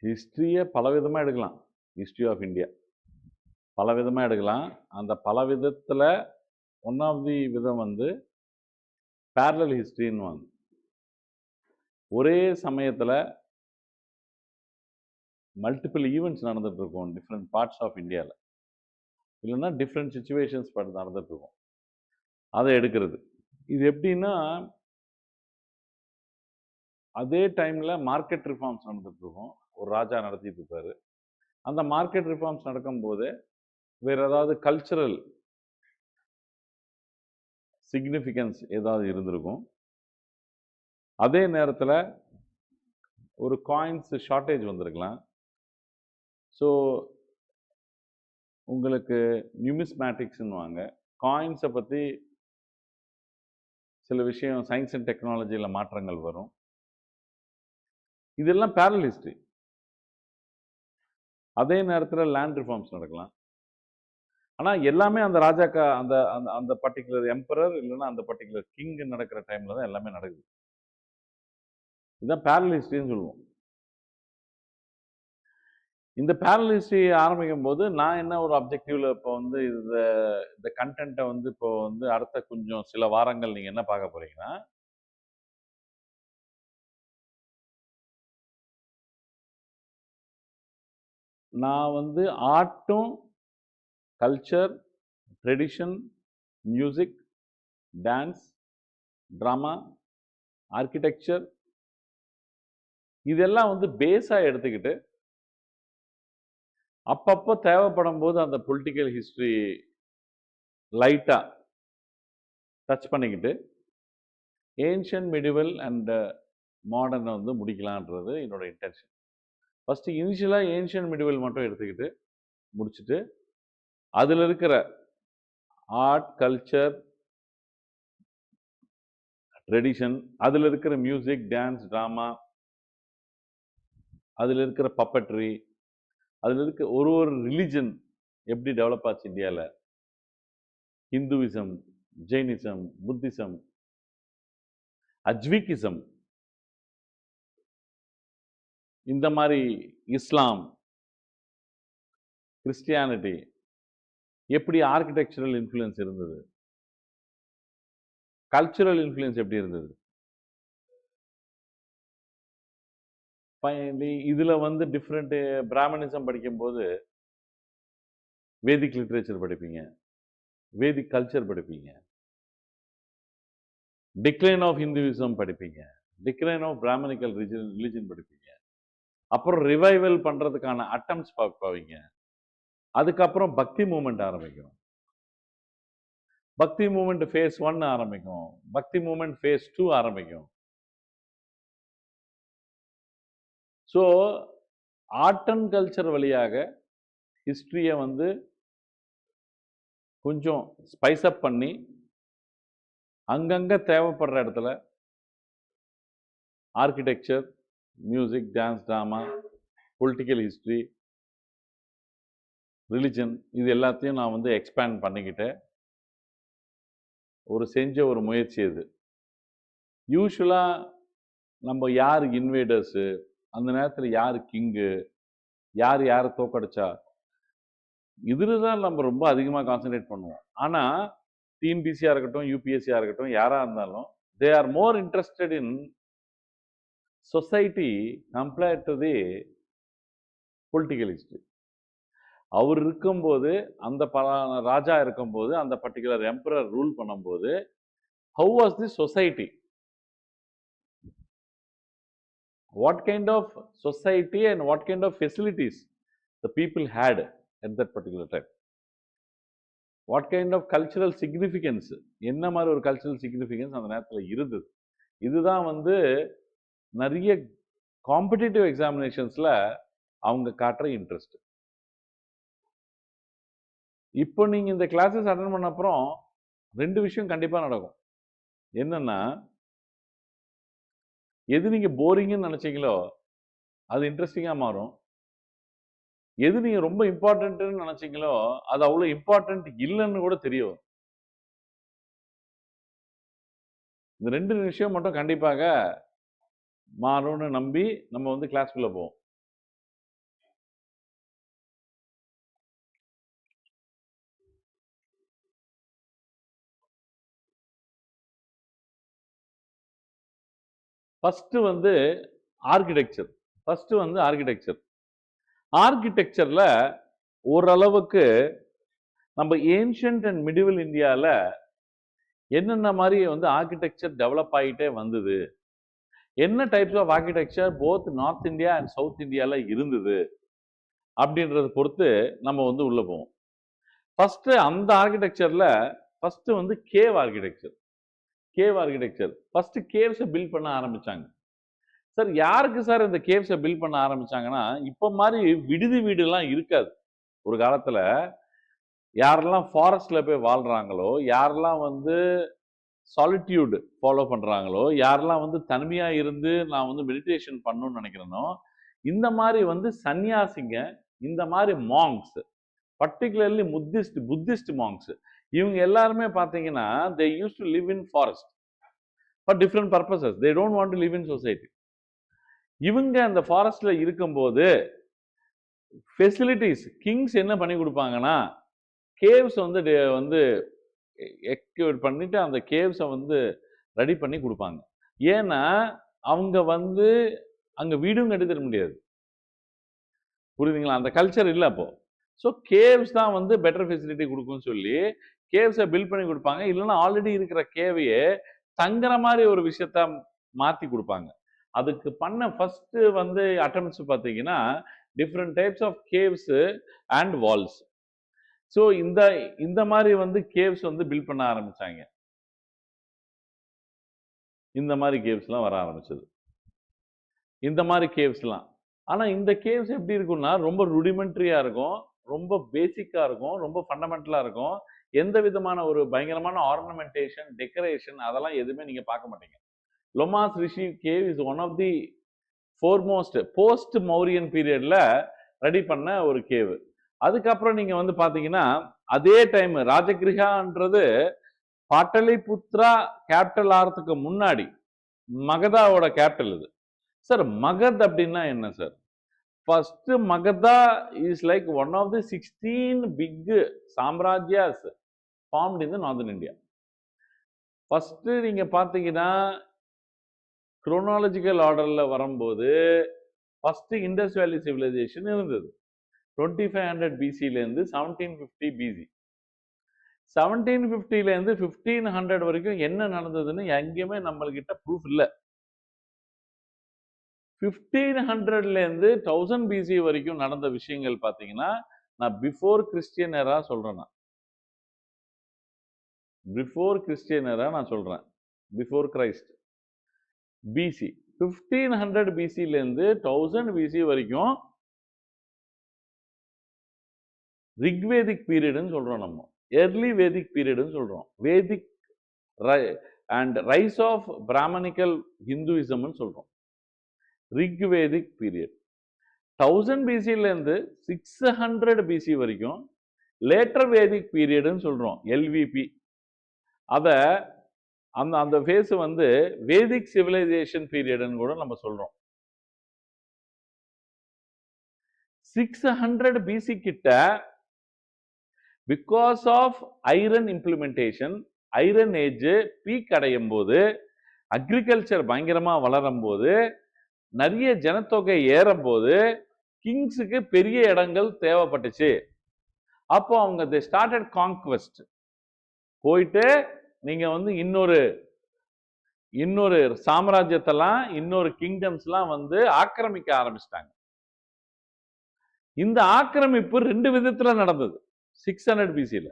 ஹிஸ்ட்ரியை பலவிதமாக எடுக்கலாம். ஹிஸ்ட்ரி ஆஃப் இந்தியா பலவிதமாக எடுக்கலாம். அந்த பல விதத்தில் ஒன் ஆஃப் தி விதம் வந்து பேரலல் ஹிஸ்ட்ரின்னுவாங்க. ஒரே சமயத்தில் மல்டிபிள் ஈவெண்ட்ஸ் நடந்துட்டு இருக்கும் டிஃப்ரெண்ட் பார்ட்ஸ் ஆஃப் இந்தியாவில், இல்லைன்னா டிஃப்ரெண்ட் சுச்சுவேஷன்ஸ் நடந்துட்டு இருக்கும். அதை எடுக்கிறது இது எப்படின்னா, அதே டைமில் மார்க்கெட் ரிஃபார்ம்ஸ் நடந்துட்டு இருக்கும். ஒரு ராஜா நடத்திட்டு இருப்பாரு. அந்த மார்க்கெட் ரிஃபார்ம்ஸ் நடக்கும்போது வேற ஏதாவது கல்ச்சரல் சிக்னிஃபிகன்ஸ் ஏதாவது இருந்திருக்கும். அதே நேரத்தில் ஒரு காயின்ஸ் ஷார்ட்டேஜ் வந்திருக்கலாம். ஸோ உங்களுக்கு நியூமிஸ்மேட்டிக்ஸ்னுவாங்க. காயின்ஸை பற்றி சில விஷயம் சயின்ஸ் அண்ட் டெக்னாலஜியில் மாற்றங்கள் வரும். இதெல்லாம் பேரலல் ஹிஸ்ட்ரி. அதே நேரத்தில் லேண்ட் ரிஃபார்ம்ஸ் நடக்கலாம். ஆனால் எல்லாமே அந்த ராஜாக்கா அந்த அந்த அந்த பர்டிகுலர் எம்பரர் இல்லைன்னா அந்த பர்டிகுலர் கிங் நடக்கிற டைமில் தான் எல்லாமே நடக்குது. இதுதான் பேரலல் ஹிஸ்ட்ரின்னு சொல்லுவோம். இந்த பேரலல் ஹிஸ்ட்ரி ஆரம்பிக்கும் போது நான் என்ன ஒரு அப்ஜெக்டிவ்ல இப்போ வந்து இந்த கண்டென்ட்டை வந்து இப்போ வந்து அடுத்த கொஞ்சம் சில வாரங்கள் நீங்கள் என்ன பார்க்க போறீங்கன்னா, நான் வந்து ஆர்ட்டும் culture, tradition, music, dance, drama, architecture இதெல்லாம் வந்து பேஸாக எடுத்துக்கிட்டு அப்பப்போ தேவைப்படும் போது அந்த பொலிட்டிக்கல் ஹிஸ்ட்ரி லைட்டாக டச் பண்ணிக்கிட்டு ஏன்ஷியன்ட் மிடிவல் அண்ட் மாடர்னை வந்து முடிக்கலான்றது என்னோட இன்டென்ஷன். ஃபஸ்ட்டு இனிஷியலாக ஏன்ஷியன்ட் மிடிவல் மட்டும் எடுத்துக்கிட்டு முடிச்சுட்டு அதில் இருக்கிற ஆர்ட், கல்ச்சர், ட்ரெடிஷன், அதில் இருக்கிற மியூசிக், டான்ஸ், ட்ராமா, அதில் இருக்கிற பப்பட்ரி, அதில் இருக்க ஒரு ரிலிஜன் எப்படி டெவலப் ஆச்சு இந்தியாவில், ஹிந்துவிசம், ஜெயினிசம், புத்திசம், அஜ்விகிசம், இந்த மாதிரி இஸ்லாம், கிறிஸ்டியானிட்டி, எப்படி ஆர்கிடெக்சரல் இன்ஃப்ளூயன்ஸ் இருந்தது, கல்ச்சுரல் இன்ஃப்ளூயன்ஸ் எப்படி இருந்தது. இதில் வந்து டிஃப்ரெண்ட்டு பிராமணிசம் படிக்கும்போது வேதிக் லிட்ரேச்சர் படிப்பீங்க, வேதிக் கல்ச்சர் படிப்பீங்க, டிக்ளைன் ஆஃப் ஹிந்துவிசம் படிப்பீங்க, டிக்ளைன் ஆஃப் பிராமணிக்கல் ரிலிஜன் படிப்பீங்க, அப்புறம் ரிவைவல் பண்ணுறதுக்கான அட்டம்ஸ் பார்ப்பீங்க. அதுக்கப்புறம் பக்தி மூமெண்ட் ஆரம்பிக்கும். பக்தி மூமெண்ட் ஃபேஸ் 1 ஆரம்பிக்கும், பக்தி மூமெண்ட் ஃபேஸ் 2 ஆரம்பிக்கும். ஸோ ஆர்ட் அண்ட் கல்ச்சர் வழியாக ஹிஸ்ட்ரியை வந்து கொஞ்சம் ஸ்பைஸ் அப் பண்ணி அங்கங்கே தேவைப்படுற இடத்துல architecture, music, dance, drama, political history, religion இது எல்லாத்தையும் நான் வந்து எக்ஸ்பேண்ட் பண்ணிக்கிட்டேன். செஞ்ச ஒரு முயற்சி இது. யூஸ்வலாக நம்ம யார் இன்வேடர்ஸு, அந்த நேரத்தில் யார் கிங்கு, யாரை தோக்கடிச்சா, இதில் தான் நம்ம ரொம்ப அதிகமாக கான்சன்ட்ரேட் பண்ணுவோம். ஆனால் டிஎன்பிசியாக இருக்கட்டும், யூபிஎஸ்சியாக இருக்கட்டும், யாராக இருந்தாலும் they are more interested in society compared to the political history. அவர் இருக்கும்போது, அந்த ராஜா இருக்கும்போது, அந்த பர்டிகுலர் எம்பரர் ரூல் பண்ணும்போது, how was the society, what kind of society and what kind of facilities the people had at that particular time, what kind of cultural significance, என்ன மாதிரி ஒரு கல்ச்சுரல் சிக்னிஃபிகன்ஸ் அந்த நேரத்தில் இருந்தது. இதுதான் வந்து நிறைய காம்படிட்டிவ் எக்ஸாமினேஷன்ஸில் அவங்க காட்டுற இன்ட்ரெஸ்ட். இப்போ நீங்கள் இந்த கிளாஸஸ் அட்டன் பண்ண அப்புறம் 2 விஷயம் கண்டிப்பாக நடக்கும். என்னன்னா, எது நீங்கள் போரிங்னு நினச்சிங்களோ அது இன்ட்ரெஸ்டிங்காக மாறும். எது நீங்கள் ரொம்ப இம்பார்ட்டன்ட்னு நினச்சிங்களோ அது அவ்வளோ இம்பார்ட்டன்ட் இல்லைன்னு கூட தெரிய வரும். இந்த 2 விஷயம் மட்டும் கண்டிப்பாக மாறும்னு நம்பி நம்ம வந்து கிளாஸ்க்குள்ளே போவோம். ஃபர்ஸ்ட் வந்து ஆர்கிடெக்சர். ஆர்கிடெக்சர்ல ஓரளவுக்கு நம்ம ஏன்ஷியன்ட் அண்ட் மிடிவல் இந்தியால என்னென்ன மாதிரி வந்து ஆர்கிடெக்சர் டெவலப் ஆகிட்டே வந்தது, என்ன types of architecture both north India and south இந்தியால இருந்தது அப்படின்றத பொறுத்து நம்ம வந்து உள்ள போவோம். ஃபர்ஸ்ட் அந்த ஆர்கிடெக்சர்ல ஃபர்ஸ்ட் வந்து கேவ் ஆர்கிடெக்சர். ஃபர்ஸ்ட் கேவ்ஸை பில்ட் பண்ண ஆரம்பிச்சாங்க. சார் யாருக்கு சார் இந்த கேவ்ஸை பில்ட் பண்ண ஆரம்பிச்சாங்கன்னா, இப்ப மாதிரி விடுதி வீடுலாம் இருக்காது. ஒரு காலத்துல யாரெல்லாம் ஃபாரஸ்ட்ல போய் வாழ்றாங்களோ, யாரெல்லாம் வந்து சாலிட்யூட் ஃபாலோ பண்றாங்களோ, யாரெல்லாம் வந்து தனிமையா இருந்து நான் வந்து மெடிடேஷன் பண்ணணும்னு நினைக்கிறேனோ, இந்த மாதிரி வந்து சன்னியாசிங்க, இந்த மாதிரி மாங்க்ஸ், பர்டிகுலர்லி புத்திஸ்ட் மாங்க்ஸ், இவங்க எல்லாருமே பார்த்தீங்கன்னா they used to live in forest for different purposes. They don't want to live in society. இவங்க அந்த ஃபாரஸ்ட்ல இருக்கும்போது ஃபெசிலிட்டிஸ் கிங்ஸ் என்ன பண்ணி கொடுப்பாங்கன்னா, கேவ்ஸ் வந்து எக்யூட் பண்ணிட்டு அந்த கேவ்ஸை வந்து ரெடி பண்ணி கொடுப்பாங்க. ஏன்னா அவங்க வந்து அங்க வீடும் கட்டி தர முடியாது. புரியுதுங்களா? அந்த கல்ச்சர் இல்லை அப்போ. ஸோ கேவ்ஸ் தான் வந்து பெட்டர் ஃபெசிலிட்டி கொடுக்கும்னு சொல்லி கேவ்ஸை பில்ட் பண்ணி கொடுப்பாங்க. இல்லைன்னா ஆல்ரெடி இருக்கிற கேவையே தங்குற மாதிரி ஒரு விஷயத்த மாற்றி கொடுப்பாங்க. அதுக்கு பண்ண ஃபர்ஸ்ட் வந்து அட்டம்ப்ட்ஸ் பார்த்தீங்கன்னா different types of caves and walls. So இந்த மாதிரி வந்து கேவ்ஸ் வந்து பில்ட் பண்ண ஆரம்பிச்சாங்க. இந்த மாதிரி கேவ்ஸ்லாம் வர ஆரம்பிச்சது. இந்த மாதிரி கேவ்ஸ்லாம். ஆனா இந்த கேவ்ஸ் எப்படி இருக்கும்னா ரொம்ப ருடிமெண்ட்ரியா இருக்கும், ரொம்ப பேசிக்கா இருக்கும், ரொம்ப ஃபண்டமெண்டலா இருக்கும். எந்த விதமான ஒரு பயங்கரமான ஆர்னமெண்டேஷன், டெக்கரேஷன் அதெல்லாம் எதுவுமே நீங்க பார்க்க மாட்டீங்க. Lomas Rishi cave is one of the foremost post Mauryan பீரியட்ல ரெடி பண்ண ஒரு கேவ். அதுக்கப்புறம் நீங்க வந்து பாத்தீங்கன்னா அதே டைம் ராஜகிருஹான்றது பாட்டலிபுத்ரா கேபிட்டல் ஆகிறதுக்கு முன்னாடி மகதாவோட கேபிட்டல் இது. சார் மகத் அப்படின்னா என்ன sir? First Magadha is like one of the 16 big சாம்ராஜ்யாஸ் formed in northern India. First நீங்க பாத்தீங்கன்னா குரோனாலஜிக்கல் ஆர்டர்ல வரும்போது ஃபர்ஸ்ட் இண்டஸ் வேலி சிவிலைசேஷன் இருந்தது 2500 பிசிலேருந்து 1750 பிசி. 1750லேருந்து 1500 வரைக்கும் என்ன நடந்ததுன்னு எங்கேயுமே நம்மள்கிட்ட ப்ரூஃப் இல்லை. 1500லேருந்து 1000 பிசி வரைக்கும் நடந்த விஷயங்கள் பார்த்தீங்கன்னா நான் பிஃபோர் கிறிஸ்டியன் எரா சொல்றேன். நான் சொல்றேன் பிஃபோர் கிரைஸ்ட் பிசி. 1500 பிசிலேருந்து 1000 பிசி வரைக்கும் ரிக்வேதிக் பீரியட்னு சொல்றோம். நம்ம எர்லி வேதிக் பீரியட்னு சொல்றோம். வேதிக் அண்ட் ரைஸ் ஆஃப் பிராமணிக்கல் ஹிந்துயிசம்னு சொல்றோம். ரிக்வேதிக் பீரியட் 1000 பிசிலேருந்து 600 பிசி வரைக்கும் லேட்டர் வேதிக் பீரியட்னு சொல்றோம், எல்விபி. அத அந்த ஃபேஸ் வந்து வேதிக் சிவிலைசேஷன் பீரியட்னு கூட நம்ம சொல்றோம். 600 பிசி கிட்ட because of iron implementation, iron age peak அடையும் போது, அக்ரிகல்ச்சர் பயங்கரமா வளரும் போது, நிறைய ஜனத்தொகை ஏறும் போது கிங்ஸுக்கு பெரிய இடங்கள் தேவைப்பட்டுச்சு. அப்போ அவங்க they started conquest. போயிட்டு நீங்க வந்து இன்னொரு சாம்ராஜ்யத்தெல்லாம் இன்னொரு கிங்டம்ஸ்லாம் வந்து ஆக்கிரமிக்க ஆரம்பிச்சிட்டாங்க. இந்த ஆக்கிரமிப்பு 2 விதத்துல நடந்தது 600 பிசில.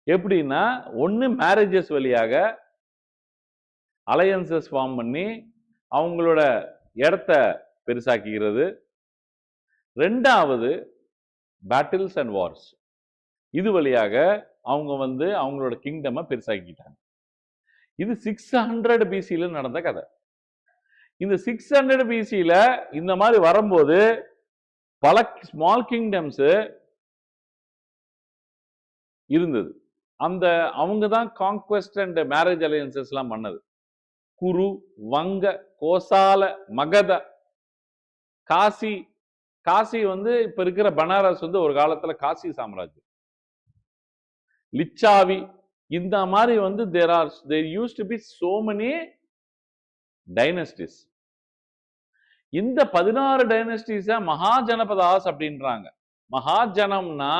எப்படின்னா ஒன்னு மேரேஜஸ் வழியாக அலையன்சஸ் ஃபார்ம் பண்ணி அவங்களோட இடத்த பெருசாக்குகிறது. ரெண்டாவது பேட்டில்ஸ் அண்ட் வார்ஸ். இது வழியாக அவங்க வந்து அவங்களோட கிங்டமை பெருசாக்கிட்டாங்க. இது 600 பிசில நடந்த கதை. இந்த 600 பிசில இந்த மாதிரி வரும்போது பல ஸ்மால் கிங்டம்ஸ் இருந்தது. அவங்க தான் கான்குவெஸ்ட் அண்ட் மேரேஜ் அலையன்சஸ் எல்லாம் பண்ணது. குரு, வங்க, கோசால, மகத, காசி வந்து இப்ப இருக்கிற பனாரஸ் வந்து ஒரு காலத்துல காசி சாம்ராஜ்யம், லிச்சாவி, இந்த மாதிரி வந்து there used to be so many dynasties. இந்த 16 டைனஸ்டிஸ மகாஜனபதாஸ் அப்படின்றாங்க. மகாஜனம்னா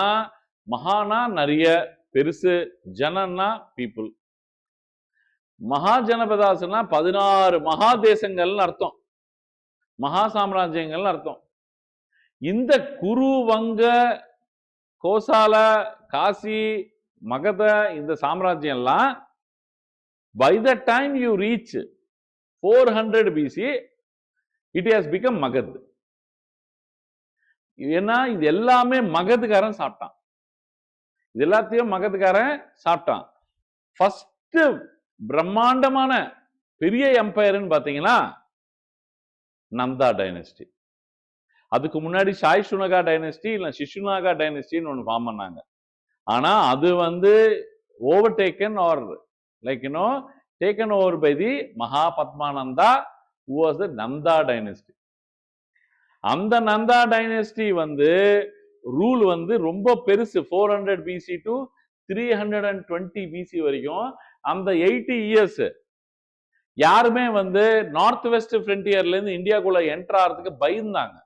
மகானா நிறைய பெருசு, ஜனம்னா பீப்புள். மகாஜனபதாஸ்னா 16 மகா தேசங்கள்னு அர்த்தம், மகா சாம்ராஜ்யங்கள்னு அர்த்தம். இந்த குரு, வங்க, கோசால, காசி, மகத இந்த சாம்ராஜ்யம் எல்லாம் by the time you reach 400 BC it has become மகத். ஏன்னா இது எல்லாமே மகதுக்காரன் சாப்பிட்டான், இது எல்லாத்தையும் மகதுக்காரன் சாப்பிட்டான். ஃபர்ஸ்ட் பிரம்மாண்டமான பெரிய எம்பையர்னு பாத்தீங்கன்னா நந்தா டைனஸ்டி. அதுக்கு முன்னாடி ஷாய் சுனகா டைனஸ்டி இல்ல சிஷுனாகா டைனஸ்டின்னு ஒன்று ஃபார்ம் பண்ணாங்க. ஆனா அது overtaken or like taken over by the Mahapadmananda, who was the Nanda dynasty. அந்த நந்தா டைனஸ்டி ரூல் ரொம்ப பெருசு, 400 BC to 320 BC வரைக்கும். அந்த 80 இயர்ஸ் யாருமே நார்த் வெஸ்ட் ஃப்ரண்டியர்ல இருந்து இந்தியாக்குள்ள என்டர் ஆகிறதுக்கு பயந்தாங்க.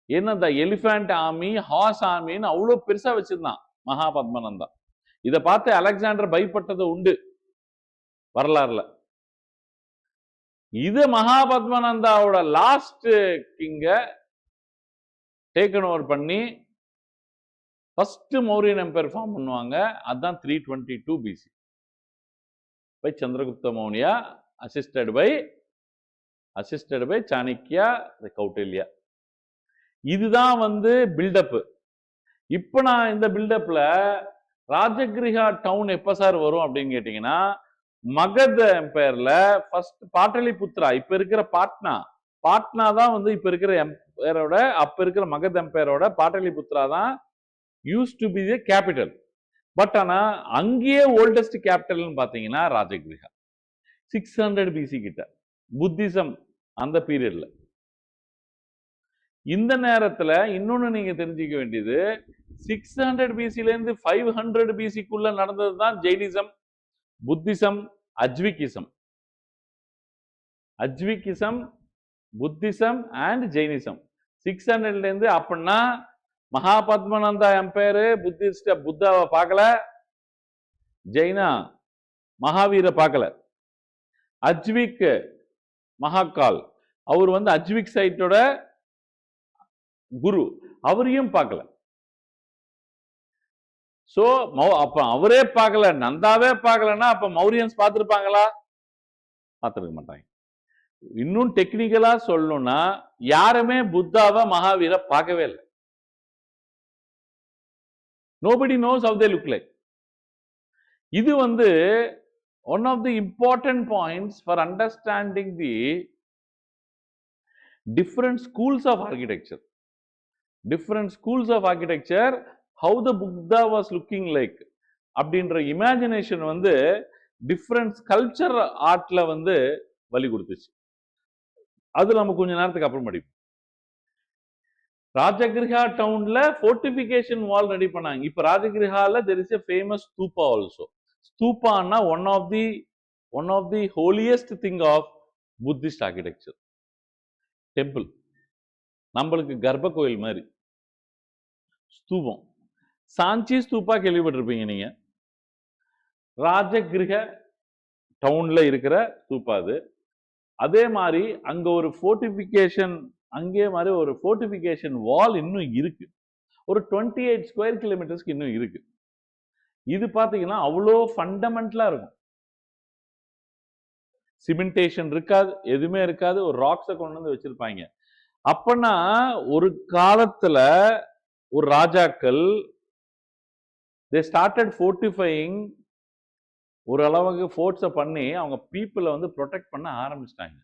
ஏன்னா இந்த எலிஃபண்ட் ஆர்மி, ஹார்ஸ் ஆர்மின்னு அவ்வளவு பெருசா வச்சிருந்தான் மகாபத்மனந்தா. இதை பார்த்து அலெக்சாண்டர் பயப்பட்டது உண்டு வரலாறுல. இது மகாபத்மனந்தாவோட லாஸ்ட் கிங்க டேக்கன் ஓவர் பண்ணி ஃபர்ஸ்ட் மௌரியன் எம்பையர் ஃபார்ம் பண்ணுவாங்க. அதுதான் 322 BC by Chandragupta Maurya, assisted by Chanakya, Kautilya. இதுதான் பில்டப். இப்ப நான் இந்த பில்டப்ல ராஜகிரிஹா டவுன் எப்ப சார் வரும் அப்படின்னு கேட்டீங்கன்னா, மகத எம்பையர்ல ஃபர்ஸ்ட் பாட்டலிபுத்ரா, இப்ப இருக்கிற பாட்னா தான் இப்ப இருக்கிற எம்பையரோட, அப்ப இருக்கிற மகத எம்பையரோட பாட்டலிபுத்ரா தான் use to be the capital. But ஆனா அங்கேயே ஓல்டஸ்ட் கேபிட்டல்னு பாத்தீங்கன்னா ராஜகிரிஹா. 600 BC கிட்ட புத்திசம் அந்த பீரியட்ல. இந்த நேரத்துல இன்னொன்னு நீங்க தெரிஞ்சுக்க வேண்டியது, 600 BCல இருந்து 500 BCக்குள்ள நடந்ததுதான் Jainism, Buddhism, Ajivikism, Buddhism and Jainism. 600ல இருந்து அப்படின்னா மகாபத்மனந்தா எம்பையர் புத்தாவை பார்க்கல, ஜெயினா மகாவீர பார்க்கல. அஜ்விக் மகாகால் அவர் அஜ்விக் சைட்டோட குரு, அவரையும் பார்க்கல. சோ அப்ப அவரே பார்க்கல, நந்தாவே பார்க்கலன்னா அப்ப மௌரியன்ஸ் பார்த்திருப்பாங்களா? பார்த்திருக்க மாட்டாங்க. இன்னும் டெக்னிக்கலா சொல்லணும்னா யாருமே புத்தாவை மகாவீர பார்க்கவே இல்லை. nobody knows how they look like. இது one of the important points for understanding the different schools of architecture. How the Buddha was looking like அப்படின்ற இமேஜினேஷன் டிஃப்ரெண்ட் ஸ்கல்ப்சர் ஆர்ட்ல வழி கொடுத்துச்சு. அது நம்ம கொஞ்ச நேரத்துக்கு அப்புறம் படிப்போம். ராஜகிரிஹா டவுன்ல ஃபோர்டிஃபிகேஷன் வால் ரெடி பண்ணாங்க. இப்ப ராஜகிரிஹால there is a famous stupa also. ஸ்தூபான்னா one of the holiest thing of Buddhist architecture. Temple நம்மளுக்கு கர்ப்ப கோயில் மாதிரி ஸ்தூபம். சாஞ்சி ஸ்தூபா கேள்விப்பட்டிருப்பீங்க நீங்க. ராஜகிரிஹ டவுன்ல இருக்கிற ஸ்தூபா அது. அதே மாதிரி அங்க ஒரு ஃபோர்டிஃபிகேஷன், அங்கே மாதிரி ஒரு ஃபோர்டிஃபிகேஷன் வால் இன்னும் இருக்கு. ஒரு 28 ஸ்கொயர் கிலோமீட்டர்ஸ்க்கு இன்னும் இருக்கு. இது பாத்தீங்கன்னா அவ்வளோ ஃபண்டமெண்டலா இருக்கும். சிமெண்டேஷன் இருக்காது, எதுவுமே இருக்காது, ஒரு ராக்ஸை கொண்டு வந்து வச்சிருப்பாங்க. அப்பனா ஒரு காலத்துல ஒரு ராஜாக்கள் they started fortifying, ஒரு அளவுக்கு ஃபோர்ட்ஸை பண்ணி அவங்க பீப்புளை ப்ரொடெக்ட் பண்ண ஆரம்பிச்சிட்டாங்க.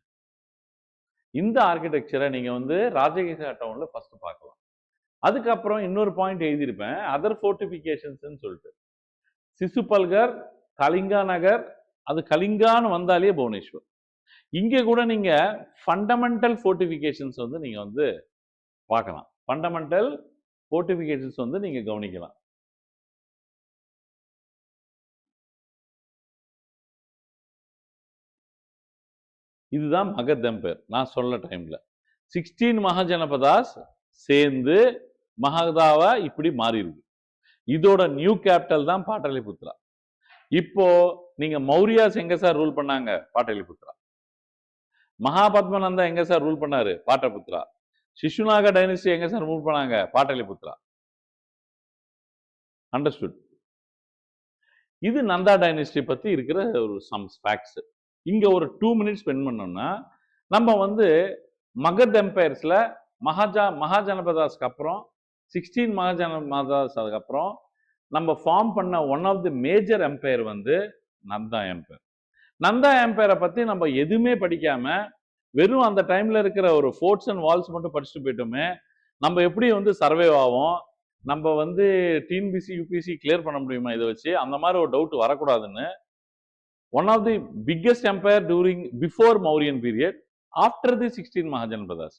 இந்த ஆர்கிடெக்சரை நீங்க ராஜகிரிஹா டவுன்ல ஃபர்ஸ்ட் பார்க்கலாம். அதுக்கப்புறம் இன்னொரு பாயிண்ட் எழுதியிருப்பேன், அதர் ஃபோர்டிஃபிகேஷன்ஸ் சொல்லிட்டு. சிசுபல்கர், கலிங்கா நகர், அது கலிங்கான்னு வந்தாலே புவனேஸ்வர். இங்க கூட நீங்க ஃபண்டமெண்டல் ஃபோர்டிஃபிகேஷன்ஸ் நீங்க பார்க்கலாம். ஃபண்டமெண்டல் ஃபோர்டிஃபிகேஷன்ஸ் நீங்க கவனிக்கலாம். இதுதான் மகத் எம்பையர் நான் சொல்ல டைம்ல. 16 மகாஜனபதாஸ் சேர்ந்து மகதாவா இப்படி மாறி இருக்கு. இதோட நியூ கேபிட்டல் தான் பாட்டலிபுத்ரா. இப்போ நீங்க மௌரியாஸ் எங்க சார் ரூல் பண்ணாங்க? பாட்டலிபுத்ரா. மகாபத்மநந்தா எங்க சார் ரூல் பண்ணாரு? பாட்டலிபுத்ரா. சிசுநாகா டைனஸ்டி எங்க சார் ரூல் பண்ணாங்க? பாட்டலிபுத்ரா. அண்டர்ஸ்டுட். இது நந்தா டைனஸ்டி பத்தி இருக்கிற ஒரு சம் ஃபேக்ட்ஸ். இங்க ஒரு 2 மினிட்ஸ் ஸ்பெண்ட் பண்ணோம்னா நம்ம வந்து மகத் எம்பையர்ஸ்ல மகாஜனபதாஸ்க்கு அப்புறம் 16 மகாஜனபதாஸ் அப்புறம் நம்ம ஃபார்ம் பண்ண one of the major empire வந்து நந்தா எம்பையர். நந்தா எம்பையரை பத்தி நம்ம எதுவுமே படிக்காம வெறும் அந்த டைம்ல இருக்கிற ஒரு ஃபோர்ட்ஸ் அண்ட் வால்ஸ் மட்டும் படிச்சுட்டு போயிட்டோமே, நம்ம எப்படி வந்து சர்வே ஆகும், நம்ம வந்து டிஎன்பிசி யூபிசி கிளியர் பண்ண முடியுமா இதை வச்சு, அந்த மாதிரி ஒரு டவுட் வரக்கூடாதுன்னு one of the biggest empire during before Mauryan period after the 16 Mahajanapadas.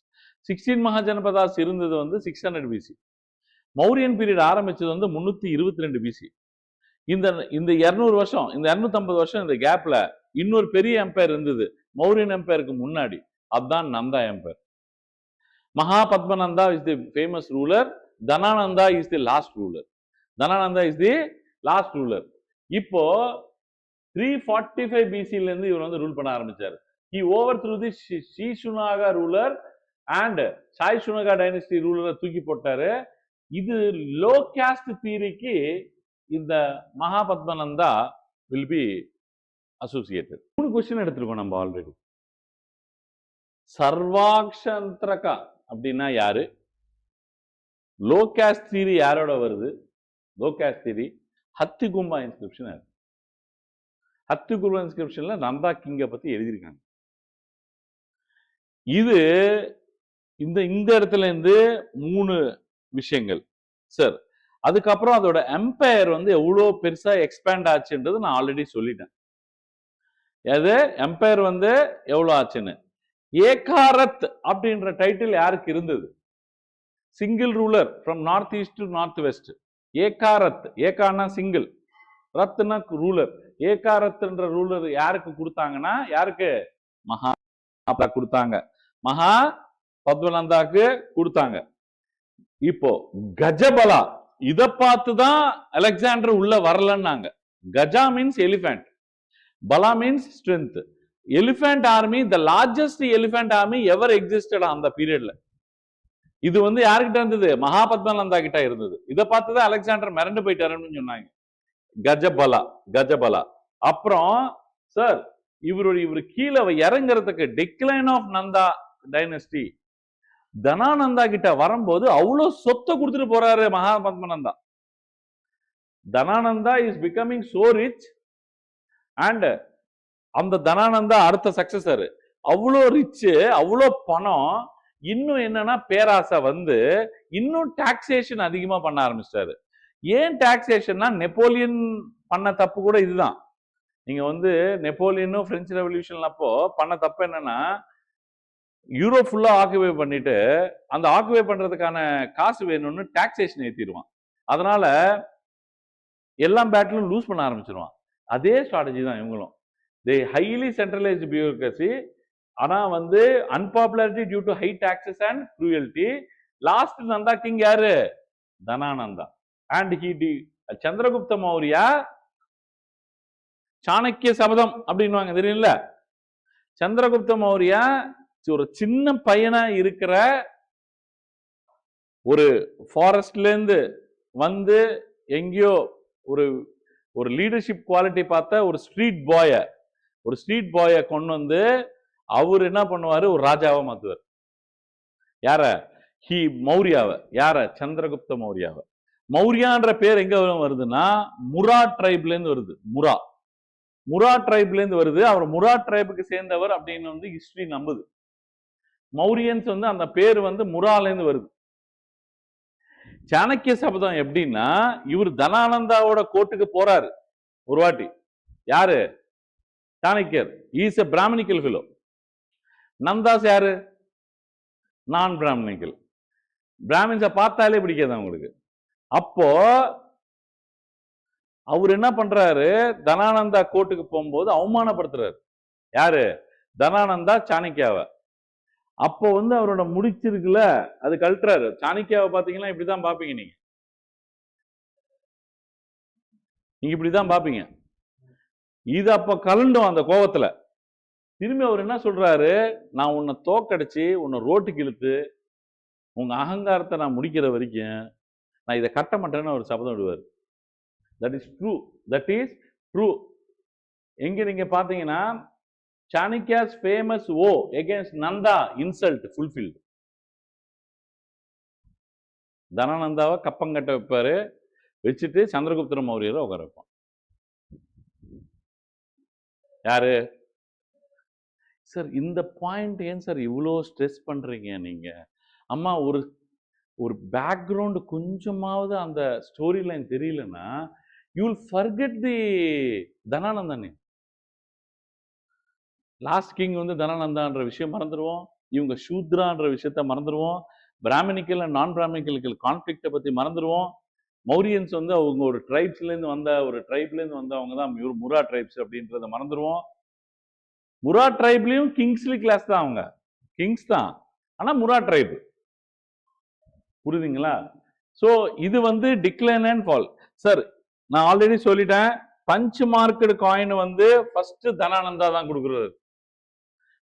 16 Mahajanapadas இருந்தது வந்து 600 பிசி. மௌரியன் பீரியட் ஆரம்பிச்சது வந்து 322 பிசி. இந்த 200 வருஷம், இந்த 250 வருஷம் இந்த கேப்ல இன்னொரு பெரிய எம்பையர் இருந்தது மௌரியன் எம்பையருக்கு முன்னாடி. அதுதான் Nanda empire. Mahapadmananda is the famous ruler. Dhanananda is the last ruler. Dhanananda is the last ruler. இப்போ 345 பிசில இருந்து இவர் வந்து ரூல் பண்ண ஆரம்பிச்சாரு. He overthrew the Shishunaga ruler and Chaishunaga dynasty ruler தூக்கி போட்டாரு. இது லோ காஸ்ட் தியரிக்கு இந்த Mahapadmananda will be associated. 3 question எடுத்துருக்கோம் நம்ம ஆல்ரெடி. சர்வாக்ஷந்திரகா அப்படின்னா யாரு? லோ காஸ்ட் தியரி யாரோட வருது? Low caste theory Hathigumpha inscription. Hathigumpha இன்ஸ்கிரிப்ஷன்ல நந்தா கிங்க பத்தி எழுதியிருக்காங்க. இது இந்த இடத்துல இருந்து 3 விஷயங்கள் சார். அதுக்கப்புறம் அதோட எம்பையர் வந்து எவ்வளவு பெருசா எக்ஸ்பேண்ட் ஆச்சுன்றது நான் ஆல்ரெடி சொல்லிட்டேன். அது எம்பையர் வந்து எவ்வளவு ஆச்சுன்னு. ஏகாரத் அப்படின்ற டைட்டில் யாருக்கு இருந்தது? Single ruler from north east to north west. ஏகாரத், ஏகானா சிங்கிள், ரத்னா ரூலர். ஏகாரத்ன்ற ரூலர் யாருக்கு கொடுத்தாங்கன்னா, யாருக்கு? மகா கொடுத்தாங்க, மகா பத்மநந்தாக்கு கொடுத்தாங்க. இப்போ கஜபலா, இத பார்த்துதான் அலெக்சாண்டர் உள்ள வரலன்னாங்க. கஜா மீன்ஸ் எலிபென்ட், பலா means strength. Elephant army, the largest elephant army ever existed அந்த பீரியட்ல. இது வந்து யாருக்கிட்ட இருந்தது? மகாபத்மநந்தா கிட்ட இருந்தது. இதை பார்த்துதான் அலெக்சாண்டர் மிரண்டு போயிட்டாருன்னு சொன்னாங்க. கஜபலா, கஜபலா. அப்புறம் சார் இவரு கீழே இறங்குறதுக்கு decline of Nanda dynasty, Dhanananda கிட்ட வரும்போது அவ்வளவு சொத்தை கொடுத்துட்டு போறாரு Mahapadmananda. Dhanananda is becoming so rich and அந்த தனானந்தா அடுத்த சக்சஸர். அவ்வளோ ரிச், அவ்வளோ பணம். இன்னும் என்னன்னா பேராசை வந்து இன்னும் டாக்ஸேஷன் அதிகமா பண்ண ஆரம்பிச்சிட்டாரு. ஏன் டாக்ஸேஷன்னா, நெப்போலியன் பண்ண தப்பு கூட இதுதான். நீங்க வந்து நெப்போலியனும் பிரெஞ்சு ரெவல்யூஷன் அப்போ பண்ண தப்பு என்னன்னா, யூரோப் ஃபுல்லா ஆக்குபை பண்ணிட்டு அந்த ஆக்குபை பண்றதுக்கான காசு வேணும்னு டாக்ஸேஷன் ஏத்திடுவான். அதனால எல்லா பேட்டிலும் லூஸ் பண்ண ஆரம்பிச்சிருவான். அதே ஸ்ட்ராட்டஜி தான் இவங்களும். They highly centralised bureaucracy. ஆனா வந்து unpopularity due to high taxes and cruelty. Last Nanda king யாரு? தனானந்தா. அண்ட் ஹி சந்திரகுப்த மௌரியா சாணக்கிய சபதம் அப்படின்வாங்க, தெரியும்ல? சந்திரகுப்த மௌரியா ஒரு சின்ன பையனா இருக்கிற ஒரு ஃபாரஸ்ட்ல இருந்து வந்து எங்கேயோ ஒரு லீடர்ஷிப் குவாலிட்டி பார்த்த ஒரு ஸ்ட்ரீட் பாய கொண்டு வந்து அவர் என்ன பண்ணுவாரு? ஒரு ராஜாவை மாத்துவார். யார? மௌரியாவை. யார? சந்திரகுப்த மௌரியாவை. மௌரியான்ற பேர் எங்க வருதுன்னா, முரா ட்ரைப்ல இருந்து வருது. முரா ட்ரைப்ல இருந்து வருது. அவர் முரா ட்ரைபுக்கு சேர்ந்தவர் அப்படின்னு வந்து ஹிஸ்டரி நம்புது. மௌரியன்ஸ் வந்து அந்த பேர் வந்து முரால இருந்து வருது. சாணக்கிய சபதம் எப்படின்னா, இவர் தனானந்தாவோட கோர்ட்டுக்கு போறாரு ஒரு வாட்டி. யாரு? சாணக்கியர். Is a Brahmanical fellow. Nandas யாரு? Non Brahmanical. பிராமின்ஸை பார்த்தாலே பிடிக்காது அவங்களுக்கு. அப்போ அவர் என்ன பண்றாரு? தனானந்தா கோர்ட்டுக்கு போகும்போது அவமானப்படுத்துறாரு. யாரு? தனானந்தா சாணக்கியாவை. அப்போ வந்து அவரோட முடிச்சிருக்குல்ல, அது கழட்டுறாரு. சாணக்கியாவை பாத்தீங்கன்னா இப்படிதான் பாப்பீங்க நீங்க இப்படிதான் பாப்பீங்க. இது அப்ப கலண்டும் அந்த கோபத்துல. திரும்பி அவர் என்ன சொல்றாரு, நான் உன்னை தோக்கடிச்சு உன்னை ரோட்டுக்கு இழுத்து உங்க அகங்காரத்தை நான் முடிக்கிற வரைக்கும் நான் இதை கட்ட மாட்டேன்னு அவர் சபதம் விடுவார். That is true. That is true. எங்க நீங்க பாத்தீங்கன்னா சாணக்கியாஸ் ஃபேமஸ் ஓ against நந்தா இன்சல்ட் fulfilled. தனானந்தாவை கப்பங்கட்ட வைப்பாரு, வச்சுட்டு சந்திரகுப்தர மௌரியரை உட்கார வைப்பான். யாரு சார்? இந்த பாயிண்ட் ஏன் சார் இவ்வளோ ஸ்ட்ரெஸ் பண்றீங்க நீங்க? அம்மா ஒரு ஒரு பேக்ரவுண்ட் கொஞ்சமாவது அந்த ஸ்டோரி லைன் தெரியலன்னா you will forget the Dhananandan. Last king வந்து தனானந்தான்ற விஷயம் மறந்துடுவோம், இவங்க சூத்ரான்ற விஷயத்த மறந்துடுவோம், பிராமணிக்கல் அண்ட் நான் பிராமணிக்கல் கான்ஃபிளிக்டை பற்றி மறந்துடுவோம். மௌரியன்ஸ் வந்து அவங்க ஒரு ட்ரைப்ஸ்லேருந்து வந்தவங்க தான் முரா ட்ரைப்ஸ் அப்படின்றத மறந்துடுவோம். முரா ட்ரைப்லையும் கிங்ஸ்லி கிளாஸ் தான், அவங்க கிங்ஸ் தான், ஆனால் முரா ட்ரைப். புரியுதுங்களா? ஸோ இது வந்து டிக்ளைன் அண்ட் ஃபால். சார் நான் ஆல்ரெடி சொல்லிட்டேன், பஞ்ச் மார்க்கெட் காயின் வந்து ஃபர்ஸ்ட் தனானந்தா தான் கொடுக்குறது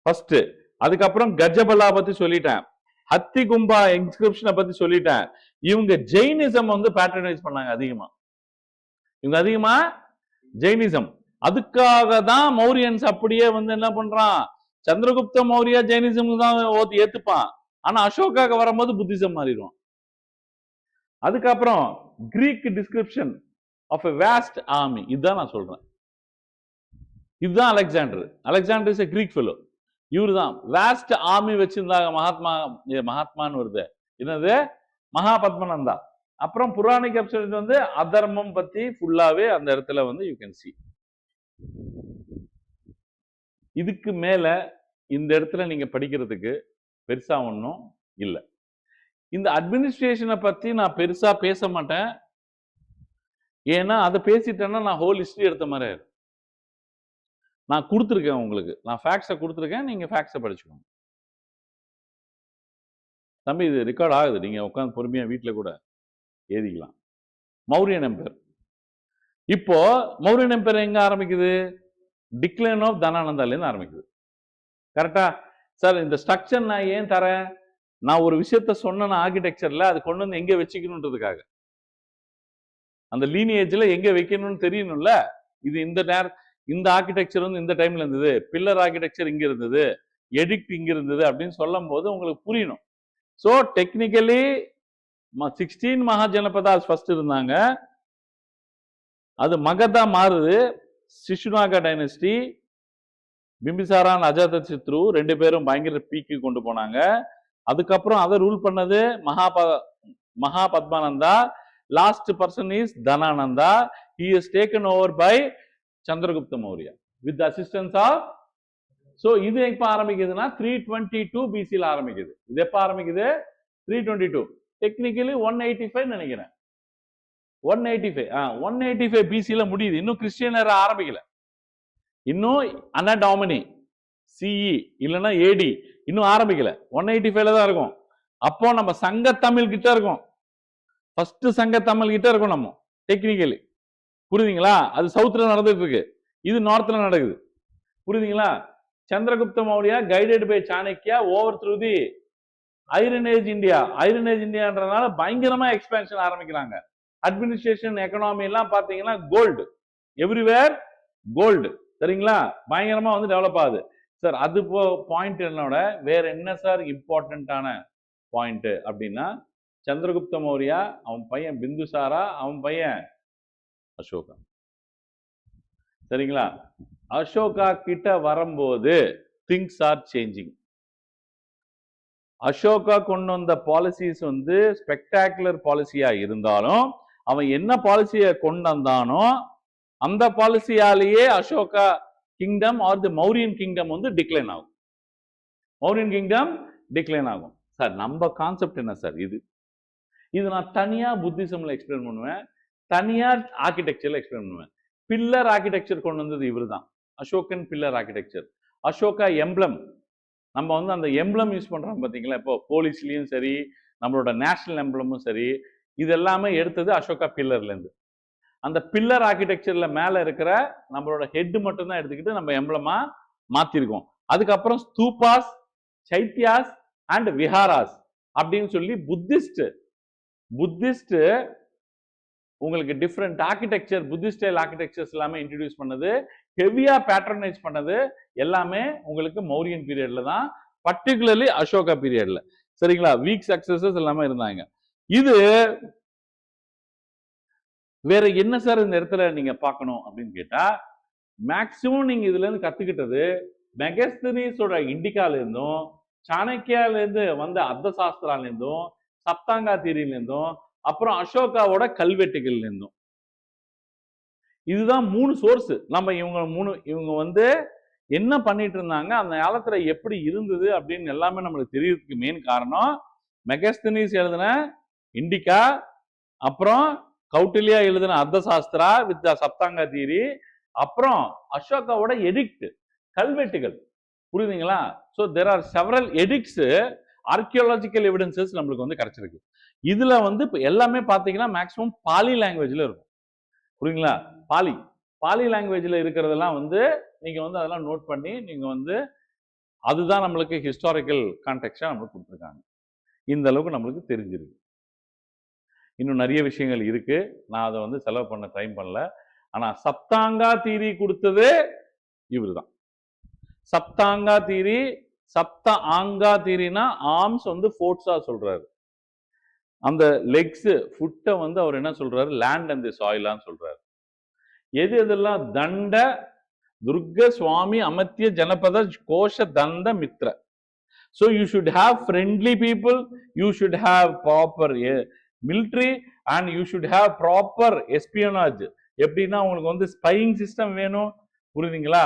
ஃபர்ஸ்ட். அதுக்கப்புறம் கஜபலா பத்தி சொல்லிட்டேன், ஹத்தி கும்பா இன்ஸ்கிரிப்ஷனை பத்தி சொல்லிட்டேன். இவங்க ஜெயினிசம் வந்து பேட்ரனைஸ் பண்ணாங்க அதிகமா. இவங்க அதிகமா ஜெயினிசம். அதுக்காக தான் மௌரியன்ஸ் அப்படியே வந்து என்ன பண்றான், சந்திரகுப்த மௌரியா ஜெயினிசம் தான் ஏத்துப்பான், ஆனா அசோகாக்கு வரும்போது புத்திசம் மாறிடுவான். அதுக்கப்புறம் Greek description of a vast army, இதுதான் நான் சொல்றேன். இதுதான் Alexander. Alexander is a Greek fellow. இவரு தான் வேஸ்ட் ஆர்மி வச்சிருந்தாங்க. மகாத்மான்னு வருது, என்னது மகாபத்மனந்தா. அப்புறம் புராணிக் அப்சல்யூட் வந்து அதர்மம் பத்தி ஃபுல்லாவே அந்த இடத்துல வந்து யூ கேன் சி. இதுக்கு மேல இந்த இடத்துல நீங்க படிக்கிறதுக்கு பெருசா ஒன்றும் இல்லை. இந்த அட்மினிஸ்ட்ரேஷனை பத்தி நான் பெருசா பேச மாட்டேன், ஏன்னா அதை பேசிட்டேன்னா நான் ஹோல் ஹிஸ்டரி எடுத்த மாதிரி ஆயிடும். நான் கொடுத்துருக்கேன் உங்களுக்கு, நான் ஃபேக்ட்ஸை கொடுத்துருக்கேன், நீங்க ஃபேக்ட்ஸை படிச்சுக்கோங்க. தம்பி இது ரெக்கார்ட் ஆகுது, நீங்க உட்காந்து பொறுமையா வீட்டில் கூட எழுதிக்கலாம். மௌரியன் எம்பையர். இப்போ மௌரியன் எம்பையர் எங்க ஆரம்பிக்குது? டிக்ளைன் ஆஃப் தனானந்தாலேருந்து ஆரம்பிக்குது. கரெக்டா சார்? இந்த ஸ்ட்ரக்சர் நான் ஏன் தரேன், நான் ஒரு விஷயத்த சொன்ன ஆர்கிடெக்சர்ல அது கொண்டு வந்து எங்க வச்சுக்கணுன்றதுக்காக, அந்த லீனியேஜ்ல எங்க வைக்கணும்னு தெரியணும்ல. இது இந்த ஆர்கிடெக்சர் வந்து இந்த டைம்ல இருந்தது, பில்லர் ஆர்கிடெக்சர் இங்க இருந்தது, எடிக்ட் இங்க இருந்தது அப்படின்னு சொல்லும் போது உங்களுக்கு புரியணும். ஸோ டெக்னிக்கலி 16 மகாஜனபதாஸ் ஃபர்ஸ்ட் இருந்தாங்க, அது மகதா மாறுது, சிசுநாகா டைனஸ்டி, பிம்பிசாரான் அஜாத சித்ரு ரெண்டு பேரும் பயங்கர பீக்கு கொண்டு போனாங்க. அதுக்கப்புறம் அதை ரூல் பண்ணது Mahapadmananda. Last person is Dhanananda. he is taken over by Chandragupta Maurya with the assistance of. so இது எப்ப ஆரம்பிக்குதுன்னா 322 பிசில ஆரம்பிக்குது. இது எப்ப ஆரம்பிக்குது? 322. டெக்னிக்கலி 185 நினைக்கிறேன், 185 பிசில முடியுது. இன்னும் கிறிஸ்டியன் ஏரா ஆரம்பிக்கல, இன்னும் அனா டாமினி சிஇ இல்லைன்னா ஏடி இன்னும் ஆரம்பிக்கல, 185ல தான் இருக்கும். அப்போ நம்ம சங்க தமிழ் கிட்ட இருக்கும், ஃபர்ஸ்ட் சங்க தமிழ் கிட்ட இருக்கும் நம்ம டெக்னிக்கலி. புரியுதுங்களா? அது சவுத்துல நடந்துட்டு இருக்கு, இது நார்த்ல நடக்குது. புரியுதுங்களா? Chandragupta Maurya guided by Chanakya over through the iron age India. Iron age இந்தியான்றதுனால பயங்கரமா எக்ஸ்பேன்ஷன் ஆரம்பிக்கிறாங்க. அட்மினிஸ்ட்ரேஷன் எக்கனாமி எல்லாம் பாத்தீங்கன்னா கோல்டு, எவ்ரிவேர் கோல்டு. சரிங்களா? பயங்கரமா வந்து டெவலப் ஆகுது சார். அது பாயிண்ட் என்னோட வேற என்ன சார் இம்பார்ட்டன்டான பாயிண்ட் அப்படின்னா, சந்திரகுப்த மௌரியா, அவன் பையன் பிந்துசாரா, அவன் பையன் அசோகா. சரிங்களா? அசோகா கிட்ட வரும்போது திங்ஸ் ஆர் சேஞ்சிங். அசோகா கொண்டு வந்த பாலிசிஸ் வந்து ஸ்பெக்டாகுலர் பாலிசியா இருந்தாலும், அவன் என்ன பாலிசியை கொண்டு வந்தானோ அந்த பாலிசியாலேயே Ashoka kingdom or the Mauryan kingdom வந்து டிக்ளைன் ஆகும். மௌரியன் கிங்டம் டிக்ளைன் ஆகும். சார் நம்ம கான்செப்ட் என்ன சார்? இது நான் தனியா புத்திசம்ல எக்ஸ்பிளைன் பண்ணுவேன், தனியா ஆர்கிடெக்சர்ல எக்ஸ்பிளைன் பண்ணுவேன். பில்லர் ஆர்கிடெக்சர் கொண்டு வந்தது இவர் தான், Ashokan pillar architecture. Ashoka emblem, நம்ம வந்து அந்த எம்ப்ளம் யூஸ் பண்றோம் பாத்தீங்களா, இப்போ போலீஸ்லயும் சரி, நம்மளோட நேஷனல் எம்ப்ளமும் சரி, இது எல்லாமே எடுத்தது அசோகா பில்லர்ல இருந்து. அந்த பில்லர் ஆர்கிடெக்சர்ல மேல இருக்கிற நம்மளோட ஹெட் மட்டும் தான் எடுத்துக்கிட்டு நம்ம எம்ப்ளமா மாத்திருக்கோம். அதுக்கப்புறம் ஸ்தூபாஸ், சைத்தியாஸ் அண்ட் விஹாராஸ் அப்படின்னு சொல்லி புத்திஸ்ட் உங்களுக்கு different architecture, Buddhist style architectures எல்லாமே இன்ட்ரடியூஸ் பண்ணது, ஹெவியா பேட்ரனைஸ் பண்ணது எல்லாமே உங்களுக்கு மௌரியன் பீரியட்ல தான், பர்டிகுலர்லி அசோகா பீரியட்ல. சரிங்களா? வீக் சக்சஸஸ் எல்லாமே இருந்தாங்க. இது வேற என்ன சார் இந்த இடத்துல நீங்க பார்க்கணும் அப்படின்னு கேட்டா, மேக்சிமம் நீங்க இதுல இருந்து கத்துக்கிட்டது மெகஸ்தனீஸோட இண்டிகால இருந்தும், சாணக்கியால இருந்து வந்த அர்த்த சாஸ்திரால இருந்தும், சப்தாங்கா தீரியில இருந்தும், அப்புறம் அசோகாவோட கல்வெட்டுகள்ல இருந்தும். இதுதான் 3 சோர்ஸ். நம்ம இவங்க வந்து என்ன பண்ணிட்டு இருந்தாங்க, அந்த காலத்துல எப்படி இருந்தது அப்படின்னு எல்லாமே நம்மளுக்கு தெரியறதுக்கு மெயின் காரணம் மெகஸ்தனீஸ் எழுதின இண்டிகா, அப்புறம் கௌட்டில்யா எழுதின அர்த்த சாஸ்திரா வித் சப்தாங்கா தீரி, அப்புறம் அசோகாவோட எடிக்ட், கல்வெட்டுகள். புரியுதுங்களா? So there are several edicts, archaeological evidences நம்மளுக்கு வந்து கிடைச்சிருக்கு. இதுல வந்து எல்லாமே பாத்தீங்கன்னா மேக்சிமம் பாலி லாங்குவேஜ்ல இருக்கும். புரியுங்களா? பாலி லாங்குவேஜ்ல இருக்கிறதெல்லாம் வந்து நீங்க வந்து அதெல்லாம் நோட் பண்ணி நீங்க வந்து அதுதான் நம்மளுக்கு ஹிஸ்டாரிக்கல் கான்டெக்ஸ்டா நம்மளுக்கு கொடுத்துருக்காங்க. இந்த அளவுக்கு நம்மளுக்கு தெரிஞ்சிருக்கு. இன்னும் நிறைய விஷயங்கள் இருக்கு. நான் அதை வந்து செலவு பண்ண டைம் பண்ணல. ஆனா சப்தாங்கா தீரி கொடுத்தது இவருதான். சப்தாங்கா தீரி, சப்த ஆங்கா தீரினா ஆர்ம்ஸ் வந்து ஃபோர்ட்ஸா சொல்றாரு. அந்த லெக்ஸ், ஃபுட்டை வந்து அவர் என்ன சொல்றாரு, லேண்ட் அண்ட் சாயிலான்னு சொல்றாரு. எது எதெல்லாம் தண்ட, துர்க, சுவாமி, அமத்திய, ஜனபத, கோஷ, தந்த, Mitra. So you should have friendly people, you should have proper military and you should have proper espionage. எப்படின்னா உங்களுக்கு வந்து ஸ்பையிங் சிஸ்டம் வேணும், புரியுதுங்களா?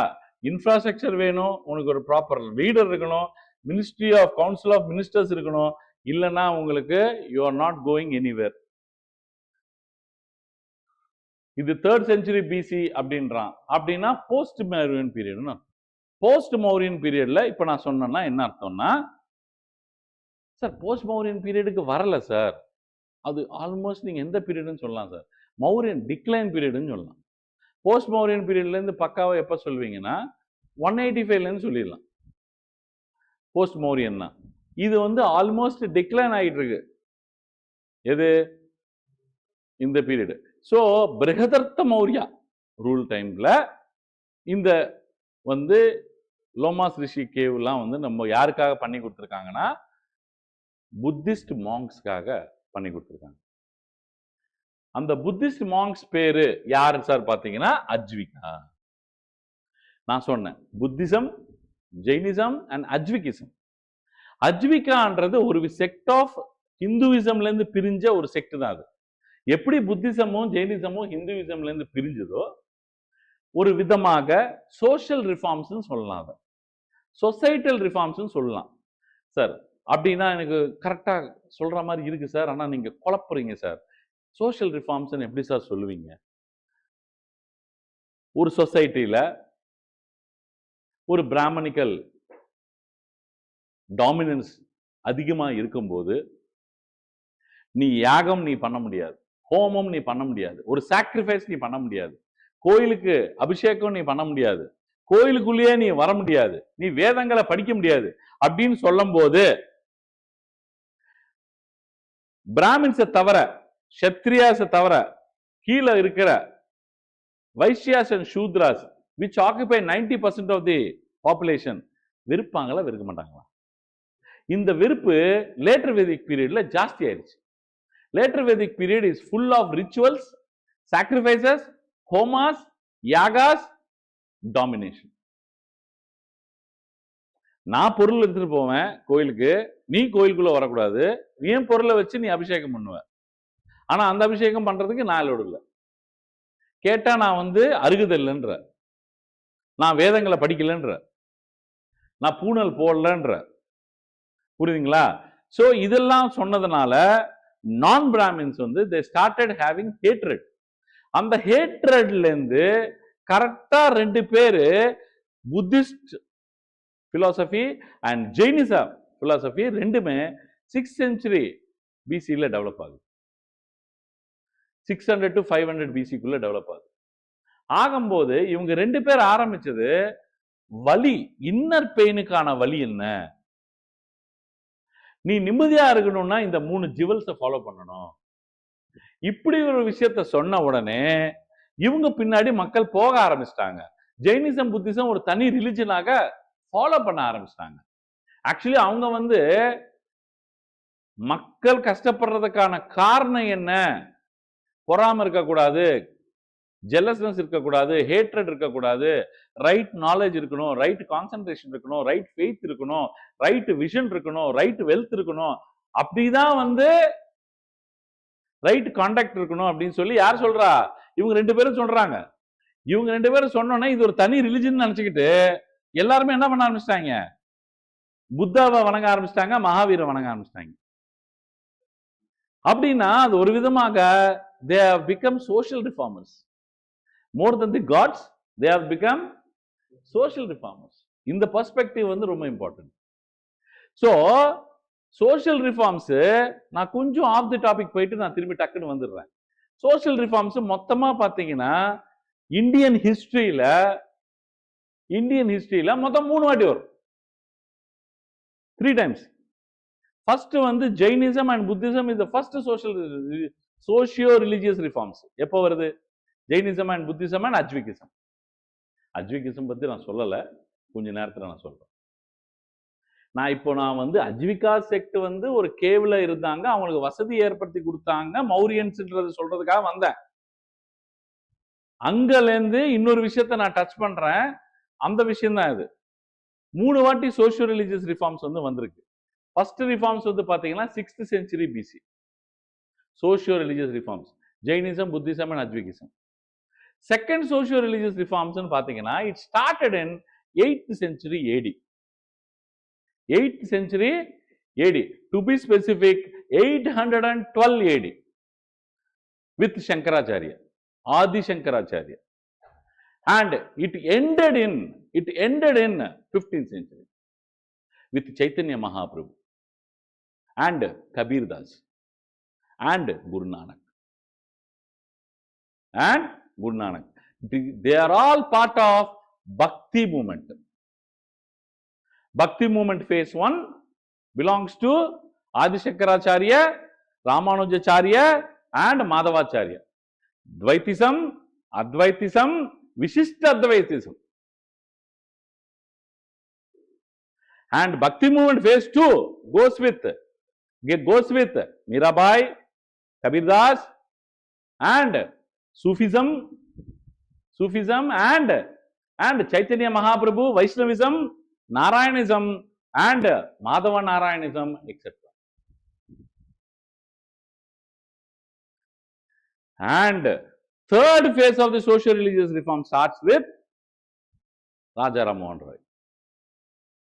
இன்ஃப்ராஸ்ட்ரக்சர் வேணும், உனக்கு ஒரு ப்ராப்பர் லீடர் இருக்கணும், ministry of council of ministers இருக்கணும், இல்லைன்னா உங்களுக்கு you are not going anywhere. இது 3rd century பிசி அப்படின்றான். அப்படின்னா போஸ்ட் மௌரியன் பீரியட்னு. போஸ்ட் மௌரியன் பீரியட்ல இப்ப நான் சொன்னேன்னா என்ன அர்த்தம்னா, சார் போஸ்ட் மௌரியன் பீரியடுக்கு வரல சார், அது ஆல்மோஸ்ட் நீங்க எந்த பீரியட்னு சொல்லலாம் சார், மௌரியன் டிக்ளைன் பீரியட்னு சொல்லலாம். போஸ்ட் மௌரியன் பீரியட்ல இருந்து பக்காவா எப்ப சொல்வீங்கன்னா 185ல இருந்து சொல்லிடலாம். போஸ்ட் மௌரியன்னா இது வந்து ஆல்மோஸ்ட் டிக்ளைன் ஆகிட்டு இருக்கு. எது? இந்த பீரியட். சோ பிருகதர்த்த மௌரியா ரூல் டைம்ல இந்த வந்து லோமாஸ் ரிஷி கேவ்லாம் வந்து நம்ம யாருக்காக பண்ணி கொடுத்துருக்காங்கன்னா புத்திஸ்ட் மாங்க்ஸ்க்காக பண்ணி கொடுத்துருக்காங்க. அந்த புத்திஸ்ட் மாங்க்ஸ் பேரு யாரு சார் பாத்தீங்கன்னா அஜ்விகா. நான் சொன்னேன் புத்திசம், ஜெயினிசம் அண்ட் அஜ்விகிசம். அஜ்விகான்றது ஒரு செக்ட் ஆஃப் ஹிந்துவிசம்ல இருந்து பிரிஞ்ச ஒரு செக்ட் தான். அது எப்படி புத்திசமும் ஜெயினிசமும் ஹிந்துவிசம்ல இருந்து பிரிஞ்சதோ ஒரு விதமாக சோஷியல் ரிஃபார்ம்ஸ் சொல்லலாம், அதை சொசைட்டல் ரிஃபார்ம்ஸ் சொல்லலாம். சார் அப்படின்னா எனக்கு கரெக்டா சொல்ற மாதிரி இருக்கு சார், ஆனா நீங்க குழப்புறீங்க சார். சோஷியல் ரிஃபார்ம்ஸ் எப்படி சார் சொல்லுவீங்க? ஒரு சொசைட்டில ஒரு பிராமணிக்கல் டாமினன்ஸ் அதிகமா இருக்கும்போது நீ யாகம் நீ பண்ண முடியாது, ஹோமம் நீ பண்ண முடியாது, ஒரு சாக்ரிஃபைஸ் நீ பண்ண முடியாது, கோயிலுக்கு அபிஷேகம் நீ பண்ண முடியாது, கோயிலுக்குள்ளேயே நீ வர முடியாது, நீ வேதங்களை படிக்க முடியாது அப்படின்னு சொல்லும் போது பிராமின்ஸை தவிர, க்ஷத்ரியாஸை தவிர கீழே இருக்கிற Vaishyas and Shudras which occupy 90% of the population வெறுப்பாங்களா வெறுக்க மாட்டாங்களா? இந்த வெறுப்பு லேட்டர் வேதிக் பீரியட்ல ஜாஸ்தி ஆயிடுச்சு. Later Vedic period is full of rituals, sacrifices, homas, yagas, domination. நான் பொருள் எடுத்துட்டு போவேன் கோயிலுக்கு, நீ கோயிலுக்குள்ள வரக்கூடாது, என் பொருளை வச்சு நீ அபிஷேகம் பண்ணுவ. ஆனா அந்த அபிஷேகம் பண்றதுக்கு நான் லோடு இல்லை. கேட்டா நான் வந்து அருகுதல்ன்ற, நான் வேதங்களை படிக்கலன்ற, நான் பூணல் போடலன்ற. புரியுதுங்களா? சோ இதெல்லாம் சொன்னதுனால நான் பிராமின்ஸ் வந்து they started having hatred. அந்த ஹேட்ரட்ல இருந்து கரெக்டா 2 பேரு Buddhist philosophy and Jainism philosophy ரெண்டுமே 6th century BC-ல டெவலப் ஆகுது. 600 to 500 BC-க்குள்ள டெவலப் ஆகுது. ஆகும்போது இவங்க 2 பேர் ஆரம்பிச்சது வலி, இன்னர் பெயினுக்கான வலி என்ன, நீ நிம்மதியா இருக்கணும்னா இந்த 3 ஜிவல்ஸை ஃபாலோ பண்ணணும். இப்படி ஒரு விஷயத்த சொன்ன உடனே இவங்க பின்னாடி மக்கள் போக ஆரம்பிச்சிட்டாங்க. ஜெயினிசம் புத்திசம் ஒரு தனி ரிலிஜனாக ஃபாலோ பண்ண ஆரம்பிச்சிட்டாங்க. ஆக்சுவலி அவங்க மக்கள் கஷ்டப்படுறதுக்கான காரணம் என்ன, பொறாம இருக்கக்கூடாது, ஜெலஸ்னஸ் இருக்கக்கூடாது, ஹேட்ரட் இருக்கக்கூடாது, ரைட் நாலேஜ் இருக்கணும், ரைட் கான்சென்ட்ரேஷன் இருக்கணும், ரைட் ஃபெய்த் இருக்கணும், ரைட் விஷன் இருக்கணும், ரைட் வெல்த் இருக்கணும், அப்படிதான் ரைட் கான்டாக்ட் இருக்கணும் அப்படின்னு சொல்லி யார் சொல்றா? இவங்க 2 பேரும் சொல்றாங்க. இவங்க 2 பேரும் சொன்னோன்னே இது ஒரு தனி ரிலிஜன் நினைச்சுக்கிட்டு எல்லாருமே என்ன பண்ண ஆரம்பிச்சிட்டாங்க? புத்தாவை வணங்க ஆரம்பிச்சிட்டாங்க, மகாவீரை வணங்க ஆரம்பிச்சிட்டாங்க. அப்படின்னா அது ஒரு விதமாக they have become social reformers. More than the gods, they have become social reformers. இந்த பெர்ஸ்பெக்டிவ் ரொம்ப இம்பார்ட்டன்ட். ஸோ சோஷியல் ரிஃபார்ம்ஸ் நான் கொஞ்சம் ஆஃப் தி டாபிக் போயிட்டு நான் திரும்பி டக்குன்னு வந்துடுறேன். சோஷியல் ரிஃபார்ம்ஸ் மொத்தமா பார்த்தீங்கன்னா இந்தியன் ஹிஸ்டரியில மொத்தம் 3 வாட்டி வரும், 3 times. First Jainism and Buddhism is the first socio religious reforms. எப்போ வருது? Jainism and Buddhism and Ajivikism. Ajivikism பத்தி நான் சொல்லலை, கொஞ்ச நேரத்தில் நான் சொல்றேன். நான் அஜ்விகா செக்ட் ஒரு கேவ்ல இருந்தாங்க, அவங்களுக்கு வசதி ஏற்படுத்தி கொடுத்தாங்க, மௌரியன்ஸ்ன்றது சொல்றதுக்காக வந்தேன். அங்கிருந்து இன்னொரு விஷயத்த நான் டச் பண்றேன். அந்த விஷயம் தான் இது. 3 வாட்டி சோஷியோ ரிலிஜியஸ் ரிஃபார்ம்ஸ் வந்திருக்கு. ஃபர்ஸ்ட் ரிஃபார்ம்ஸ் பாத்தீங்கன்னா 6th century BC. Socio religious reforms, Jainism, Buddhism and Ajivikism. Second socio religious reforms பாத்தீங்கன்னா it started in 8th century AD. 8th century AD, to be specific 812 AD, with Shankaracharya, Adi Shankaracharya, and it ended in 15th century with Chaitanya Mahaprabhu and Kabir Das and Guru Nanak. They are all part of Bhakti movement. Bhakti movement phase 1 belongs to Adi Shankaracharya, Ramanujacharya and Madhavacharya. Dvaitism, Advaitism, Vishishta Advaitism. And Bhakti movement phase 2 goes with Mirabai, Kabir Das and Sufism and Chaitanya Mahaprabhu, Vaishnavism, Narayanism and Madhava Narayanism, etc. And third phase of the social religious reform starts with Raja Ram Mohan Roy,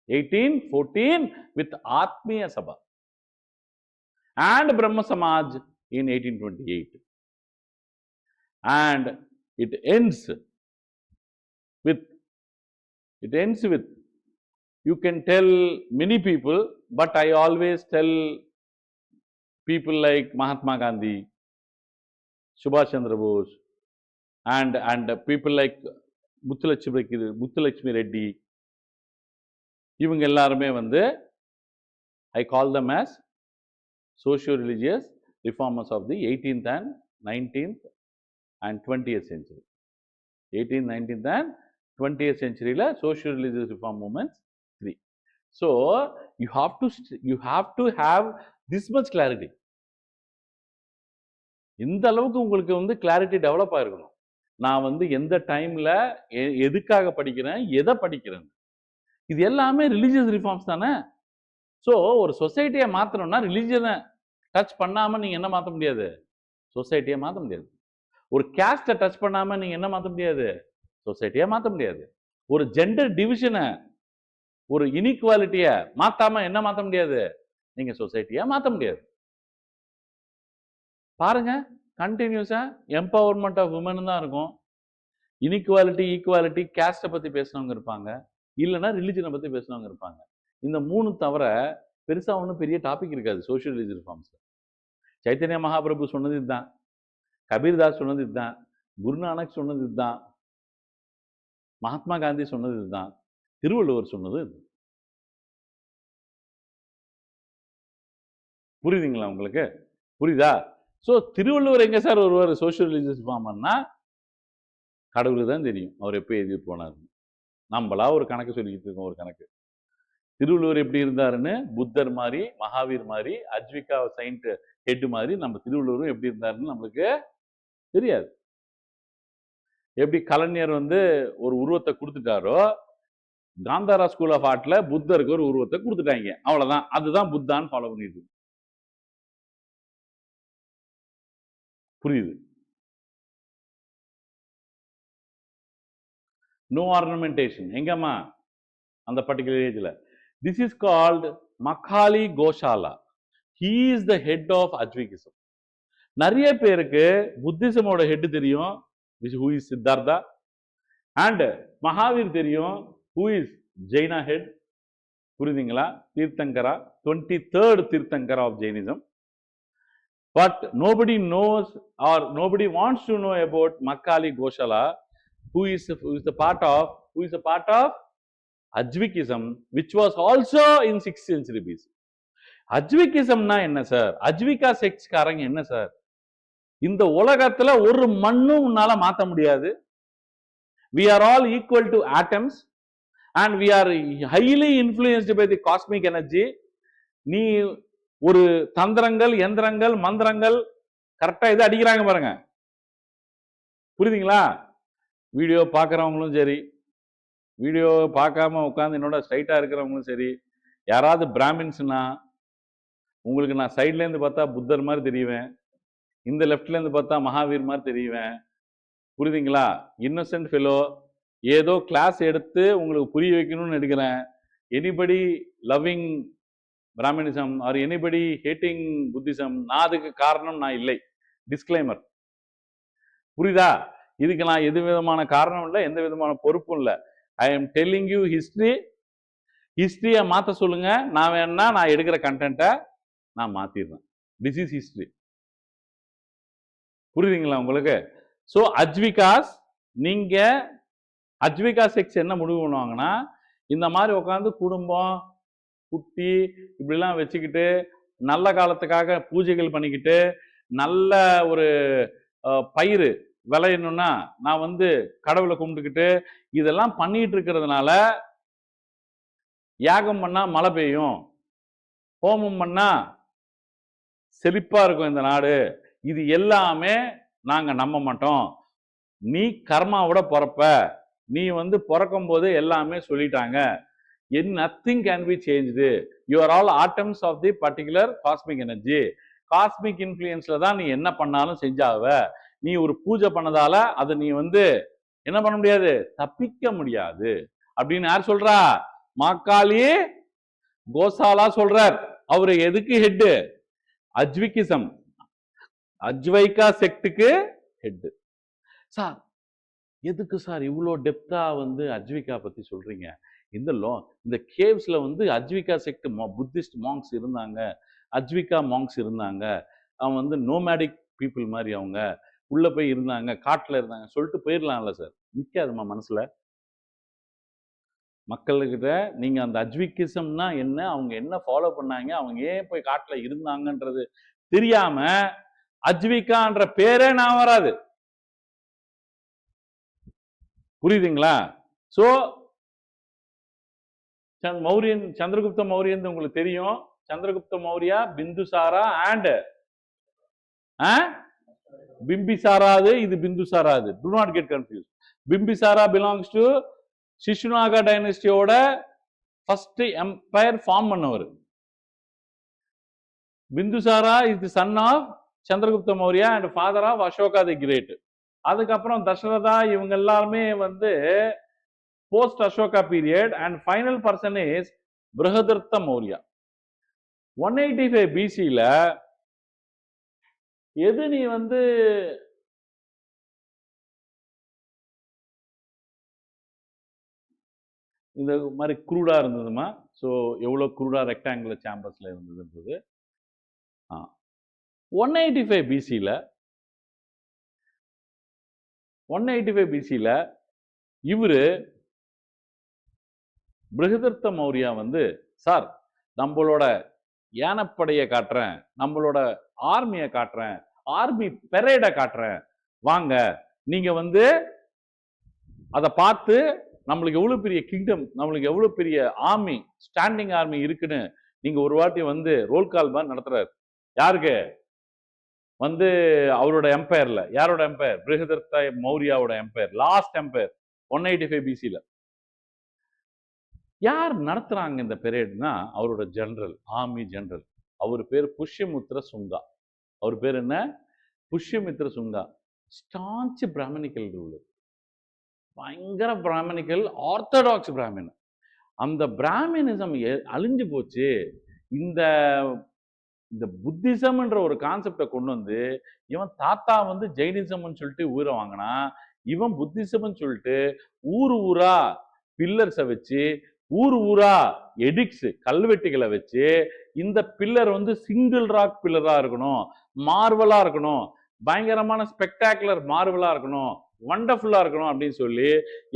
1814 with Atmiya Sabha and Brahma Samaj in 1828. And it ends with you can tell many people, but I always tell people like Mahatma Gandhi, Subhash Chandra Bose, and people like Muthulakshmi Reddy. இவங்க எல்லாருமே I call them as socio-religious reformers of the 18th and 19th and 20th century. 18th, 19th and 20th century la social religious reform movements 3. So you have to have this much clarity. இந்த அளவுக்கு உங்களுக்கு clarity develop ஆயிருக்கணும். நான் எந்த டைம்ல எதுக்காக படிக்கிறேன், எதை படிக்கிறேன், இது எல்லாமே ரிலிஜியஸ் ரிஃபார்ம்ஸ் தானே. ஸோ ஒரு சொசைட்டியை மாற்றணும்னா ரிலிஜியனை டச் பண்ணாம நீங்க என்ன மாற்ற முடியாது? சொசைட்டியை மாற்ற முடியாது. ஒரு கேஸ்டை டச் பண்ணாம நீங்க என்ன மாற்ற முடியாது? சொசைட்டியை மாற்ற முடியாது. ஒரு ஜெண்டர் டிவிஷனை, ஒரு இன்இக்வாலிட்டியை மாத்தாம என்ன மாற்ற முடியாது? நீங்க சொசைட்டியை மாற்ற முடியாது. பாருங்க, கண்டினியூஸா எம்பவர்மெண்ட் ஆஃப் உமன் தான் இருக்கும். இன்இக்வாலிட்டி, ஈக்குவாலிட்டி, கேஸ்டை பத்தி பேசுறவங்க இருப்பாங்க, இல்லைன்னா ரிலிஜனை பற்றி பேசுனவங்க இருப்பாங்க. இந்த 3 தவிர பெருசா ஒன்றும் பெரிய டாபிக் இருக்காது சோஷியல் ரிலீஜியஸ் ரிஃபார்ம்ஸ்ல. சைத்தன்ய மகாபிரபு சொன்னது இதுதான், கபீர்தாஸ் சொன்னது இதுதான், குருநானக் சொன்னது இதுதான், மகாத்மா காந்தி சொன்னது இதுதான், திருவள்ளுவர் சொன்னது இது. புரியுதுங்களா உங்களுக்கு? புரியுதா? ஸோ திருவள்ளுவர் எங்க சார் ஒருவர் சோஷியல் ரிலீஜியஸ் ரிஃபார்மர்னா கடவுளுக்கு தான் தெரியும் அவர் எப்போ எழுதிட்டு போனார். நம்மளா ஒரு கணக்கு சொல்லிக்கிட்டு இருக்கோம். ஒரு கணக்கு திருவள்ளுவர் எப்படி இருந்தாருன்னு புத்தர் மாதிரி, மகாவீர் மாதிரி, அஜ்விகா சைன்ட் ஹெட் மாதிரி நம்ம திருவள்ளுவரும் எப்படி இருந்தாருன்னு நம்மளுக்கு தெரியாது. எப்படி கலைஞர் வந்து ஒரு உருவத்தை கொடுத்துட்டாரோ, காந்தாரா ஸ்கூல் ஆஃப் ஆர்ட்ல புத்தருக்கு ஒரு உருவத்தை கொடுத்துட்டாங்க. அவ்வளவுதான். அதுதான் புத்தான்னு ஃபாலோ பண்ணிட்டு. புரியுது? No ornamentation. எங்கம்மா அந்த பர்டிகுலர் ஏஜ்ல. This is called Makkhali Goshala. He is the head of Ajivikism. நிறைய பேருக்கு புத்திசமோட ஹெட் தெரியும், who is Siddhartha, and Mahavir தெரியும், ஹூ இஸ் ஜெயினா ஹெட். புரியுதுங்களா? Tirthankara, 23rd tirthankara of Jainism. But nobody knows or nobody wants to know about Makkali Goshala, who is a part of Ajvikism, which was also in 6th century BC. அஜ்விகிசம்னா என்ன sir? Ajeevika செக்ட்ஸ் காரங்க என்ன sir? இந்த உலகத்துல ஒரு மண்ணும் உன்னால மாத்த முடியாது. We are all equal to atoms and we are highly influenced by the cosmic energy. நீ ஒரு தந்திரங்கள், யந்திரங்கள், மந்திரங்கள் கரெக்டா இது அடிக்கிறாங்க பாருங்க. புரியுதுங்களா? வீடியோ பார்க்குறவங்களும் சரி, வீடியோ பார்க்காம உட்காந்து என்னோட ஸ்ட்ரைட்டா இருக்கிறவங்களும் சரி, யாராவது பிராமின்ஸ்னா உங்களுக்கு நான் சைட்ல இருந்து பார்த்தா புத்தர் மாதிரி தெரியுவேன், இந்த லெஃப்ட்ல இருந்து பார்த்தா மகாவீர் மாதிரி தெரியுவேன். புரியுதுங்களா? இன்னசென்ட் ஃபெலோ, ஏதோ கிளாஸ் எடுத்து உங்களுக்கு புரிய வைக்கணும்னு எடுக்கிறேன். Anybody loving Brahmanism or anybody hating Buddhism, நான் அதுக்கு காரணம் நான் இல்லை. டிஸ்க்ளைமர். புரியுதா? இதுக்கு நான் எது விதமான காரணம் இல்லை, எந்த விதமான பொறுப்பும் இல்லை. I am telling you history. ஹிஸ்டரியை மாற்ற சொல்லுங்க, நான் வேணா நான் எடுக்கிற கண்டென்ட்டை நான் மாத்திடுறேன். This is history. புரியுதுங்களா உங்களுக்கு? ஸோ அஜ்விகாஸ், நீங்க அஜ்விகா செக்ஸ் என்ன முடிவு பண்ணுவாங்கன்னா, இந்த மாதிரி உட்காந்து குடும்பம் குட்டி இப்படிலாம் வச்சுக்கிட்டு நல்ல காலத்துக்காக பூஜைகள் பண்ணிக்கிட்டு நல்ல ஒரு பயிர் விளையணும்னா நான் வந்து கடவுளை கும்பிட்டுக்கிட்டு இதெல்லாம் பண்ணிட்டு இருக்கிறதுனால யாகம் பண்ணா மழை பெய்யும், ஹோமம் பண்ணா செழிப்பா இருக்கும் இந்த நாடு, இது எல்லாமே நாங்க நம்ப மாட்டோம். நீ கர்மாவோட பிறப்ப, நீ வந்து பிறக்கும் போது எல்லாமே சொல்லிட்டாங்க. Nothing can be changed. You are all atoms of the particular cosmic energy. Cosmic இன்ஃப்ளூயன்ஸ்ல தான் நீ என்ன பண்ணாலும் செஞ்சாவ. நீ ஒரு பூஜை பண்ணதால அதை நீ வந்து என்ன பண்ண முடியாது, தப்பிக்க முடியாது அப்படின்னு யார் சொல்றா? மக்காலி கோசாலா சொல்றார். அவரு எதுக்கு ஹெட்? அஜ்விகிசம், அஜ்வைகா செக்டுக்கு ஹெட். சார் எதுக்கு சார் இவ்வளோ டெப்தா வந்து அஜ்விகா பத்தி சொல்றீங்க? இந்த கேவ்ஸ்ல வந்து அஜ்விகா செக்ட் புத்திஸ்ட் மாங்ஸ் இருந்தாங்க, அஜ்விகா மாங்ஸ் இருந்தாங்க, அவன் வந்து நோமேடிக் பீப்புள் மாதிரி அவங்க உள்ள போய் இருந்தாங்க, காட்டுல இருந்தாங்க சொல்லிட்டு போயிடலாம்ல சார்? நிக்காதுமா மனசுல மக்கள்கிட்ட. நீங்க அந்த அஜ்விகிசம்னா என்ன, அவங்க என்ன ஃபாலோ பண்ணாங்க, அவங்க ஏன் போய் காட்டுல இருந்தாங்கன்றது தெரியாம அஜ்விகான்ற பேரே நான் வராது. புரியுதுங்களா? சோ மௌரியன், சந்திரகுப்த மௌரியன் உங்களுக்கு தெரியும். சந்திரகுப்த மௌரியா, பிந்துசாரா அண்ட் பிம்பிசாராது, இது பிந்துசாராது. Do not get confuse. Bimbisara belongs to Shishunaga டைனஸ்டியோட ஃபர்ஸ்ட் எம்பையர் ஃபார்ம் பண்ணவர். Bindusara is the son of Chandragupta Maurya and father of Ashoka the great. அதுக்கப்புறம் தசரதா இவங்க எல்லாருமே வந்து post Ashoka period, and final person is Brihadartha Maurya. 185 BC ல எது நீ வந்து இந்த மாதிரி க்ரூடா இருந்ததுமா. ஸோ எவ்வளோ க்ரூடா ரெக்டாங்குலர் சேம்பர்ஸ்ல இருந்ததுன்றது. 185 பிசியில் 185 பிசியில் இவரு பிருஹதர்த்த மௌரியா வந்து, சார் நம்மளோட யானைப்படையை காட்டுறேன், நம்மளோட ஆர்மியை காட்டுறேன், ஆர்மி பெரேடை காட்டுறேன், வாங்க நீங்க வந்து அதை பார்த்து நம்மளுக்கு எவ்வளவு பெரிய கிங்டம், நம்மளுக்கு எவ்வளவு பெரிய ஆர்மி, ஸ்டாண்டிங் ஆர்மி இருக்குன்னு நீங்க ஒரு வாட்டி வந்து ரோல் கால் மாதிரி நடத்துறாரு. யாருக்கு வந்து அவரோட எம்பையர்ல, யாரோட எம்பையர்? பிருஹதர்த்த மௌரியாவோட எம்பையர், லாஸ்ட் எம்பையர் 185 பிசியில். யார் நடத்துறாங்க இந்த பெரேட்னா அவரோட ஜெனரல், ஆர்மி ஜெனரல். அவர் பேர் புஷ்யமித்ர சுங்கா. அவர் பேர் என்ன? Pushyamitra Shunga. Staunch Brahmanical ruler, பயங்கர பிராமணிக்கல், ஆர்த்தடாக்ஸ் பிராமின். அந்த பிராமினிசம் அழிஞ்சு போச்சு. இந்த இந்த புத்திசம்ன்ற ஒரு கான்செப்டை கொண்டு வந்து இவன் தாத்தா வந்து ஜெயினிசம்னு சொல்லிட்டு ஊரை வாங்கினா, இவன் புத்திசம்னு சொல்லிட்டு ஊர் ஊரா பில்லர்ஸை வச்சு, ஊர் ஊரா எடிக்ஸ் கல்வெட்டுகளை வச்சு, இந்த பில்லர் வந்து சிங்கிள் ராக் பில்லரா இருக்கணும், மார்வலா இருக்கணும், பயங்கரமான ஸ்பெக்டாகுலர் மார்வலா இருக்கணும், வண்டர்ஃபுல்லா இருக்கணும் அப்படின்னு சொல்லி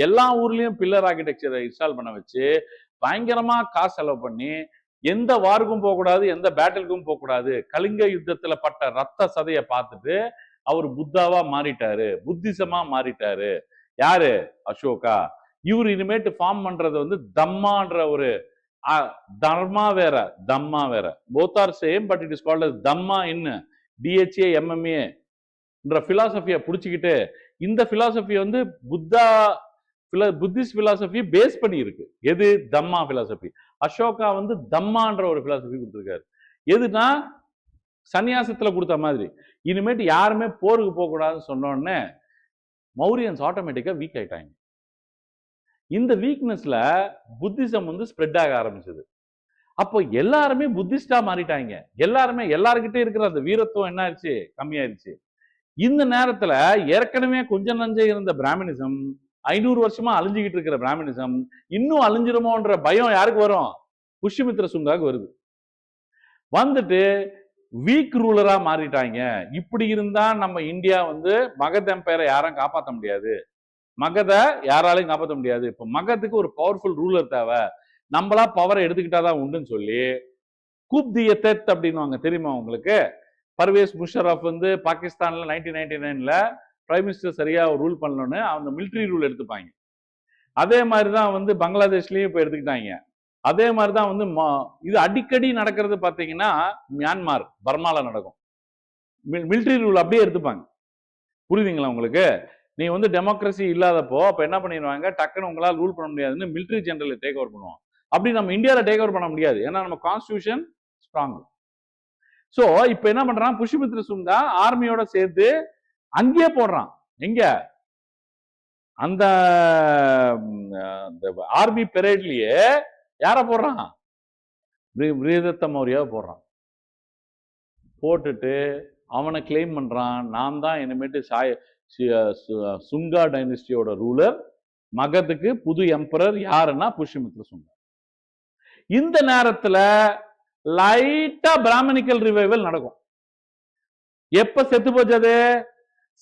எல்லா ஊர்லயும் பில்லர் ஆர்கிடெக்சரை இன்ஸ்டால் பண்ண வச்சு பயங்கரமா காசு செலவு பண்ணி, எந்த வாருக்கும் போகக்கூடாது, எந்த பேட்டிலுக்கும் போகக்கூடாது, கலிங்க யுத்தத்துல பட்ட ரத்த சதையை பார்த்துட்டு அவர் புத்தாவா மாறிட்டாரு, புத்திசமா மாறிட்டாரு. யாரு? அசோகா. இவர் இனிமேட்டு ஃபார்ம் பண்றது வந்து தம்மான்ற ஒரு தர்மா வேற, தம்மா வேற. Both are same, but it is called as dhamma in DHA MMA பிலாசபியை பிடிச்சிக்கிட்டு, இந்த பிலாசபி வந்து புத்திஸ்ட் பிலாசபி பேஸ் பண்ணி இருக்கு. எது? தம்மா பிலாசபி. அசோகா வந்து தம்மான்ற ஒரு பிலாசபி கொடுத்திருக்காரு. எதுனா சன்னியாசத்துல கொடுத்த மாதிரி. இனிமேட்டு யாருமே போருக்கு போக கூடாதுன்னு சொன்னோடனே மௌரியன்ஸ் ஆட்டோமேட்டிக்கா வீக் ஆயிட்டாங்க. இந்த வீக்னஸ்ல புத்திசம் வந்து ஸ்ப்ரெட் ஆக ஆரம்பிச்சது. அப்போ எல்லாருமே புத்திஸ்டா மாறிட்டாங்க. எல்லாருமே, எல்லாருக்கிட்டே இருக்கிற அந்த வீரத்துவம் என்ன ஆயிடுச்சு? கம்மியாயிருச்சு. இந்த நேரத்துல ஏற்கனவே கொஞ்சம் நஞ்சம் இருந்த பிராமணிசம், 500 வருஷமா அழிஞ்சுக்கிட்டு இருக்கிற பிராமணிசம் இன்னும் அழிஞ்சிருமோன்ற பயம் யாருக்கு வரும்? புஷ்யமித்ர சுங்காவுக்கு வருது. வந்துட்டு வீக் ரூலரா மாறிட்டாங்க. இப்படி இருந்தா நம்ம இந்தியா வந்து மகத் எம்பையரை யாரும் காப்பாற்ற முடியாது, மகதை யாராலையும் காப்பாற்ற முடியாது. இப்ப மகத்துக்கு ஒரு பவர்ஃபுல் ரூலர் தேவை, நம்மளா பவரை எடுத்துக்கிட்டாதான் உண்டுன்னு சொல்லி கூப் தி எத்தெத் அப்படின்னுவாங்க. தெரியுமா உங்களுக்கு? பர்வேஸ் முஷரப் வந்து பாகிஸ்தான்ல 1999ல பிரைம் மினிஸ்டர் சரியா ரூல் பண்ணணும்னு அவங்க மிலிட்ரி ரூல் எடுத்துப்பாங்க. அதே மாதிரிதான் வந்து பங்களாதேஷ்லயும் இப்ப எடுத்துக்கிட்டாங்க. அதே மாதிரிதான் வந்து இது அடிக்கடி நடக்கிறது பாத்தீங்கன்னா மியான்மார், பர்மால நடக்கும். மிலிட்ரி ரூல் அப்படியே எடுத்துப்பாங்க. புரியுதுங்களா உங்களுக்கு? நீ வந்து டெமோக்ரஸி இல்லாதப்போ அப்ப என்ன பண்ணிடுவாங்க, டக்குன்னு உங்களால் ரூல் பண்ண முடியாதுன்னு மிலிட்ரி ஜெனரல் டேக் ஓவர் பண்ணுவோம். அப்படி நம்ம இந்தியாவில டேக் ஓவர் பண்ண முடியாது, ஏன்னா நம்ம கான்ஸ்டிடியூஷன் ஸ்ட்ராங். சோ இப்ப என்ன பண்றான் புஷ்யமித்ர சுங்கா, ஆர்மியோட சேர்த்து அங்கேயே போடுறான். எங்க? அந்த ஆர்மி பெரேட்லயே யார போடுறான்? பிருஹதர்த்த மௌரியாவை போடுறான். போட்டுட்டு அவனை கிளைம் பண்றான், நான் தான் இனிமேட்டு சுங்கா டைனஸ்டியோட ரூலர், மகத்துக்கு புது எம்பரர் யாருன்னா புஷ்யமித்ர சுங்கா. இந்த நேரத்துல லைட்டா பிராமணிக்கல் ரிவைவல் நடக்கும். எப்ப செத்து போச்சது?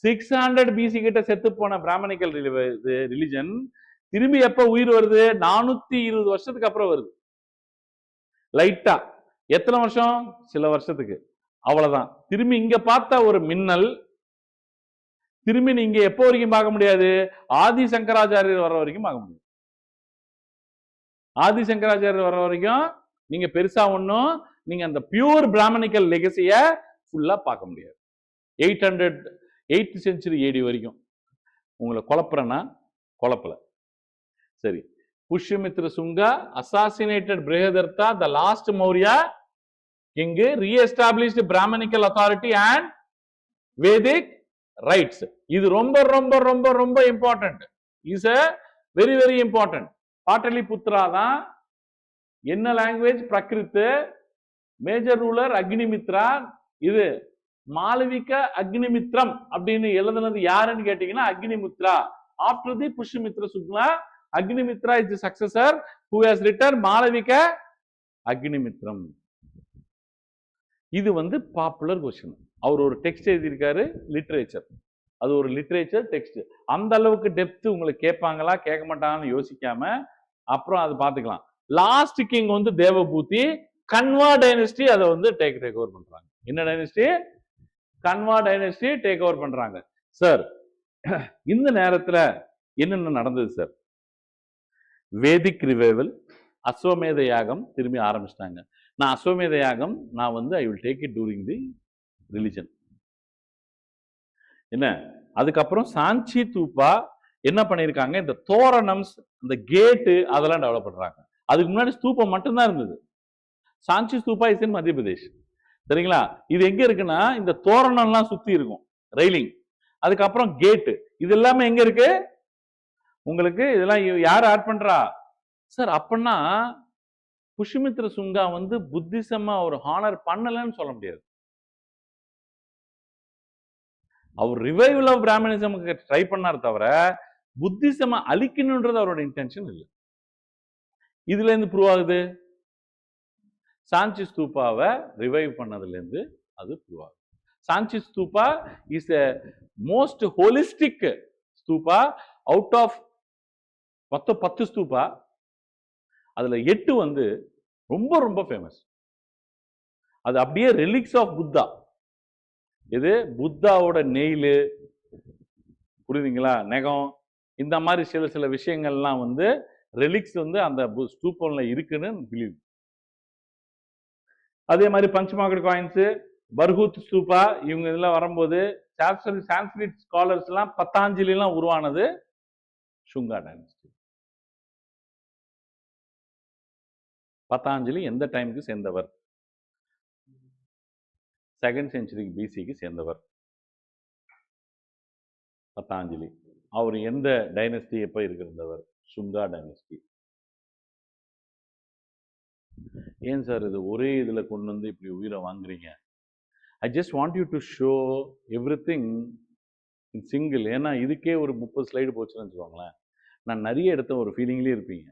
600 பிசி கிட்ட செத்து போன பிராமணிக்கல் ரிலிஜன் திரும்பி எப்ப உயிர் வருது? 420 வருஷத்துக்கு அப்புறம் வருது. லைட்டா. எத்தனை வருஷம்? சில வருஷத்துக்கு. அவ்வளவுதான். திரும்பி இங்க பார்த்த ஒரு மின்னல் திரும்பி நீங்க எப்போ வரைக்கும் பார்க்க முடியாது? ஆதி சங்கராச்சாரியர் வர்ற வரைக்கும் பார்க்க முடியும். ஆதி சங்கராச்சாரியர் வர்ற வரைக்கும் நீங்க பெருசா ஒன்னும் நீங்க அந்த பியூர் பிராமணிக்கல் லெகசிய ஃபுல்லா பார்க்க முடியாது. 8th செஞ்சுரி ஏடி வரைக்கும். உங்களை குழப்பறனா? குழப்பல. சரி. Pushyamitra Shunga assassinated Brihadartha, the last Maurya king, re-established Brahmanical authority and Vedic rights. இது ரொம்ப ரொம்ப ரொம்ப ரொம்ப important. Is a very very important. Pataliputra தான். என்ன language? Prakrit. Major ruler Agnimitra. இது மாளவிக அக்னிமித்ரம் அப்படின்னு எழுதுனது யாருன்னு கேட்டீங்கன்னா Agnimitra. After the Pushyamitra Shunga Agnimitra is the successor who has written Malavika Agnimithram. இது வந்து பாப்புலர் கொஸ்டின். அவர் ஒரு டெக்ஸ்ட் எழுதியிருக்காரு, லிட்ரேச்சர். அது ஒரு லிட்ரேச்சர் டெக்ஸ்ட். அந்த அளவுக்கு டெப்த் உங்களுக்கு கேட்பாங்களா கேட்க மாட்டாங்கன்னு யோசிக்காம அப்புறம் அது பார்த்துக்கலாம். லாஸ்ட் கிங் வந்து தேவபூதி. கன்வா டைனஸ்டி அதை வந்து டேக் ஓவர் பண்றாங்க. என்ன dynasty? Khanwa dynasty take over பண்றாங்க. சார், இந்த நேரத்துல என்னென்ன நடந்தது சார்? வேதிக் ரிவைவல், அஸ்வமேத யாகம் திரும்பி ஆரம்பிச்சிட்டாங்க. நான் அஸ்வமேத யாகம் நான் வந்து I will take it during the religion. என்ன, அதுக்கப்புறம் சாஞ்சி தூப்பா என்ன பண்ணியிருக்காங்க, இந்த தோரணம்ஸ், இந்த கேட்டு அதெல்லாம் டெவலப் பண்றாங்க. அதுக்கு முன்னாடி ஸ்தூபம் மட்டும்தான் இருந்தது. சாஞ்சி ஸ்தூபா இஸ் இன் மத்திய பிரதேஷ். சரிங்களா? இது எங்க இருக்குன்னா இந்த தோரணம்லாம் சுத்தி இருக்கும், ரெயிலிங். அதுக்கப்புறம் கேட்டு, இது எல்லாமே எங்க இருக்கு உங்களுக்கு? இதெல்லாம் யார் ஆட் பண்றா சார்? அப்படின்னா புஷ்யமித்ர சுங்கா வந்து புத்திசமா ஒரு ஹானர் பண்ணலன்னு சொல்ல முடியாது. அவர் ரிவைவல் ஆஃப் பிராமணிசமுக்கு ட்ரை பண்ணார் தவிர புத்திசமா அழிக்கணும்ன்றது அவரோட இன்டென்ஷன் இல்லை. இதுல இருந்து ப்ரூவ் ஆகுது, சாஞ்சி ஸ்தூபாவை ரிவைவ் பண்ணதுல இருந்து அது ப்ரூவ் ஆகுது. Sanchi stupa is a most holistic stupa. Out of மொத்தம் 10 ஸ்தூபா, அதுல 8 வந்து ரொம்ப ரொம்ப ஃபேமஸ். அது அப்படியே ரிலிக்ஸ் ஆஃப் புத்தா. இது புத்தாவோட நெயிலு, புரியுதுங்களா, நெகம், இந்த மாதிரி சில சில விஷயங்கள்லாம் வந்து ரிலிக்ஸ் வந்து அந்த ஸ்தூபம்ல இருக்குன்னு பிலீவ். அதே மாதிரி பஞ்ச்மார்க்கெட் காயின்ஸ், பர்ஹூத் ஸ்தூபா, இவங்க இதெல்லாம் வரும்போது சான்ஸ்கிரிட் ஸ்காலர்ஸ் எல்லாம் பத்தாஞ்சலி எல்லாம் உருவானது சுங்கா டைனஸ்டி. பத்தாஞ்சலி எந்த டைமுக்கு சேர்ந்தவர்? 2nd century பிசிக்கு சேர்ந்தவர் பத்தாஞ்சலி. அவர் எந்த டைனஸ்டி எப்ப இருக்கிறவர்? சுங்கா டைனஸ்டி. ஏன் சார் இது ஒரே இதுல கொண்டு வந்து இப்படி உயிரை வாங்குறீங்க? I just want you to show everything in single. ஏன்னா இதுக்கே ஒரு 30 ஸ்லைடு போச்சுன்னு வச்சுக்கோங்களேன், நான் நிறைய எடுத்த ஒரு ஃபீலிங்லேயே இருப்பீங்க.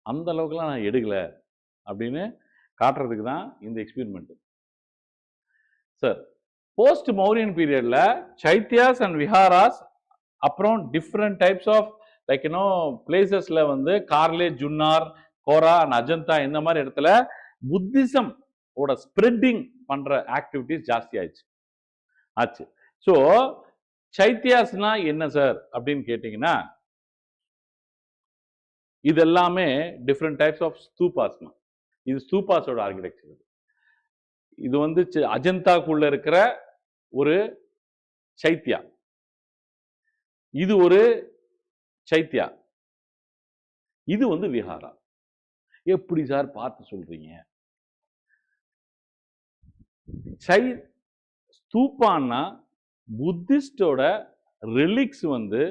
அந்த அளவுக்குலாம் நான் எடுக்கல அப்படின்னு காட்டுறதுக்கு தான் இந்த எக்ஸ்பெரிமெண்ட். சார், போஸ்ட் மௌரியன் பீரியட்ல சைத்தியாஸ் அண்ட் விஹாராஸ், அப்புறம் different types of like you know பிளேசஸ்ல வந்து கார்லே, ஜுன்னார், கோரா அண்ட் அஜந்தா இந்த மாதிரி இடத்துல புத்திசம் ஓட ஸ்ப்ரெட்டிங் பண்ற ஆக்டிவிட்டிஸ் ஜாஸ்தி ஆச்சு. ஸோ சைத்தியாஸ்னா என்ன சார் அப்படின்னு கேட்டீங்கன்னா, இது எல்லாமே டிஃப்ரெண்ட் டைப்ஸ் ஆஃப் ஸ்தூபாஸ்மா. இது ஸ்தூபாஸோட ஆர்கிடெக்சர். இது வந்து அஜந்தாக்குள்ள இருக்கிற ஒரு சைத்தியா, இது ஒரு சைத்தியா, இது வந்து விஹாரா. எப்படி சார் பார்த்து சொல்றீங்க? ஸ்தூபான்னா புத்திஸ்டோட ரிலிக்ஸ் வந்து,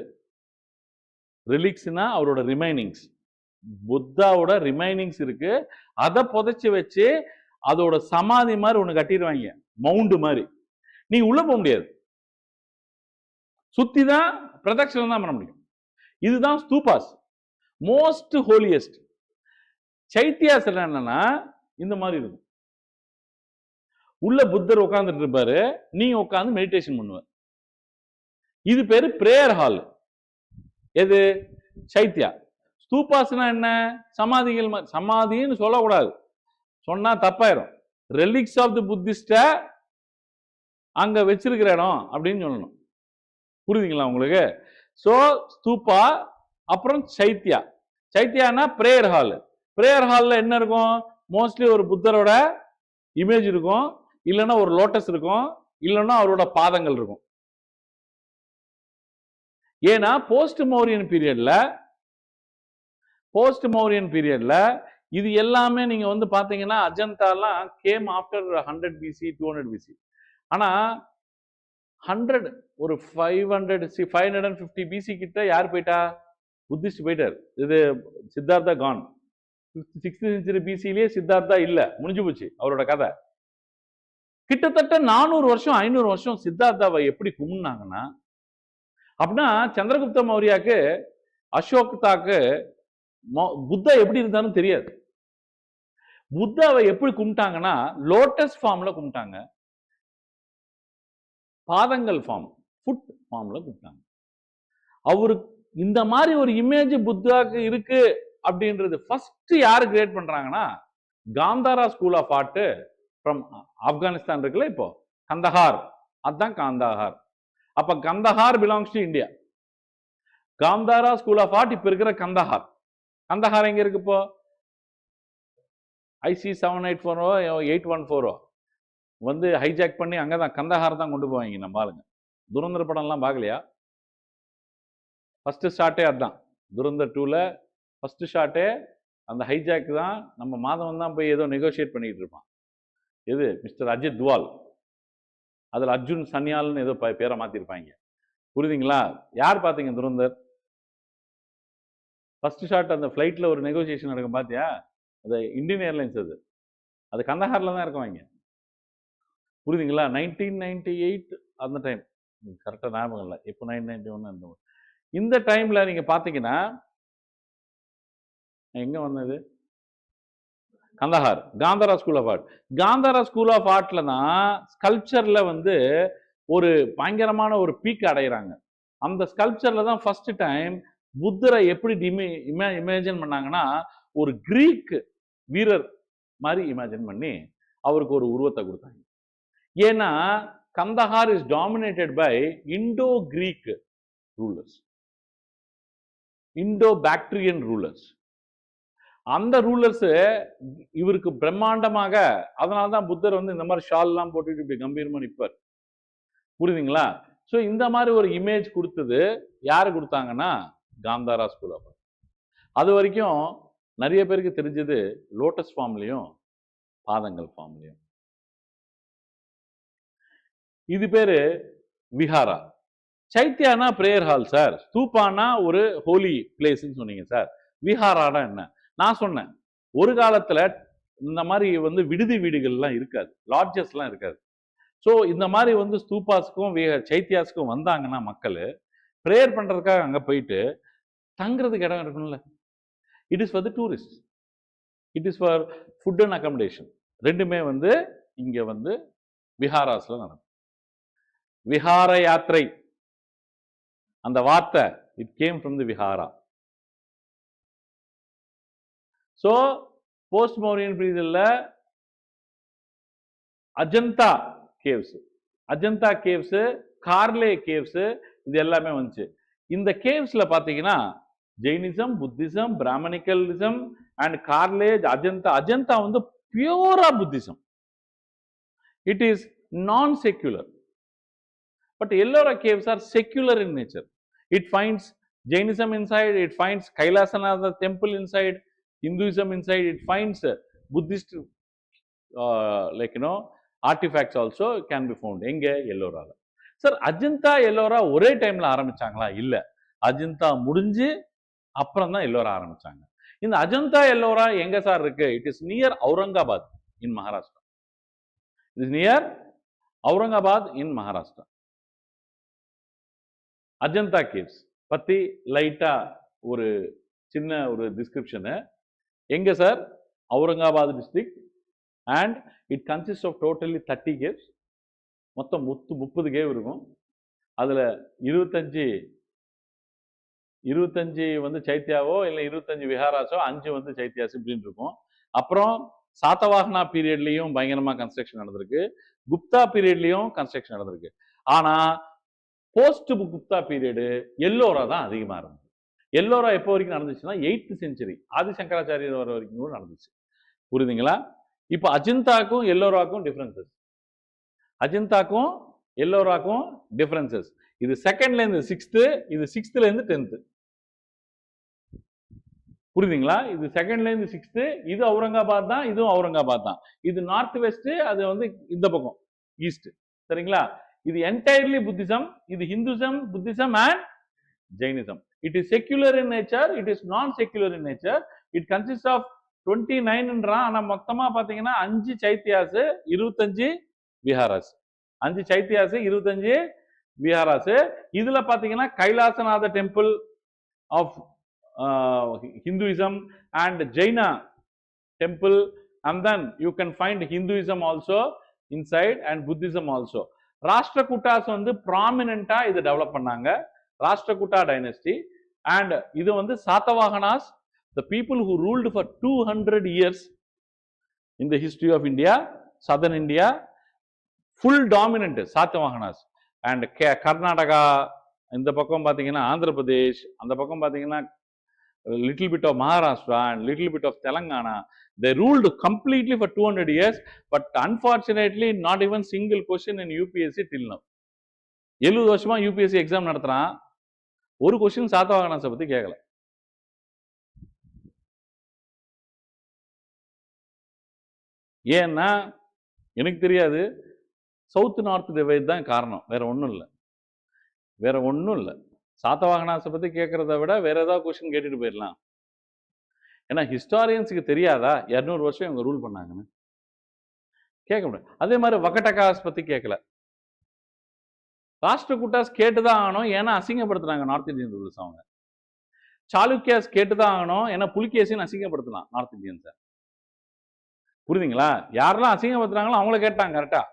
ரிலிக்ஸ்னா அவரோட ரிமைனிங்ஸ், புத்தாவோட ரிமைனிங்ஸ் இருக்கு. அதை புதைச்சு வச்சு அதோட சமாதி மாதிரி ஒண்ணு கட்டிடுவாங்க, மவுண்டு மாதிரி. நீங்க உள்ள போக முடியாது, சுத்தி தான் பிரதட்சணம் தான் பண்ண முடியும். இதுதான் ஸ்தூபாஸ், மோஸ்ட் ஹோலியஸ்ட். சைத்தியாஸ் என்னன்னா இந்த மாதிரி இருக்கும். உள்ள புத்தர் உட்கார்ந்துட்டு இருப்பாரு, நீங்க உட்கார்ந்து மெடிடேஷன் பண்ணுவார். இது பேரு பிரேயர் ஹால். எது? சைத்தியா. ஸ்தூபாஸ்னா என்ன? சமாதிகள். சமாதின்னு சொல்லக்கூடாது, சொன்னா தப்பாயிரும். ரெலிக்ஸ் ஆஃப் தி புத்திஸ்ட அங்க வச்சிருக்கிற இடம் அப்படின்னு சொல்லணும். புரியுதுங்களா உங்களுக்கு? சோ ஸ்தூபா, அப்புறம் சைத்தியா. சைத்தியானா prayer hall. பிரேயர் ஹால்ல என்ன இருக்கும்? மோஸ்ட்லி ஒரு புத்தரோட இமேஜ் இருக்கும், இல்லைன்னா ஒரு லோட்டஸ் இருக்கும், இல்லைன்னா அவரோட பாதங்கள் இருக்கும். ஏன்னா போஸ்ட் மௌரியன் பீரியட்ல இது எல்லாமே நீங்க வந்து பாத்தீங்கன்னா அஜந்தாலாம் கேம் ஆஃப்டர் 100 BC 200 BC. ஆனா 100 ஒரு 550 BC கிட்ட யார் போயிட்டா? புத்திஸ்ட் போயிட்டார். இது சித்தார்த்தா கான். 6th century BCலயே சித்தார்த்தா இல்ல, முடிஞ்சு போச்சு அவரோட கதை. கிட்டத்தட்ட 400 வருஷம் 500 வருஷம் சித்தார்த்தாவை எப்படி கும்பிடுனாங்கன்னா, அப்படின்னா சந்திரகுப்த மௌரியாக்கு, அசோக்தாக்கு புத்தா எப்படி இருந்தாலும் தெரியாது. புத்தாவை எப்படி கும்பிட்டாங்கன்னா லோட்டஸ் ஃபார்ம்ல கும்பிட்டாங்க, பாதங்கள் ஃபார்ம், ஃபுட் ஃபார்ம்ல கும்பிட்டாங்க. அவருக்கு இந்த மாதிரி ஒரு இமேஜ் புத்தாக்கு இருக்கு அப்படின்றது ஃபர்ஸ்ட் யாரு கிரியேட் பண்றாங்கன்னா Gandhara school of art from Afghanistan இருக்குல்ல, இப்போ கந்தஹார், அதுதான் காந்தாஹார். அப்ப Kandahar belongs to India. Gandhara school of art இப்ப இருக்கிற கந்தஹார். கந்தஹார் எங்க இருக்கு இப்போ? IC 784 814 வந்து ஹைஜாக் பண்ணி அங்கதான் கந்தஹார் தான் கொண்டு போவாங்க நம்ம ஆளுங்க. துரந்தர படம்லாம் பார்க்கலையா? ஃபர்ஸ்ட் ஷாட்டே அதுதான். துரந்தர் 2ல ஃபர்ஸ்ட் ஷாட்டே அந்த ஹைஜாக் தான். நம்ம மாதவன் தான் போய் ஏதோ நெகோசியேட் பண்ணிட்டு இருப்பான். எது? மிஸ்டர் அஜித் துவால். அதில் அர்ஜுன் சன்யால்னு ஏதோ பேரை மாத்திருப்பாங்க. புரியுதுங்களா? யார் பார்த்தீங்க துரந்தர்? ஃபர்ஸ்ட் ஷாட் அந்த ஃப்ளைட்ல ஒரு நெகோசியேஷன் நடக்கும் பார்த்தியா? அது இந்தியன் ஏர்லைன்ஸ். அது கந்தஹார்ல தான் இருக்குவாங்க. புரியுதுங்களா? 1998 அந்த டைம் கரெக்டாக ஞாபகம் இல்லை, இப்போ 1991 அந்த இந்த டைம்ல நீங்க பாத்தீங்கன்னா எங்க வந்தது? Kandahar, Gandhara school of art. Gandhara school of ஆர்ட்ல தான் ஸ்கல்ப்சர்ல வந்து ஒரு பயங்கரமான ஒரு பீக் அடைகிறாங்க. அந்த ஸ்கல்ப்சர்ல தான் ஃபர்ஸ்ட் டைம் புத்தரை எப்படி இமேஜின் பண்ணாங்கன்னா ஒரு கிரீக் வீரர் மாதிரி இமேஜின் பண்ணி அவருக்கு ஒரு உருவத்தை கொடுத்தாங்க. ஏன்னா Kandahar is dominated by Indo Greek rulers, Indo Bactrian rulers. அந்த ரூலர்ஸ் இவருக்கு பிரம்மாண்டமாக, அதனால்தான் புத்தர் வந்து இந்த மாதிரி ஷால் எல்லாம் போட்டுட்டு இப்படி கம்பீரமா நிற்பார். புரியுதுங்களா? ஸோ இந்த மாதிரி ஒரு இமேஜ் கொடுத்தது யாரு கொடுத்தாங்கன்னா காந்தாரா ஸ்கூல் ஆஃப் ஆர்ட். அது வரைக்கும் நிறைய பேருக்கு தெரிஞ்சது லோட்டஸ் ஃபார்ம்லையும் பாதங்கள் ஃபார்ம்லையும். இது பேரு விஹாரா. சைத்தியானா பிரேயர் ஹால் சார், ஸ்தூபானா ஒரு ஹோலி பிளேஸ்ன்னு சொன்னீங்க சார், விஹாரானா என்ன? நான் சொன்னேன் ஒரு காலத்துல இந்த மாதிரி வந்து விடுதி வீடுகள்லாம் இருக்காது, லாட்ஜஸ்லாம் இருக்காது. ஸோ இந்த மாதிரி வந்து ஸ்தூபாஸ்க்கும் சைத்தியாஸ்க்கும் வந்தாங்கன்னா மக்கள் ப்ரேயர் பண்றதுக்காக அங்க போயிட்டு தங்குறதுக்கு இடம் இருக்கணும்ல. It is for the tourist, it is for food and accommodation. ரெண்டுமே வந்து இங்க வந்து விஹாராஸ்ல நடக்கும். விஹார யாத்திரை அந்த வார்த்தை it came from the vihara. So post Mauryan பீரியட்ல Ajanta caves, Ajanta caves, Karle caves, இது எல்லாமே வந்துச்சு. இந்த கேவ்ஸ்ல பாத்தீங்கன்னா ஜெயினிசம், புத்திசம், பிராமணிக்கலிசம் அண்ட் கார்லேஜ், அஜந்தா. அஜந்தா வந்து பியூரா Buddhism. It is non secular. But Ellora caves are secular in nature. It finds Jainism inside, it finds Kailasanatha temple inside, Hinduism inside, it finds Buddhist artifacts also can be found. எங்க? எல்லோரால. Sir Ajanta Ellora ஒரே டைம்ல ஆரம்பிச்சாங்களா? இல்ல, அஜந்தா முடிஞ்சு அப்புறம் தான் எல்லோரா ஆரம்பிச்சாங்க. இந்த அஜந்தா எல்லோரா எங்க சார் இருக்கு? It is near Aurangabad in Maharashtra. It is near Aurangabad in Maharashtra. Ajanta caves பத்தி லைட்டா ஒரு சின்ன ஒரு டிஸ்கிரிப்ஷனு. எங்க sir? Aurangabad district. And it consist of totally 30 caves. மொத்தம் 30 கேவ் இருக்கும். அதுல 25 வந்து சைத்தியாவோ இல்லை 25 விஹாராஸோ, 5 வந்து சைத்தியாஸ் இப்படின்னு இருக்கும். அப்புறம் சாத்தவாகனா பீரியட்லயும் பயங்கரமா கன்ஸ்ட்ரக்ஷன் நடந்திருக்கு, குப்தா பீரியட்லயும் கன்ஸ்ட்ரக்ஷன் நடந்திருக்கு. ஆனா போஸ்ட் குப்தா பீரியடு எல்லோரா தான் அதிகமா இருந்தது. எல்லோரா எப்போ வரைக்கும் நடந்துச்சுன்னா 8th செஞ்சுரி, ஆதிசங்கராச்சாரியர் வர வரைக்கும் கூட நடந்துச்சு. புரியுதுங்களா? இப்போ அஜந்தாக்கும் எல்லோராக்கும் டிஃபரன்சஸ், அஜந்தாக்கும் எல்லோராக்கும் டிஃபரன்சஸ். இது செகண்ட்ல இருந்து 6th, இது 6th இருந்து 10th. புரியுதுங்களா? இது செகண்ட்ல இருந்து 6th, இது அவுரங்காபாத் தான், இதுவும் அவுரங்காபாத் தான். இது நார்த் வெஸ்ட், அது வந்து இந்த பக்கம் ஈஸ்ட். சரிங்களா? இது என்டையர்லி புத்திசம், இது Hinduism, Buddhism and Jainism. It is secular in nature, it is non secular in nature. It consist of 29ன்றான். ஆனா மொத்தமா பாத்தீங்கன்னா 5 சைத்தியாஸ், 25 விஹாராஸ். 5 சைத்தியாஸ், 25 விஹாராஸ். இதுல பாத்தீங்கன்னா Kailasanatha temple of Hinduism and Jaina temple, and then you can find Hinduism also inside and Buddhism also. Rashtrakutas வந்து ப்ராமினெண்டா இது develop பண்ணாங்க, Rashtrakuta dynasty. And இது வந்து Satavahanas, the people who ruled for 200 years in the history of India, southern India, full dominant Satavahanas. And Karnataka, இந்த பக்கம் பார்த்தீங்கன்னா ஆந்திர பிரதேஷ், அந்த பக்கம் பார்த்தீங்கன்னா little bit of Maharashtra and little bit of Telangana. They ruled completely for 200 years, but unfortunately not even single question in UPSC till now. 70 வருஷமா UPSC exam நடத்துறான், ஒரு question சாத்தவாகனாஸை பத்தி கேட்கல. ஏன்னா எனக்கு தெரியாது, சவுத் நார்த் டிவைட் தான் காரணம், வேற ஒன்றும் இல்லை, வேற ஒன்றும் இல்லை. சாத்தவாகனாஸை பத்தி கேட்கறத விட வேற ஏதாவது கொஸ்டின் கேட்டுட்டு போயிடலாம். ஏன்னா ஹிஸ்டாரியன்ஸுக்கு தெரியாதா 200 வருஷம் இவங்க ரூல் பண்ணாங்கன்னு? கேட்க முடியாது. அதே மாதிரி வகட்டகாஸ் பத்தி கேட்கல, ராஷ்டிரகூட்டாஸ் கேட்டுதான் ஆகணும், ஏன்னா அசிங்கப்படுத்துறாங்க நார்த் இந்தியன் ரூல்ஸ். அவங்க சாளுக்கியாஸ் கேட்டுதான் ஆகணும், ஏன்னா புலிகேசின்னு அசிங்கப்படுத்தலாம் நார்த் இந்தியன்ஸை. புரியுதுங்களா? யாரெல்லாம் அசிங்கப்படுத்துறாங்களோ அவங்கள கேட்டாங்க கரெக்டா.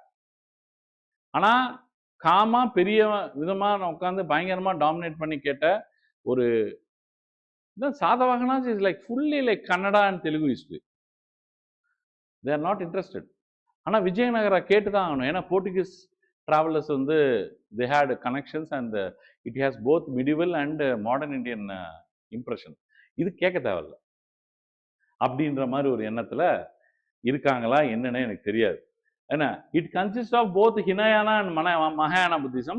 ஆனா காமா பெரிய விதமா உட்காந்து பயங்கரமா டாமினேட் பண்ணி கேட்ட ஒரு Satavahanas is like fully like Kannada and Telugu history. They are not interested. ஆனா விஜயநகரா கேட்டுதான் ஆகணும், ஏன்னா போர்ச்சுகீஸ் travelers வந்து they had connections and it has both medieval and modern Indian impression. இது கேட்க தேவையில்ல அப்படின்ற மாதிரி ஒரு எண்ணத்துல இருக்காங்களா என்னன்னு எனக்கு தெரியாது. ஏன்னா it consists of both Hinayana and Mahayana Buddhism.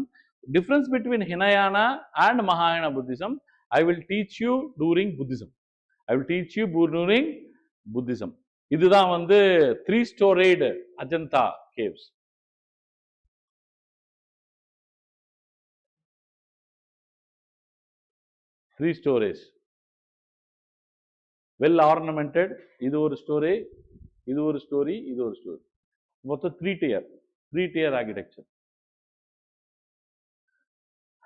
Difference between Hinayana and Mahayana Buddhism I will teach you during Buddhism. I will teach you during Buddhism. இதுதான் வந்து 3-storied Ajanta caves. Three stories, well ornamented. இது ஒரு story, இது ஒரு story, இது ஒரு story. மொத்தம் 3 tier architecture.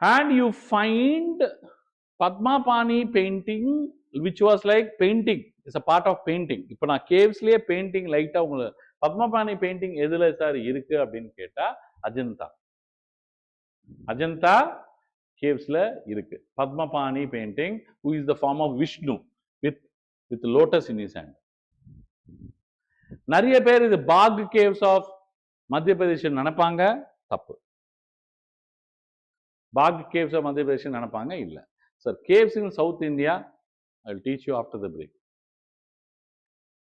And you find Padmapani painting, which was like painting, is a part of painting. இப்போ நான் கேவ்ஸ்லயே பெயிண்டிங் லைட்டா உங்களுக்கு பத்மபாணி பெயிண்டிங் எதுல சார் இருக்கு அப்படின்னு கேட்டா அஜந்தா கேவ்ஸ்ல இருக்கு. Padmapani painting, who is the form of Vishnu with lotus in his hand. நிறைய பேர் இது பாக் கேவ்ஸ் ஆஃப் மத்திய பிரதேஷ் நினைப்பாங்க, தப்பு. பாக் கேவ்ஸ் ஆஃப் மத்திய பிரதேஷ் நினைப்பாங்க, இல்ல sir. Caves in South India I will teach you after the break.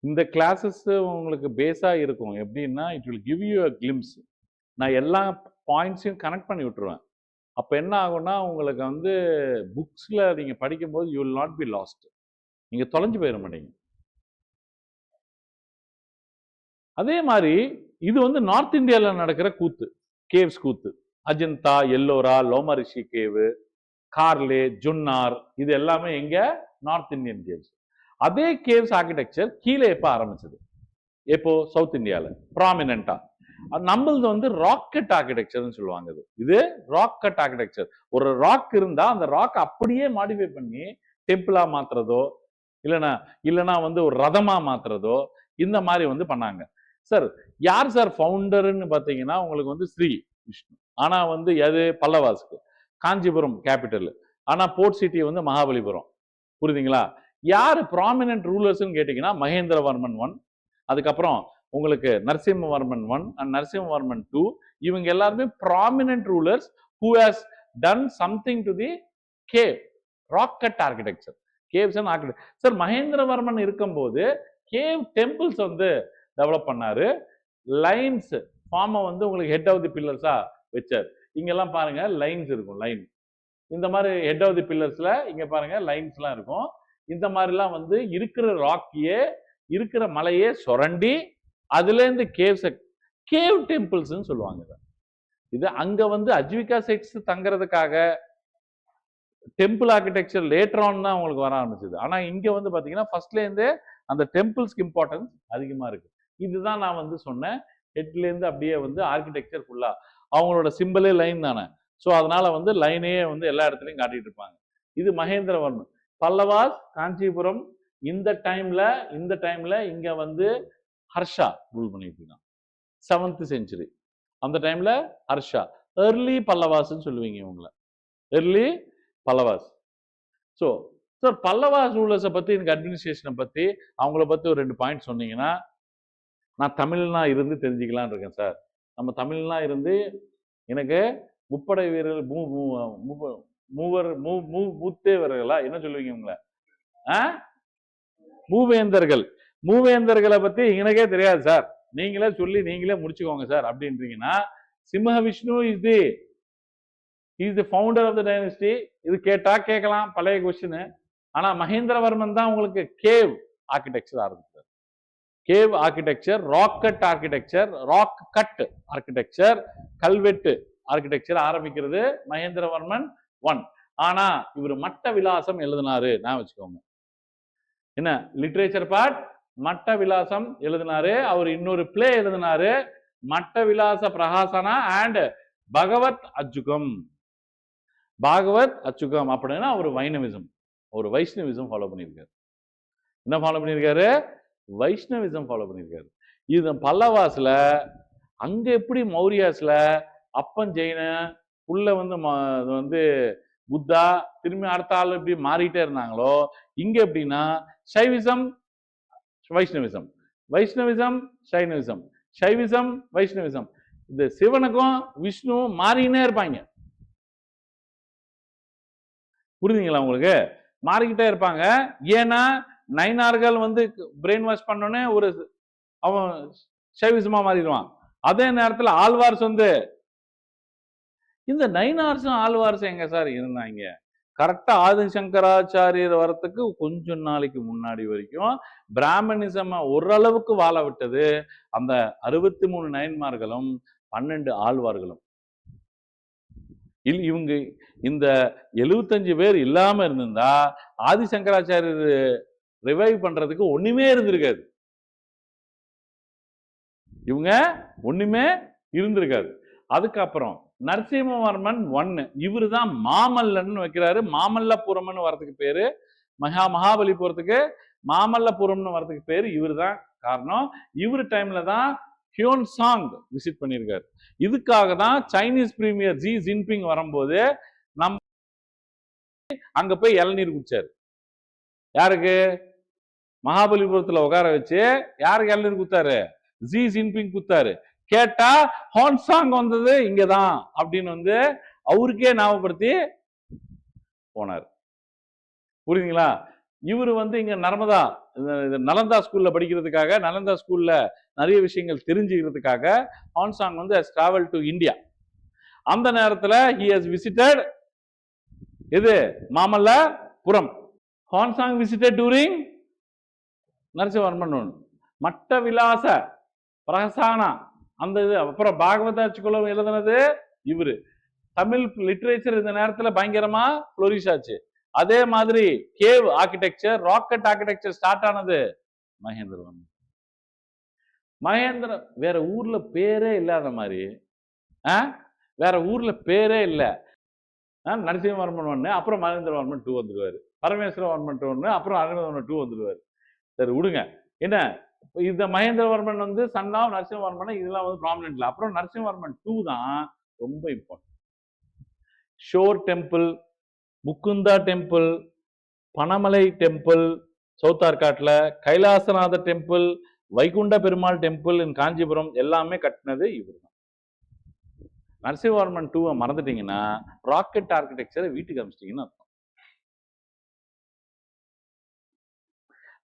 இந்த கிளாஸஸ் உங்களுக்கு பேஸா இருக்கும். எப்படின்னா it will give you a glimpse. நான் எல்லா பாயிண்ட்ஸையும் கனெக்ட் பண்ணி விட்டுருவேன். அப்போ என்ன ஆகும்னா உங்களுக்கு வந்து புக்ஸில் நீங்கள் படிக்கும்போது you will not be last, நீங்கள் தொலைஞ்சு போயிட மாட்டீங்க. அதே மாதிரி இது வந்து நார்த் இந்தியாவில் நடக்கிற கூத்து, கேவ்ஸ் கூத்து. அஜந்தா, எல்லோரா, லோமரிஷி கேவு, கார்லே, ஜுன்னார், இது எல்லாமே எங்க? North Indian caves. அதே கேவ்ஸ் ஆர்கிடெக்சர் கீழே எப்போ ஆரம்பிச்சது? எப்போ? சவுத் இந்தியாவில் ப்ராமினெண்டா. நம்மளது வந்து ராக்கெட் ஆர்கிடெக்சர்னு சொல்லுவாங்க. இது ராக்கெட் ஆர்கிடெக்சர். ஒரு ராக் இருந்தா அந்த ராக் அப்படியே மாடிஃபை பண்ணி டெம்பிளா மாத்துறதோ இல்லைன்னா வந்து ஒரு ரதமா மாத்துறதோ இந்த மாதிரி வந்து பண்ணாங்க. சார் யார் சார் ஃபவுண்டர்னு பார்த்தீங்கன்னா உங்களுக்கு வந்து ஸ்ரீ விஷ்ணு. ஆனா வந்து எது? பல்லவாஸ்க்கு. காஞ்சிபுரம் கேபிட்டல், ஆனா போர்ட் சிட்டி வந்து மகாபலிபுரம். புரியுதுங்களா? யார் ப்ராமினன்ட் ரூலர்ஸ்ன்னு கேட்டீங்கன்னா மகேந்திரவர்மன் 1, அதுக்கப்புறம் உங்களுக்கு நரசிம்மவர்மன் 1 அண்ட் நரசிம்மவர்மன் 2. இவங்க எல்லாருமே prominent rulers who has done something to the cave rocket architecture. caves and architecture. Sir Mahendravarman இருக்கும்போது கேவ் டெம்பிள்ஸ் வந்து டெவலப் பண்ணாரு. லைன்ஸ் ஃபார்மை வந்து உங்களுக்கு ஹெட் ஆஃப் தி பில்லர்ஸா வச்சார். இங்கெல்லாம் பாருங்க லைன்ஸ் இருக்கும், லைன். இந்த மாதிரி ஹெட் ஆஃப் தி பில்லர்ஸ்ல இங்க பாருங்க லைன்ஸ்லாம் இருக்கும். இந்த மாதிரிலாம் வந்து இருக்கிற ராக்கியே, இருக்கிற மலையே சுரண்டி அதுலேருந்து கேவ் டெம்பிள்ஸ்ன்னு சொல்லுவாங்க. இது அங்க வந்து அஜ்விகா செட்ஸ் தங்குறதுக்காக டெம்பிள் ஆர்கிடெக்சர் லேட்டர் ஆன் தான் உங்களுக்கு வர ஆரம்பிச்சது. ஆனா இங்க வந்து பாத்தீங்கன்னா ஃபர்ஸ்ட்ல இருந்தே அந்த டெம்பிள்ஸ்க்கு இம்பார்ட்டன்ஸ் அதிகமா இருக்கு. இதுதான் நான் வந்து சொன்னேன். ஹெட்ல இருந்து அப்படியே வந்து ஆர்கிடெக்சர் ஃபுல்லா அவங்களோட சிம்பிளே லைன் தானே. ஸோ அதனால வந்து லைனே வந்து எல்லா இடத்துலையும் காட்டிட்டு இருப்பாங்க. இது மகேந்திரவர்மன். பல்லவாஸ் காஞ்சிபுரம் இந்த டைம்ல இங்க வந்து ஹர்ஷா ரூல் பண்ணிட்டு இருக்கான் 7th century. அந்த டைம்ல ஹர்ஷா early பல்லவாஸ்ன்னு சொல்லுவீங்க இவங்கள early Pallavas. So sir Pallavas ரூலர்ஸை பத்தி எனக்கு அட்மினிஸ்ட்ரேஷனை பத்தி அவங்கள பத்தி ஒரு 2 பாயிண்ட் சொன்னீங்கன்னா நான் தமிழ்னா இருந்து தெரிஞ்சுக்கலான் இருக்கேன் சார். நம்ம தமிழ்னா இருந்து எனக்கு முப்படை வீரர்கள் மூத்தேவர்களா என்ன சொல்லுவீங்க உங்களை மூவேந்தர்களை பத்தி எனக்கே தெரியாது சார், நீங்களே சொல்லி நீங்களே முடிச்சுக்கோங்க சார் அப்படின்றீங்கன்னா Simha Vishnu is the founder of the dynasty. இது கேட்டா கேட்கலாம் பழைய கொஸ்டின். ஆனா மகேந்திரவர்மன் தான் உங்களுக்கு கேவ் ஆர்கிடெக்சர் ஆரம்பிச்சார். Cave architecture, rock cut architecture, rock cut architecture, கல்வெட்டு ஆர்கிடெக்சர் ஆரம்பிக்கிறது மகேந்திரவர்மன் 1. ஆனா இவர் மட்ட விலாசம் எழுதினாரு நான் வச்சுக்கோங்க. என்ன லிட்ரேச்சர் பார்ட் மட்ட விலாசம் எழுதினாரு. அவர் இன்னொரு பிளே எழுதினாரு மட்ட விலாச பிரகாசனா அண்ட் பகவத் அச்சுகம். பாகவத் அச்சுகம் அப்படின்னா அவர் ஒரு வைஷ்ணவிசம் ஃபாலோ பண்ணியிருக்காரு. என்ன ஃபாலோ பண்ணியிருக்காரு? வைஷ்ணவிசம் ஃபாலோ பண்ணியிருக்காரு. இது பல்லவாஸ்ல அங்க எப்படி மௌரியாஸ்ல அப்பன் ஜெயின உள்ள வந்து புத்தா திரும்பி அடுத்த ஆள் எப்படி மாறிட்டே இருந்தாங்களோ இங்க எப்படின்னா சைவிசம் வைஷ்ணவிசம், வைஷ்ணவிசம் சைனவிசம், சைவிசம் வைஷ்ணவிசம். இந்த சிவனுக்கும் விஷ்ணு மாறினே இருப்பாங்க. புரியுதுங்களா உங்களுக்கு? மாறிக்கிட்டே இருப்பாங்க. ஏன்னா நைனார்கள் வந்து பிரெயின் வாஷ் பண்ணோன்னே ஒரு அவன் சைவிசமா மாறிடுவான். அதே நேரத்தில் ஆழ்வார்ஸ் வந்து இந்த நைனார்ஸும் ஆழ்வார்ஸும் எங்க சார் இருந்தாங்க? கரெக்டா ஆதிசங்கராச்சாரியர் வரத்துக்கு கொஞ்சம் நாளைக்கு முன்னாடி வரைக்கும் பிராமணிசம் ஓரளவுக்கு வாழ விட்டது அந்த 63 நயன்மார்களும் 12 ஆழ்வார்களும். இவங்க இந்த 75 பேர் இல்லாம இருந்திருந்தா ஆதிசங்கராச்சாரியர் ரிவைவ் பண்றதுக்கு ஒண்ணுமே இருந்திருக்காது. இவங்க ஒண்ணுமே இருந்திருக்காது. அதுக்கப்புறம் நரசிம்மவர்மன் 1 இவரு தான் மாமல்லன்னு வைக்கிறாரு. மாமல்லபுரம்னு வரதுக்கு பேரு மகாபலிபுரத்துக்கு மாமல்லபுரம்னு வரதுக்கு பேரு இவரு தான் காரணம். இவரு டைம்ல தான் ஹியோன் சாங் விசிட் பண்ணியிருக்காரு. இதுக்காக தான் சைனீஸ் பிரீமியர் ஜி ஜின்பிங் வரும்போது நம்ம அங்க போய் இளநீர் குடிச்சாரு. யாருக்கு? மகாபலிபுரத்துல உட்கார வச்சு யாருக்கு இளநீர் குத்தாரு? Xi Jinping குத்தாரு. கேட்டா ஹான்சாங் வந்தது இங்கதான் அப்படின்னு வந்து அவருக்கே ஞாபகப்படுத்தி போனார். புரியுதுங்களா? இவரு வந்து இங்க நலந்தா ஸ்கூல்ல படிக்கிறதுக்காக, நலந்தா ஸ்கூல்ல நிறைய விஷயங்கள் தெரிஞ்சுக்கிறதுக்காக ஹான்சாங் வந்து has traveled to India. அந்த நேரத்துல he has visited இது மாமல்லபுரம். ஹான்சாங் visited during Narasimhavarman 1. மட்ட விலாச பிரகசானா அந்த இது. அப்புறம் பாகவதாச்சுக்குளம் எழுதுனது இவரு. தமிழ் லிட்ரேச்சர் இந்த நேரத்துல பயங்கரமா ஃப்ளோரிஷ் ஆச்சு. அதே மாதிரி cave architecture, rock cut architecture start ஆனது மகேந்திரவர்மன். வேற ஊர்ல பேரே இல்லாத மாதிரி வேற ஊர்ல பேரே இல்ல. நரசிம்மவர்மன் 1, அப்புறம் மகேந்திரவர்மன் 2 வந்துடுவாரு. பரமேஸ்வரவர்மன் 1, அப்புறம் அருணவர்மன் 2 வந்துடுவாரு. சரி விடுங்க. என்ன இந்த மகேந்திரவர்மன் வந்து சன் ஆஃப் நரசிம்மவர்மன் இதெல்லாம் வந்து ப்ராமினென்ட்ல. அப்புறம் நரசிம்மவர்மன் 2 தான் ரொம்ப important. Shore temple, Mukunda temple, Panamalai temple south ஆர்காட்ல, Kailasanatha temple, Vaikunta Perumal temple in Kanchipuram எல்லாமே கட்டினது இவர் தான். நரசிம்மவர்மன் 2 மறந்துட்டீங்கன்னா ராக்கெட் ஆர்கிடெக்சரை வீட்டுக்கு அமிச்சிட்டீங்கன்னு அர்த்தம்.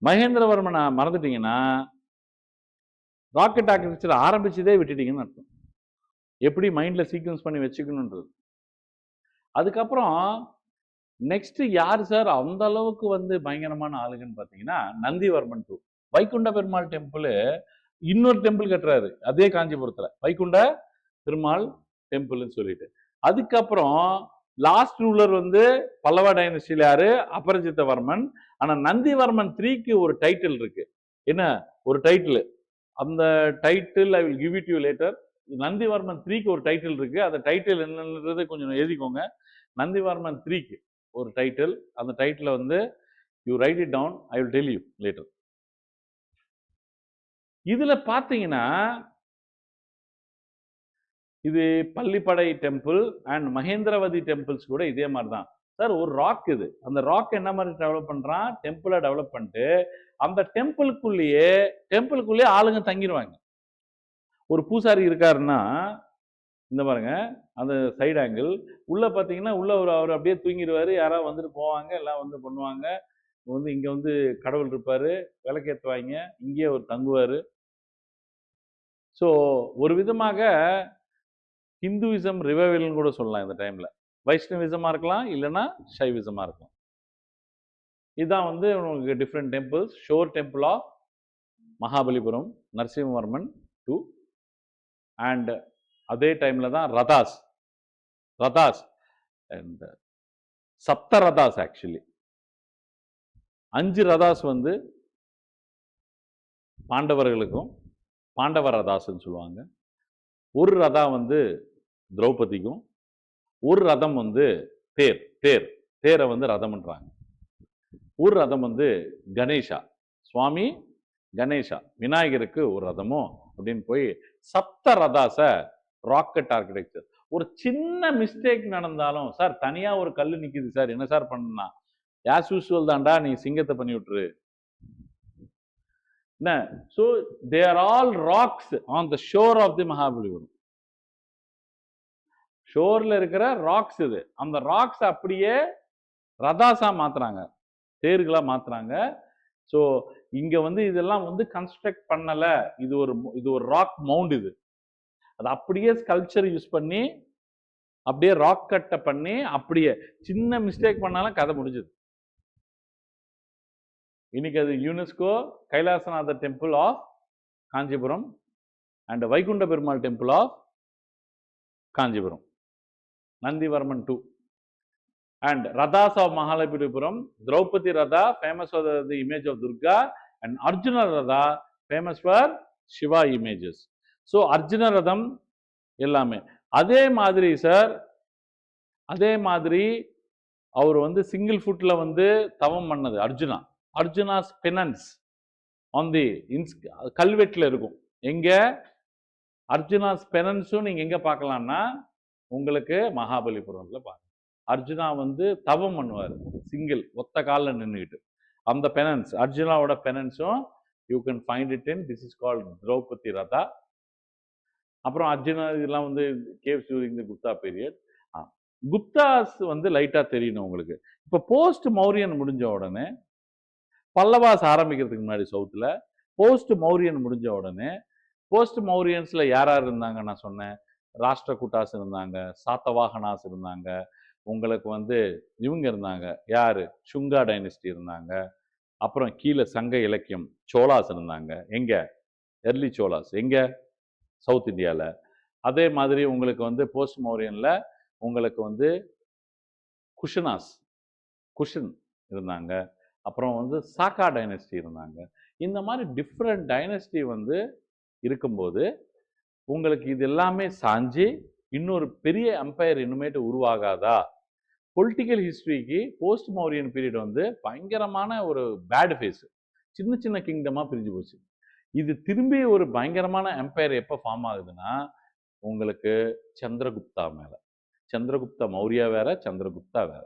மகேந்திரவர்மனை மறந்துட்டீங்கன்னா ராக்கெட் ஆர்கிடெக்சர் ஆரம்பிச்சதே விட்டுட்டீங்கன்னு அர்த்தம். எப்படி மைண்ட்ல சீக்வன்ஸ் பண்ணி வச்சுக்கணுன்றது. அதுக்கப்புறம் நெக்ஸ்ட் யார் சார் அந்த அளவுக்கு வந்து பயங்கரமான ஆளுங்கன்னு பாத்தீங்கன்னா நந்திவர்மன் 2. வைகுண்ட பெருமாள் டெம்பிள் இன்னொரு டெம்பிள் கட்டுறாரு அதே காஞ்சிபுரத்துல, வைகுண்ட பெருமாள் டெம்பிள்னு சொல்லிட்டு. அதுக்கப்புறம் லாஸ்ட் ரூலர் வந்து பல்லவ டைனஸ்டியில யாரு? அபரஜித்தவர்மன். ஆனா நந்திவர்மன் 3க்கு ஒரு டைட்டில் இருக்கு. என்ன ஒரு டைட்டில்? அந்த title I will give it you later. Nandivarman 3க்கு ஒரு டைட்டில் இருக்கு. அந்த டைட்டில் என்னன்றது கொஞ்சம் எழுதிக்கோங்க. நந்திவர்மன் 3க்கு ஒரு டைட்டில். அந்த டைட்டில் வந்து you write it down, I will tell you later. இதுல பாத்தீங்கன்னா இது Pallipadai temple and Mahendravadi temples கூட இதே மாதிரி தான் சார். ஒரு ராக் இது, அந்த ராக் என்ன மாதிரி டெவலப் பண்றான், டெம்பிளை டெவலப் பண்ணிட்டு அந்த டெம்பிளுக்குள்ளேயே ஆளுங்க தங்கிடுவாங்க. ஒரு பூசாரி இருக்காருன்னா இந்த பாருங்க, அந்த சைடு ஆங்கிள் உள்ள பாத்தீங்கன்னா உள்ள அவர் அப்படியே தூங்கிடுவாரு, யாராவது வந்துட்டு போவாங்க, எல்லாம் வந்து பண்ணுவாங்க. இங்க வந்து கடவுள் இருப்பாரு, விளக்கேற்றுவாங்க, இங்கேயே அவர் தங்குவாரு. ஸோ ஒரு விதமாக ஹிந்துவிசம் ரிவைவல்னு கூட சொல்லலாம் இந்த டைம்ல. வைஷ்ணவிசமா இருக்கலாம், இல்லைன்னா சைவிசமா இருக்கலாம். இதுதான் வந்து உங்களுக்கு different temples. Shore temple of Mahabalipuram, Narasimhavarman 2. And அதே டைம்ல தான் ரதாஸ் அண்ட் சப்த ரதாஸ். ஆக்சுவலி 5 ரதாஸ் வந்து பாண்டவர்களுக்கும், பாண்டவ ரதாஸ்ன்னு சொல்லுவாங்க. ஒரு ரதா வந்து திரௌபதிக்கும், ஒரு ரதம் வந்து தேரை வந்து ரதம்ன்றாங்க. ஒரு ரதம் வந்து கணேஷா, சுவாமி கணேஷா விநாயகருக்கு ஒரு ரதமும் அப்படின்னு போய் சப்த ரதாச ராக்கெட் ஆர்கிடெக்சர். ஒரு சின்ன மிஸ்டேக் நடந்தாலும் சார் தனியா ஒரு கல்லு நிக்குது சார், என்ன சார் பண்ணா, ஆஸ் யூசுவல் தான்டா, நீ சிங்கத்தை பண்ணி விட்டுரு. So they are all rocks on the shore of the Mahabalipuram. ஷோர்ல இருக்கிற ராக்ஸ் இது. அந்த ராக்ஸ் அப்படியே ரதாசா மாத்துறாங்க, தேர்களா மாத்துறாங்க. ஸோ இங்க வந்து இதெல்லாம் வந்து கன்ஸ்ட்ரக்ட் பண்ணல, இது ஒரு ராக் மவுண்ட். இது அது அப்படியே ஸ்கல்ப்சர் யூஸ் பண்ணி அப்படியே ராக் கட்டை பண்ணி அப்படியே சின்ன மிஸ்டேக் பண்ணாலும் கதை முடிஞ்சது. இன்னைக்கு அது UNESCO Kailasanathar temple of Kanchipuram and Vaikunta Perumal temple of Kanchipuram, Nandivarman 2. And Radhas of Mahabalipuram, Draupadi Radha, famous for the image of Durga, and Arjuna Radha, famous for Shiva images. So Arjuna Radham எல்லாமே அதே மாதிரி சார். அதே மாதிரி அவர் வந்து சிங்கிள் ஃபுட்ல வந்து தவம் பண்ணது அர்ஜுனாஸ் பெனன்ஸ் ஆன் தி கல்வெட்டுல இருக்கும். எங்க அர்ஜுனாஸ் பெனன்ஸும் நீங்க எங்க பார்க்கலாம்னா உங்களுக்கு மகாபலிபுரம்ல பாருங்க. அர்ஜுனா வந்து தவம் பண்ணுவார், சிங்கிள் ஒத்த காலில் நின்றுக்கிட்டு. அந்த பெனன்ஸ், அர்ஜுனாவோட பெனன்ஸும் you can find it in, this is called Draupadi Ratha. அப்புறம் அர்ஜுனா இதெல்லாம் வந்து caves during the Gupta period. Guptas வந்து லைட்டா தெரியணும் உங்களுக்கு. இப்போ போஸ்ட் மௌரியன் முடிஞ்ச உடனே, பல்லவாஸ் ஆரம்பிக்கிறதுக்கு முன்னாடி சவுத்துல, போஸ்ட் மௌரியன் முடிஞ்ச உடனே, போஸ்ட் மௌரியன்ஸ்ல யார் யார் இருந்தாங்க நான் சொன்னேன். ராஷ்டிரகூட்டாஸ் இருந்தாங்க, சாத்தவாகனாஸ் இருந்தாங்க, உங்களுக்கு வந்து இவங்க இருந்தாங்க, யாரு, சுங்கா டைனஸ்டி இருந்தாங்க. அப்புறம் கீழே சங்க இலக்கியம் சோலாஸ் இருந்தாங்க. எங்க எர்லி சோலாஸ் எங்க சவுத் இந்தியாவில். அதே மாதிரி உங்களுக்கு வந்து போஸ்ட் மௌரியன்ல உங்களுக்கு வந்து குஷன் இருந்தாங்க. அப்புறம் வந்து சாக்கா டைனஸ்டி இருந்தாங்க. இந்த மாதிரி டிஃப்ரெண்ட் டைனஸ்டி வந்து இருக்கும்போது உங்களுக்கு இது எல்லாமே சாஞ்சி இன்னொரு பெரிய எம்பையர் இனிமேட்டு உருவாகாதா? பொலிட்டிக்கல் ஹிஸ்டரிக்கு போஸ்ட் மௌரியன் பீரியட் வந்து பயங்கரமான ஒரு பேட் ஃபேஸ். சின்ன சின்ன கிங்டமா பிரிஞ்சு போச்சு. இது திரும்பி ஒரு பயங்கரமான எம்பையர் எப்போ ஃபார்ம் ஆகுதுன்னா உங்களுக்கு சந்திரகுப்தா மேல. சந்திரகுப்தா மௌரியா வேற, சந்திரகுப்தா வேற.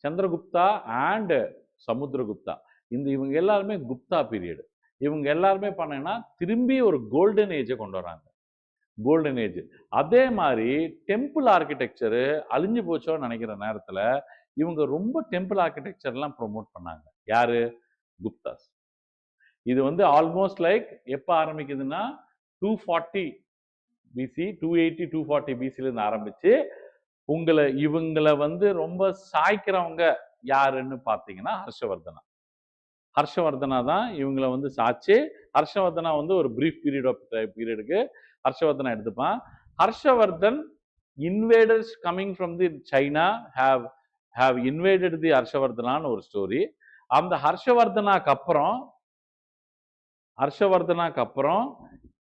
சந்திரகுப்தா அண்ட் சமுத்திரகுப்தா, இவங்க எல்லாருமே குப்தா பீரியட். இவங்க எல்லாருமே பண்ணேன்னா திரும்பி ஒரு கோல்டன் ஏஜை கொண்டு வராங்க, கோல்டன் ஏஜ். அதே மாதிரி டெம்பிள் ஆர்கிடெக்சரு அழிஞ்சு போச்சோன்னு நினைக்கிற நேரத்தில் இவங்க ரொம்ப டெம்பிள் ஆர்கிடெக்சர்லாம் ப்ரொமோட் பண்ணாங்க. யாரு? குப்தாஸ். இது வந்து ஆல்மோஸ்ட் லைக் எப்போ ஆரம்பிக்குதுன்னா 240 பிசி, 280 240 பிசிலேருந்து ஆரம்பிச்சு இவங்களை வந்து ரொம்ப சாய்க்கிறவங்க யாருன்னு பார்த்தீங்கன்னா ஹர்ஷவர்தனா தான் இவங்களை வந்து சாச்சு. ஹர்ஷவர்தனா வந்து ஒரு பிரீஃப் பீரியடுக்கு ஹர்ஷவர்தனா எடுத்துப்பான். Harshavardhan invaders coming from the China have invaded the ஹர்ஷவர்தனான்னு ஒரு ஸ்டோரி. அந்த ஹர்ஷவர்தனாக்கு அப்புறம்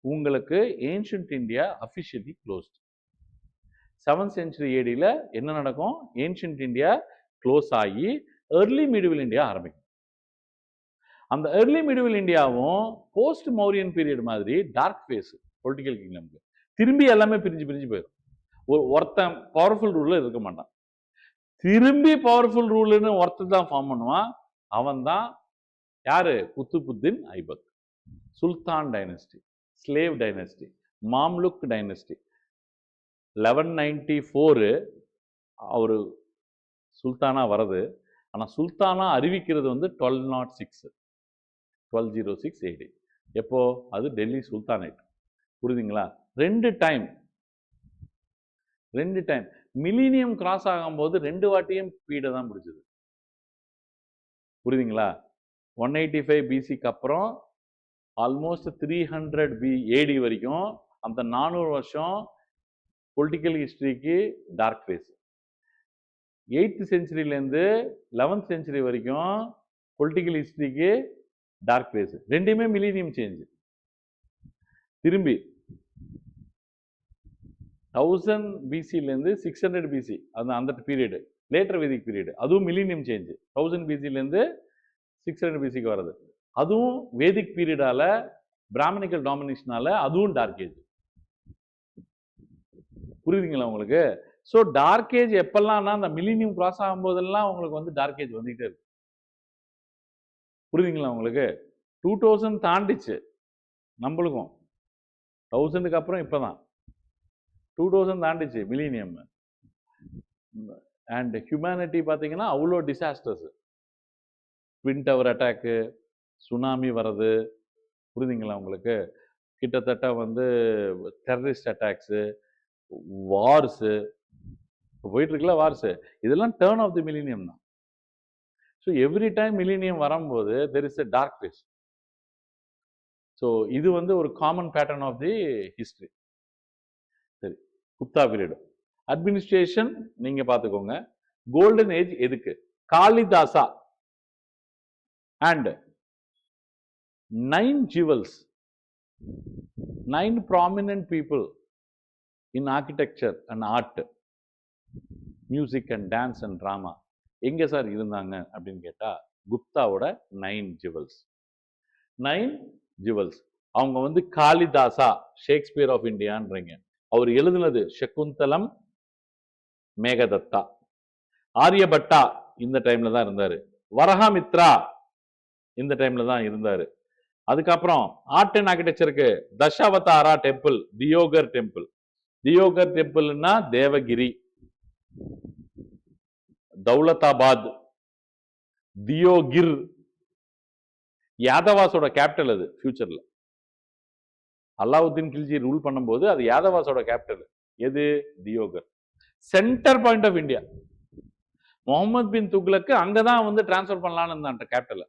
உங்களுக்கு ancient India officially closed. 7th century ADல என்ன நடக்கும்? ஏன்ஷியன்ட் இந்தியா க்ளோஸ் ஆகி ஏர்லி மிடிவல் இந்தியா ஆரம்பிக்கும். அந்த early medieval இந்தியாவும் போஸ்ட் மௌரியன் பீரியட் மாதிரி டார்க் ஃபேஸ் பொலிட்டிக்கல் கிங்டம்க்கு. திரும்பி எல்லாமே பிரிஞ்சு பிரிஞ்சு போயிடும். ஒருத்தன் பவர்ஃபுல் ரூலர் இருக்க மாட்டான். திரும்பி பவர்ஃபுல் ரூலர்னு ஒருத்தர் தான் ஃபார்ம் பண்ணுவான். அவன் தான் யாரு? குத்துபுத்தீன் ஐபக். சுல்தான் டைனஸ்டி, ஸ்லேவ் டைனஸ்டி, மாம்லுக் டைனஸ்டி. 1194 அவரு சுல்தானா வருது. ஆனா சுல்தானா அறிவிக்கிறது வந்து 1206 AD. எப்போ? அது டெல்லி சுல்தானேட். புரியுதுங்களா? ரெண்டு டைம் மிலீனியம் கிராஸ் ஆகும்போது 2 வாட்டியும் பீடை தான் பிடிச்சது. புரியுதுங்களா? 185 பிசிக்கு அப்புறம் ஆல்மோஸ்ட் 300 AD வரைக்கும் அந்த 400 வருஷம் பொலிட்டிக்கல் ஹிஸ்டரிக்கு டார்க் ஃபேஸ். 8th செஞ்சுரியிலேருந்து 11th செஞ்சுரி வரைக்கும் பொலிட்டிக்கல் ஹிஸ்டரிக்கு டார்க் ஃபேஸ். ரெண்டுமே மிலீனியம் சேஞ்ச். திரும்பி 1000 பிசிலேருந்து 600 பிசி அந்த பீரியடு லேட்டர் வேதிக் பீரியடு, அதுவும் மிலீனியம் சேஞ்ச். 1000 பிசிலேருந்து 600 பிசிக்கு வருது. அதுவும் வேதிக் பீரியடால பிராமணிக்கல் டாமினேஷனால அதுவும் டார்க் ஏஜ். புரியுதுங்களா உங்களுக்கு? ஸோ டார்க் ஏஜ் எப்பெல்லாம்னா அந்த மிலீனியம் கிராஸ் ஆகும்போதெல்லாம் உங்களுக்கு வந்து டார்க் ஏஜ் வந்துகிட்டே இருக்கு. புரியுதுங்களா உங்களுக்கு? 2000 தாண்டிச்சு நம்மளுக்கும். 1000க்கு அப்புறம் இப்பதான் 2000 தாண்டிச்சு மிலீனியம். அண்ட் ஹியூமனிட்டி பார்த்தீங்கன்னா அவ்வளோ disasters. Twin tower attack, tsunami வர்றது. புரியுதுங்களா உங்களுக்கு? கிட்டத்தட்ட வந்து டெரரிஸ்ட் அட்டாக்ஸு, வார்ஸு போயிட்டு இருக்குல்ல வார்ஸு. இதெல்லாம் டேர்ன் ஆஃப் தி மிலீனியம் தான். ஸோ எவ்ரி டைம் மிலீனியம் வரும்போது there is a dark phase. So இது வந்து ஒரு common pattern of the history. சரி, குப்தா பீரியட் அட்மினிஸ்ட்ரேஷன் நீங்க பார்த்துக்கோங்க. கோல்டன் ஏஜ் எதுக்கு? Kalidasa and 9 jewels, 9 prominent people in architecture and art, music and dance and drama எங்க sir இருந்தாங்க அப்படின்னு கேட்டா குப்தாவோட 9 jewels. 9 jewels. அவங்க வந்து காளிதாசா, ஷேக்ஸ்பியர் ஆஃப் இந்தியான்றீங்க. அவர் எழுதுனது சகுந்தலம், மேகதத்தா. ஆரியபட்டா இந்த டைம்ல தான் இருந்தாரு. வரஹாமித்ரா இந்த டைம்ல தான் இருந்தாரு. அதுக்கப்புறம் ஆர்ட் அண்ட் ஆர்கிடெக்சருக்கு தசாவதாரா டெம்பிள், தியோகர் டெம்பிள். தியோகர் டெம்பிள்னா தேவகிரி, தௌலதாபாத், தியோகிர். யாதவாஸோட கேபிட்டல் அது ஃபியூச்சர்ல. அலாவுதீன் கில்ஜி ரூல் பண்ணும்போது அது யாதவாஸோட கேபிட்டல். எது? Deogarh. Centre point of India. Muhammad bin துக்ளக்கு அங்கதான் வந்து டிரான்ஸ்பர் பண்ணலான்னு இருந்தான் கேபிட்டல்.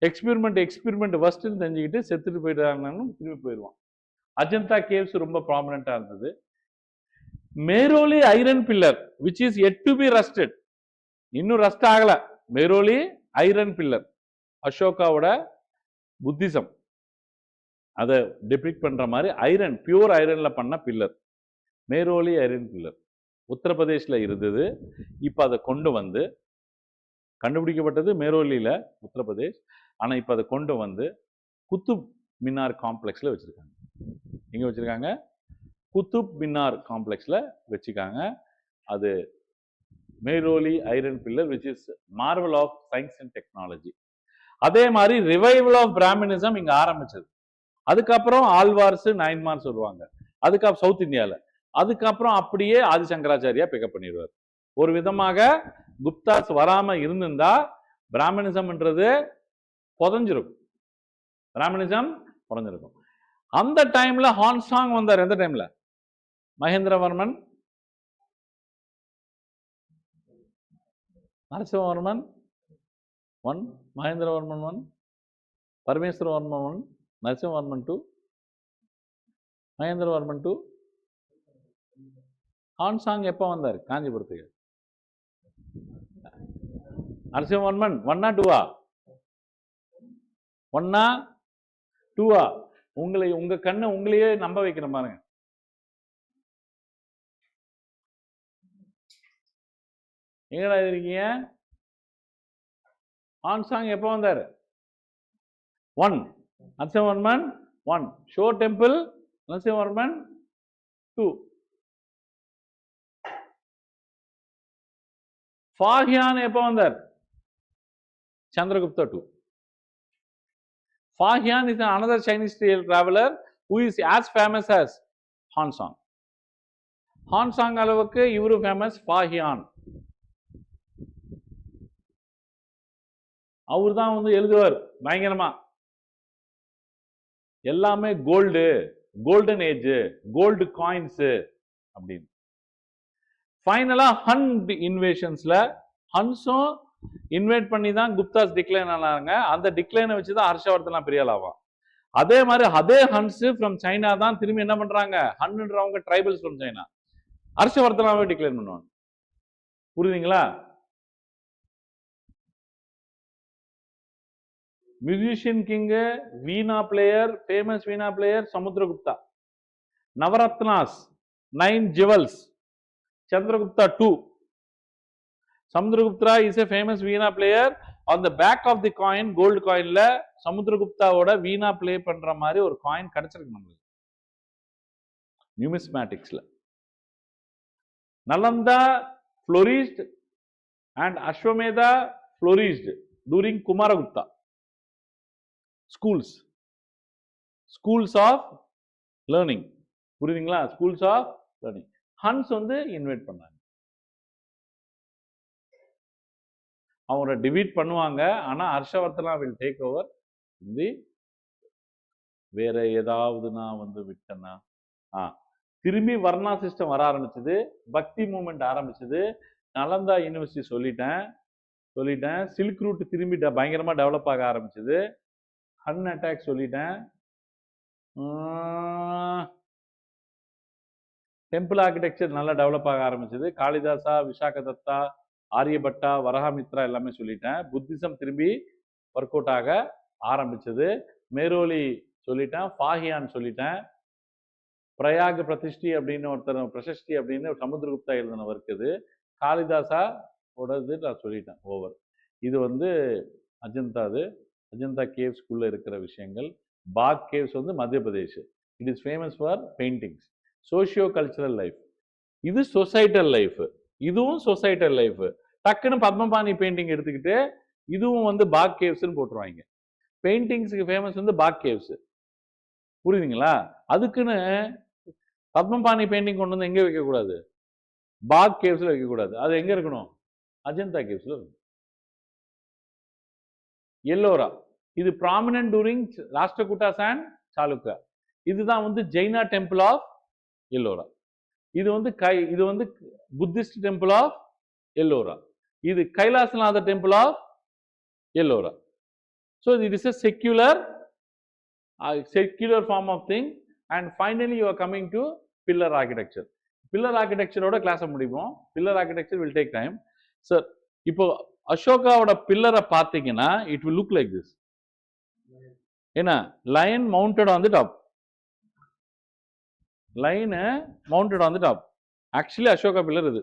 எக்ஸ்பெரிமெண்ட் ஃபர்ஸ்ட்னு தெரிஞ்சுக்கிட்டு செத்துட்டு போயிட்டாங்கன்னு திரும்பி போயிடுவான். அஜந்தா கேவ்ஸ் ரொம்ப ப்ராமினெண்டா இருந்தது. Mehrauli iron pillar which is yet to be rusted. இன்னும் ரஸ்ட் ஆகல. மேரோலி ஐரன் பில்லர் அசோகாவோட புத்திசம் அதை டிபிக்ட் பண்ற மாதிரி ஐரன், பியூர் ஐரன்ல பண்ண பில்லர். மேரோலி ஐரன் பில்லர் உத்தரப்பிரதேஷ்ல இருந்தது. இப்ப அதை கொண்டு வந்து கண்டுபிடிக்கப்பட்டது மேரோலியில, உத்தரப்பிரதேஷ். ஆனா இப்ப அதை கொண்டு வந்து குத்துப் மினார் காம்ப்ளெக்ஸ்ல வச்சிருக்காங்க. எங்க வச்சிருக்காங்க? குத்துப் மினார் காம்ப்ளெக்ஸ்ல வச்சிருக்காங்க. அது Mehrauli iron pillar which is marvel of science and technology. அதே மாதிரி ரிவைவல் ஆஃப் பிராமினிசம் இங்க ஆரம்பிச்சது. அதுக்கப்புறம் ஆழ்வார்ஸ், நயன்மார்ஸ் வருவாங்க. அதுக்கப்புறம் சவுத் இந்தியால. அதுக்கப்புறம் அப்படியே ஆதிசங்கராச்சாரியா பிக்கப் பண்ணிடுவார். ஒரு விதமாக குப்தாஸ் வராம இருந்திருந்தா பிராமணிசம்ன்றது புதஞ்சிருக்கும். பிராமணிசம் புதஞ்சிருக்கும். அந்த டைம்ல ஹான்சாங் வந்தார். எந்த டைம்ல? மகேந்திரவர்மன், நரசிம்மவர்மன் 1, மகேந்திரவர்மன் 1, பரமேஸ்வரவர்மன் 1, நரசிம்மவர்மன் 2, மகேந்திரவர்மன் 2. ஹான்சாங் எப்ப வந்தார் காஞ்சிபுரத்துக்கு? நரசிம்மவர்மன் 1 2 1 2 உங்க கண்ணை உங்களையே நம்ப வைக்கிற பாருங்க. எங்கடா இருக்கீங்க? ஹான்சாங் எப்போ வந்தார்? 1. நரசிம்மவர்மன் 1. Show temple Narasimhavarman 2. ஃபாஹியான் எப்போ வந்தார்? Chandragupta 2. Fahian is another Chinese traveler who is as famous as Hansong. Hansong அளவுக்கு இவரு ஃபேமஸ், ஃபாஹியான். அவர் தான் வந்து எழுதுவார் பயங்கரமா. எல்லாமே gold, golden age, gold coins அப்படின்னு. ஃபைனலா ஹன் இன்வேஷன்ஸ்ல ஹன்ஸும் இன்வைட் பண்ணி தான் குப்தாஸ் டிக்ளைன் ஆனாங்க. அந்த டிக்ளைனை வச்சு தான் ஹர்ஷவர்தன் பெரிய ஆளாவான். அதே மாதிரி அதே ஹன்ஸ் ஃப்ரம் சைனா தான் திரும்பி என்ன பண்றாங்க, ஹன்ன்றவங்க ட்ரைபல்ஸ் ஃப்ரம் சைனா ஹர்ஷவர்தனாவே டிக்ளைன் பண்ணுவாங்க. புரியுதுங்களா? Musician king, Veena player, famous Veena player Samudragupta. Navaratnas 9 jewels Chandragupta 2. Samudragupta is a famous Veena player. On the back of the coin, gold coin la Samudragupta oda Veena play பண்ற மாதிரி ஒரு coin கிடைச்சிருக்கு நமக்கு numismatics la. Nalanda flourished and Ashwamedha flourished during Kumaragupta. Schools of learning. புரியுதுங்களா? schools of learning. Hans வந்து invite பண்ணாங்க. அவங்கள tweet பண்ணுவாங்க. ஆனா ஹர்ஷவர்தனா வில் டேக் ஓவர். வேற ஏதாவது நான் வந்து விட்டேன்னா திரும்பி வர்ணா சிஸ்டம் வர ஆரம்பிச்சது, பக்தி மூவ்மெண்ட் ஆரம்பிச்சது. நலந்தா யூனிவர்சிட்டி சொல்லிட்டேன். சில்க் ரூட் திரும்பி பயங்கரமா டெவலப் ஆக ஆரம்பிச்சது. ஹன் அட்டாக் சொல்லிட்டேன். டெம்பிள் ஆர்கிடெக்சர் நல்லா டெவலப் ஆக ஆரம்பிச்சது. காளிதாசா, விசாக தத்தா, ஆரியபட்டா, வரஹாமித்ரா எல்லாமே சொல்லிட்டேன். புத்திசம் திரும்பி ஒர்க் அவுட் ஆக ஆரம்பிச்சது. மேரோலி சொல்லிட்டேன். ஃபாஹியான் சொல்லிட்டேன். பிரயாக பிரதிஷ்டி அப்படின்னு ஒருத்தர், பிரசஸ்தி அப்படின்னு சமுத்திரகுப்தா எழுதின ஒர்க் இது. காளிதாசா உடது நான் சொல்லிட்டேன். ஓவர். இது வந்து அஜந்தா கேவ்ஸ்குள்ள இருக்கிற விஷயங்கள். பாக் கேவ்ஸ் வந்து மத்திய Pradesh. It is famous for paintings. Socio cultural life. இது சொசைட்டல் லைஃப். இதுவும் சொசைட்டல் லைஃப். டக்குன்னு பத்மபாணி பெயிண்டிங் எடுத்துக்கிட்டு இதுவும் வந்து பாக் கேவ்ஸ்ன்னு போட்டுருவாங்க. பெயிண்டிங்ஸுக்கு ஃபேமஸ் வந்து பாக் கேவ்ஸ். புரியுதுங்களா? அதுக்குன்னு பத்மபாணி பெயிண்டிங் கொண்டு வந்து எங்க வைக்கக்கூடாது, பாக் கேவ்ஸ்ல வைக்கக்கூடாது. அது எங்க இருக்கணும்? அஜந்தா கேவ்ஸ்ல இருக்கும். எல்லோரா இது ப்ராமினன்ட் டூரிங் ராஷ்டிரகூட்டாஸ் அண்ட் சாளுக்கா. இதுதான் வந்து ஜெயினா டெம்பிள் ஆஃப் எல்லோரா. இது வந்து புத்திஸ்ட் டெம்பிள் ஆஃப் எல்லோரா. இது Kailasanatha temple of Ellora. So it is a secular form of thing. And finally you are coming to pillar architecture. Pillar architecture ஓட கிளாஸ் முடிப்போம். Pillar architecture will take time. Sir, இப்போ அசோகாவோட பில்லரை பார்த்தீங்கன்னா it will look like this. என்ன? lion mounted on the top. Lion mounted on the top. Actually Ashoka pillar இது.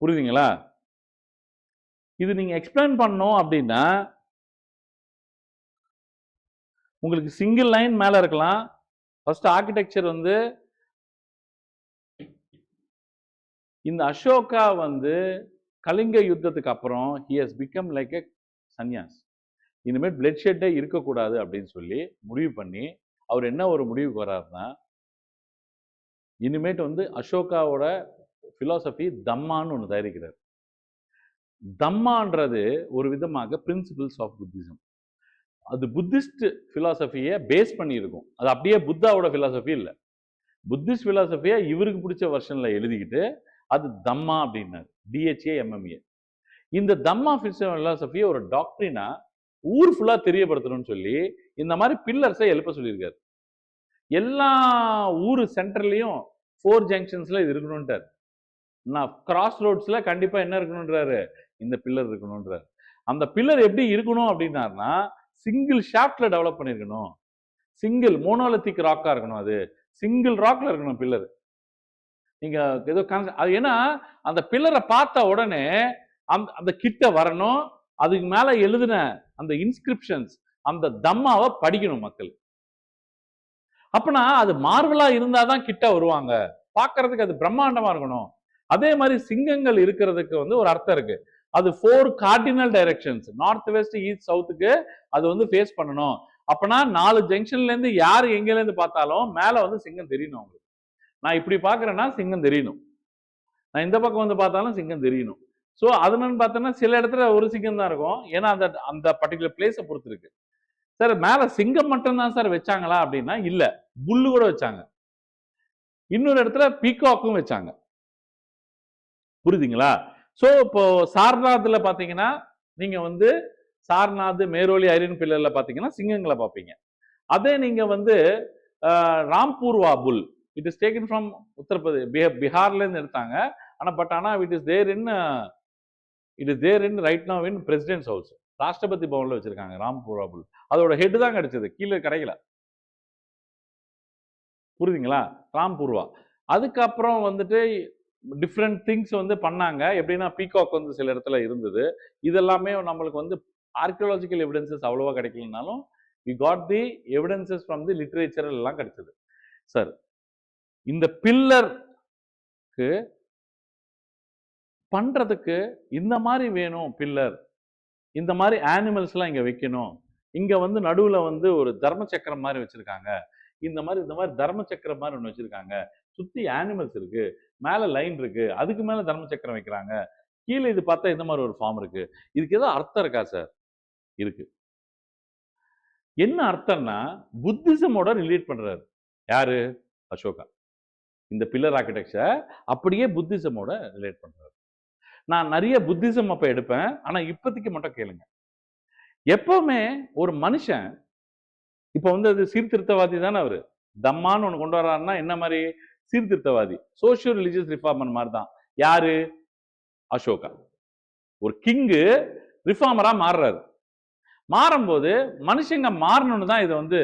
புரியுதுங்களா? இது நீங்க explain பண்ணணும் அப்படின்னா உங்களுக்கு சிங்கிள் லைன் மேல இருக்கலாம். ஃபர்ஸ்ட் ஆர்கிடெக்சர் வந்து இந்த அசோகா வந்து கலிங்க யுத்தத்துக்கு அப்புறம் he has become like a சன்யாஸ். இனிமேல் பிளட் ஷெட்டே இருக்கக்கூடாது அப்படின்னு சொல்லி முடிவு பண்ணி அவர் என்ன ஒரு முடிவுக்கு வர்றாருன்னா, இனிமேட்டு வந்து அசோகாவோட பிலாசபி தம்மான்னு ஒன்று தயாரிக்கிறார். தம்மான்றது ஒரு விதமாக பிரின்சிபிள்ஸ் ஆஃப் புத்திசம். அது புத்திஸ்ட் பிலாசபியை பேஸ் பண்ணி இருக்கும். அது அப்படியே புத்தாவோட பிலாசபி இல்லை. புத்திஸ்ட் பிலாசபியை இவருக்கு பிடிச்ச வெர்ஷன்ல எழுதிக்கிட்டு அது தம்மா அப்படின்னாரு. DHAMMA. இந்த தம்மா பிலாசபியை ஒரு டாக்டரினா ஊர் ஃபுல்லா தெரியப்படுத்தணும்னு சொல்லி இந்த மாதிரி பில்லர்ஸை எழுப்ப சொல்லியிருக்காரு. எல்லா ஊர் சென்டர்லயும் 4 ஜங்ஷன்ஸ்ல இது இருக்கணும்ட்டார். நான் கிராஸ் ரோட்ஸ்ல கண்டிப்பா என்ன இருக்கணும்ன்றாரு, இந்த பில்லர் இருக்கணும்ன்றாரு. அந்த பில்லர் எப்படி இருக்கணும் அப்படின்னாருன்னா சிங்கிள் ஷாப்ட்ல டெவலப் பண்ணிருக்கணும். சிங்கிள் மோனோலித்திக் ராக்கா இருக்கணும். அது சிங்கிள் ராக்ல இருக்கணும் பில்லர். நீங்க ஏதோ அது ஏன்னா அந்த பில்லரை பார்த்த உடனே அந்த கிட்ட வரணும். அதுக்கு மேல எழுதின அந்த இன்ஸ்கிரிப்ஷன்ஸ், அந்த தம்மாவை படிக்கணும் மக்கள். அப்பனா அது மார்வலா இருந்தாதான் கிட்ட வருவாங்க. பார்க்கறதுக்கு அது பிரம்மாண்டமா இருக்கணும். அதே மாதிரி சிங்கங்கள் இருக்கிறதுக்கு ஒரு அர்த்தம் இருக்கு. அது 4 cardinal directions, north west east சவுத்துக்கு அது ஃபேஸ் பண்ணணும். அப்பனா 4 ஜங்ஷன்ல இருந்து யாரு எங்கல இருந்து பார்த்தாலும் மேல சிங்கம் தெரியணும் அவங்களுக்கு. நான் இப்படி பாக்குறேன்னா சிங்கம் தெரியணும், நான் இந்த பக்கம் பார்த்தாலும் சிங்கம் தெரியணும். ஸோ அதுன்னு பார்த்தோன்னா சில இடத்துல ஒரு சிங்கம் தான் இருக்கும். ஏன்னா அந்த அந்த பர்டிகுலர் பிளேஸை பொறுத்து இருக்கு. சார் மேல சிங்கம் மட்டும்தான் சார் வச்சாங்களா அப்படின்னா இல்ல, புல்லு கூட வச்சாங்க. இன்னொரு இடத்துல பீகாக்கும் வச்சாங்க. புரியுதுங்களா? சோ இப்போ சார்நாத்ல பாத்தீங்கன்னா நீங்க சார்நாத், மேரோலி, ஐரன் பில்லர்ல பாத்தீங்கன்னா சிங்கங்களை பார்ப்பீங்க. அதே நீங்க Rampurva bull, it is taken from Uttar Pradesh, பீகார்ல இருந்து எடுத்தாங்க. ஆனா it is there in right now in president's house, Rashtrapati பவன்ல வச்சிருக்காங்க ராம்பூர்வா புல். அதோட ஹெட் தான் கிடைச்சது, கீழே கிடைக்கல. புரியுதுங்களா? ராம்பூர்வா. அதுக்கப்புறம் டிஃப்ரெண்ட் திங்ஸ் பண்ணாங்க. எப்படின்னா பீகாக் சில இடத்துல இருந்தது. இதெல்லாமே நம்மளுக்கு ஆர்கியாலஜிக்கல் எவிடன்சஸ் அவ்வளவா கிடைக்கலனாலும் we got the evidences from the literature எல்லாம் கிடைச்சது. சார் இந்த பில்லருக்கு பண்றதுக்கு இந்த மாதிரி வேணும், பில்லர் இந்த மாதிரி அனிமல்ஸ் எல்லாம் இங்க வைக்கணும். இங்க நடுவுல ஒரு தர்ம சக்கரம் மாதிரி வச்சிருக்காங்க. இந்த மாதிரி தர்ம சக்கரம் மாதிரி ஒண்ணு வச்சிருக்காங்க. சுத்தி அனிமல்ஸ் இருக்கு, மேல லைன் இருக்கு, அதுக்கு மேல தர்ம சக்கரம் வைக்கிறாங்க. கீழே இது பார்த்தா இந்த மாதிரி ஒரு ஃபார்ம் இருக்கு. இதுக்கு ஏதோ அர்த்தம் இருக்கா சார்? இருக்கு. என்ன அர்த்தம்னா புத்திசமோட ரிலேட் பண்றாரு. யாரு? அசோகா. இந்த பில்லர் ஆர்கிடெக்சர் அப்படியே புத்திசமோட ரிலேட் பண்றாரு. நான் நிறைய புத்திசம் அப்ப எடுப்பேன், ஆனா இப்போதைக்கு மட்டும் கேளுங்க. எப்பவுமே ஒரு மனுஷன் இப்ப அது சீர்திருத்தவாதி தானே அவரு. தம்மான்னு ஒண்ணு கொண்டு வர்றாருன்னா என்ன மாதிரி? சீர்திருத்தவாதி, சோசியல் ரிலிஜியஸ் ரிஃபார்மர் மாதிரி தான். யாரு? அசோகா. ஒரு கிங்கு ரிஃபார்மரா மாறுறாரு. மாறும்போது மனுஷங்க மாறணும்னு தான் இதை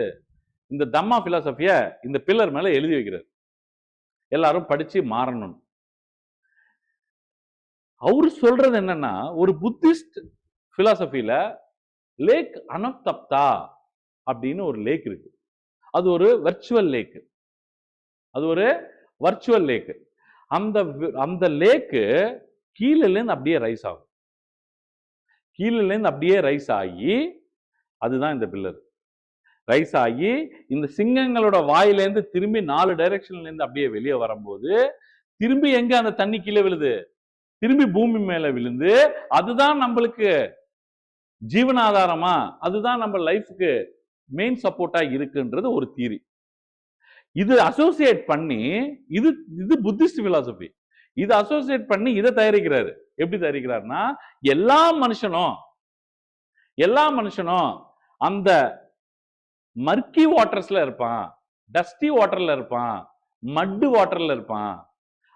இந்த தம்மா பிலாசபிய இந்த பில்லர் மேல எழுதி வைக்கிறார். எல்லாரும் படிச்சு மாறணும். அவரு சொல்றது என்னன்னா, ஒரு புத்திஸ்ட் பிலாசபில லேக் அனப்தப்தா அப்படின்னு ஒரு லேக் இருக்கு. அது ஒரு வர்ச்சுவல் லேக். அது ஒரு வர்ச்சுவல் லேக். அந்த லேக்கு கீழே இருந்து அப்படியே ரைஸ் ஆகும். கீழே இருந்து அப்படியே ரைஸ் ஆகி, அதுதான் இந்த பில்லர். ரைஸ் ஆகி இந்த சிங்கங்களோட வாயிலேருந்து திரும்பி 4 டைரக்ஷன்ல இருந்து அப்படியே வெளியே வரும்போது திரும்பி எங்க அந்த தண்ணி கீழே விழுது? திரும்பி பூமி மேல விழுந்து, அதுதான் நம்மளுக்கு ஜீவனாதாரமா, அதுதான் நம்ம லைஃப்க்கு மெயின் சப்போர்ட்டா இருக்குன்றது ஒரு தியரி. இது அசோசியேட் பண்ணி, இது புத்திஸ்ட் பிலாசபி. இது அசோசியேட் பண்ணி இதை தயாரிக்கிறாரு. எப்படி தயாரிக்கிறாருன்னா, எல்லா மனுஷனும் அந்த மர்க்கி வாட்டர்ஸ்ல இருப்பான், டஸ்டி வாட்டர்ல இருப்பான், மட்டு வாட்டர்ல இருப்பான்.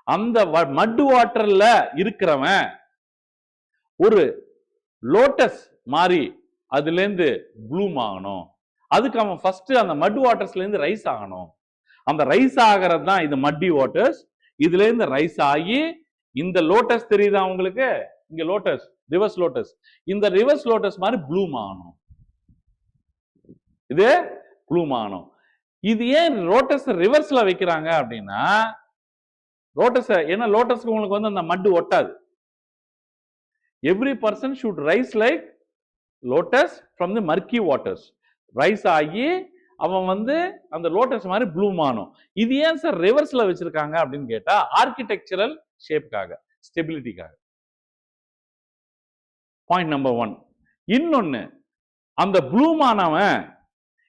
அந்த மட்டு வாட்டர்ல இருக்கிறவன் ஒரு லோட்டஸ் மாதிரி அதுல இருந்து ப்ளூம் ஆகணும். அதுக்கு அவன் ஃபர்ஸ்ட் அந்த மட் வாட்டர்ஸ்ல இருந்து ரைஸ் ஆகணும். அந்த ரைஸ் ஆகிறது தான் இது மட்டி வாட்டர்ஸ். இதுல இருந்து ரைஸ் ஆகி இந்த லோட்டஸ் தெரியுதா உங்களுக்கு? இங்க லோட்டஸ், ரிவர்ஸ் லோட்டஸ். இந்த ரிவர்ஸ் லோட்டஸ் மாதிரி ப்ளூம் ஆகணும். இது ப்ளூம் ஆகணும். இது ஏன் லோட்டஸ் ரிவர்ஸ்ல வைக்கிறாங்க அப்படின்னா, லோட்டஸ் ஏன்னா லோட்டஸ்க்கு உங்களுக்கு அந்த மட்டு ஒட்டாது. Every person should rise like lotus from the murky waters. Rise ஆகி அவன் அந்த லோட்டஸ் மாதிரி ப்ளூம் ஆகணும். இது ஏன் சார் ரிவர்ஸ்ல வச்சிருக்காங்க அப்படின்னு கேட்டா, ஆர்கிடெக்சரல் ஷேப்காக, ஸ்டெபிலிட்டிக்காக. Point number 1. இன்னொன்னு, அந்த ப்ளூம் ஆனவன்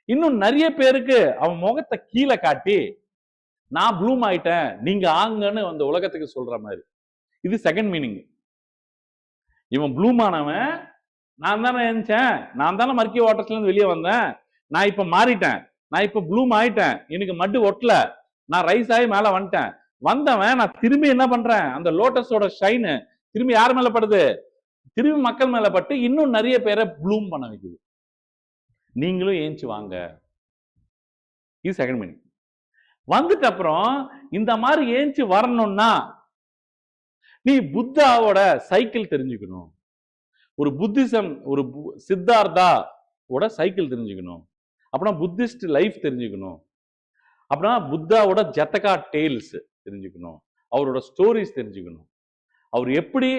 இன்னும் நிறைய பேருக்கு அவன் முகத்தை கீழே காட்டி நான் ப்ளூம் ஆயிட்டேன், நீங்க ஆங்கன்னு அந்த உலகத்துக்கு சொல்ற மாதிரி. இது செகண்ட் மீனிங். இவன் ப்ளூம் ஆனவன், நான் தானே நினைச்சேன், நான் தானே மர்க்கி வாட்டர்ஸ்ல இருந்து வெளியே வந்தேன், நான் இப்ப மாறிட்டேன், நான் இப்ப ப்ளூம் ஆயிட்டேன், எனக்கு மட்டு ஒட்டல, நான் ரைஸ் ஆகி மேல வந்துட்டேன். வந்தவன் நான் திரும்பி என்ன பண்றேன், அந்த லோட்டஸோட ஷைனு திரும்பி யார் மேல படுது? திரும்பி மக்கள் மேல பட்டு இன்னும் நிறைய பேரை ப்ளூம் பண்ண வைக்குது. நீங்களும் ஏஞ்சி வாங்க. இது செகண்ட் மீனிங். வந்துட்டு அப்புறம் இந்த மாதிரி ஏஞ்சி வரணும்னா நீ புத்தாவோட சைக்கிள் தெரிஞ்சுக்கணும். ஒரு புத்திசம், ஒரு சித்தார்த்தா ஓட சைக்கிள் தெரிஞ்சுக்கணும். அப்படின்னா புத்திஸ்ட் லைஃப் தெரிஞ்சுக்கணும். அப்படின்னா புத்தாவோட ஜத்தகா டேல்ஸ் தெரிஞ்சுக்கணும். அவரோட ஸ்டோரிஸ் தெரிஞ்சுக்கணும். அவர் எப்படி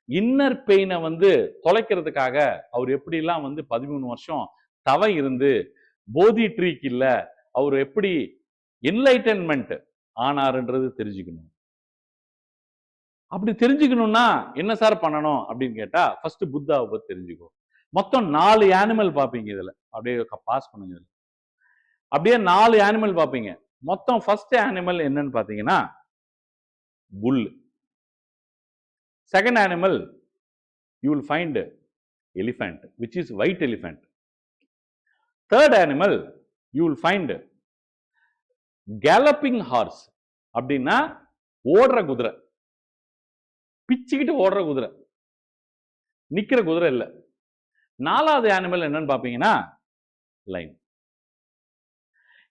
இன்னர் பெயினை வந்து தொலைக்கிறதுக்காக அவர் எப்படிலாம் வந்து 13 வருஷம் தவம் இருந்து போதி ட்ரீக்கு இல்ல அவர் எப்படி என்லைட்டன்மெண்ட் ஆனாருன்றது தெரிஞ்சுக்கணும். அப்படி தெரிஞ்சுக்கணும்னா என்ன சார் பண்ணணும் அப்படின்னு கேட்டா, ஃபர்ஸ்ட் புத்தாவை பத்தி தெரிஞ்சுக்கோ. மொத்தம் 4 அனிமல் பார்ப்பீங்க இதுல. அப்படியே பாஸ் பண்ணுங்க. அப்படியே 4 அனிமல் பார்ப்பீங்க. மொத்தம் ஃபர்ஸ்ட் அனிமல் என்னன்னு பாத்தீங்கன்னா புல். Second animal, you will find elephant, which is white elephant. Third animal, you will find galloping horse. அப்படின்னா ஓடுற குதிரை, பிச்சுக்கிட்டு ஓடுற குதிரை, நிக்கிற குதிரை இல்ல. 4வது அனிமல் என்னன்னு பாப்பீங்கன்னா லைன்.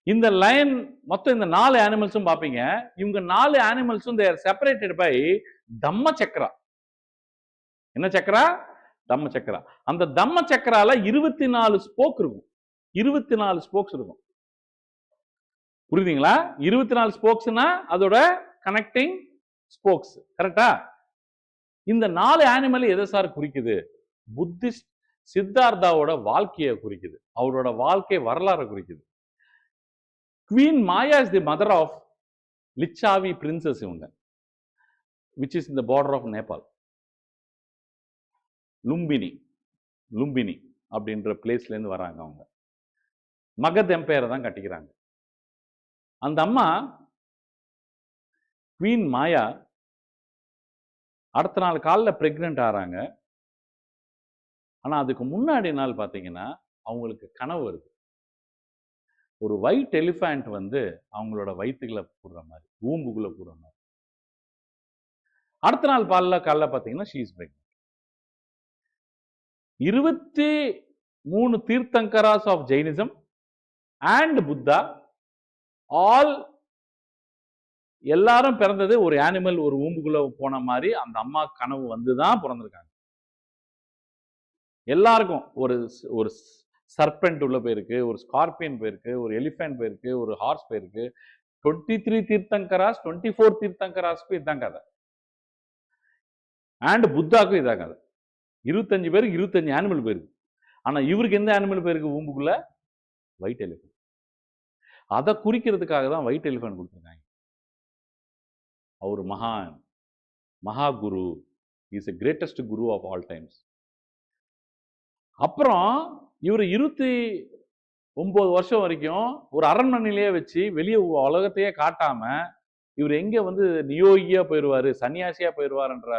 இந்த லைன் மொத்தம் இந்த 4 அனிமல்ஸும் பாப்பீங்க. இவங்க 4 அனிமல்ஸும் they are separated by தம்ம சக்கரா. என்ன சக்கரா? தம்ம சக்கரா. அந்த தம்ம சக்கரால 24 ஸ்போக் இருக்கும். 24 ஸ்போக்ஸ் இருக்கும். புரியுதுங்களா? 24 ஸ்போக்ஸ்னா அதோட கனெக்டிங் ஸ்போக்ஸ். கரெக்டா? இந்த 4 அனிமல் எதை சார் குறிக்குது? புத்திஸ்ட் சித்தார்த்தாவோட வாழ்க்கையை குறிக்குது. அவரோட வாழ்க்கை வரலாறு குறிக்குது. Queen Maya is the mother of Licchavi princess இவங்க, which is in the border of Nepal. Lumbini அப்படின்ற பிளேஸ்ல இருந்து வராங்க அவங்க. மகத் எம்பையரை தான் கட்டிக்கிறாங்க. அந்த அம்மா குவீன் மாயா அடுத்த நாள் காலைல பிரெக்னென்ட் ஆறாங்க. ஆனா அதுக்கு முன்னாடி நாள் பாத்தீங்கன்னா அவங்களுக்கு கனவு வருது. ஒரு ஒயிட் எலிஃபண்ட் வந்து அவங்களோட வயிற்றுக்குள்ள போடுற மாதிரி, ஊம்புக்குள்ள போடுற மாதிரி. அடுத்த நாள் காலைல பாத்தீங்கன்னா she is pregnant. 23 tirthankaras of Jainism and Buddha all எல்லாரும் பிறந்தது ஒரு அனிமல் ஒரு ஊம்புக்குள்ள போன மாதிரி அந்த அம்மா கனவு வந்துதான் பிறந்திருக்காங்க. எல்லாருக்கும் ஒரு சர்பென்ட் உள்ள போயிருக்கு, ஒரு ஸ்கார்பியன் போயிருக்கு, ஒரு எலிஃபென்ட் போயிருக்கு, ஒரு ஹார்ஸ் போயிருக்கு. 23 தீர்த்தங்கராஸ் 24 தீர்த்தங்கராஸ்க்கு இதான் கதை. அண்ட் புத்தாக்கும் இதான் கதை. 25 பேருக்கு 25 அனிமல் போயிருக்கு. ஆனா இவருக்கு எந்த அனிமல் போயிருக்கு ஊம்புக்குள்ள? White elephant. அதை குறிக்கிறதுக்காக தான் ஒயிட் எலிஃபென்ட் கொடுத்துருக்காங்க. அவர் மகா குரு, இஸ் a greatest குரு ஆஃப் ஆல் டைம்ஸ். அப்புறம் இவர் 29 வருஷம் வரைக்கும் ஒரு அரண்மனையிலேயே வச்சு வெளியே உலகத்தையே காட்டாம இவர் எங்க வந்து நியோகியா போயிடுவாரு, சன்னியாசியா போயிடுவாருன்ற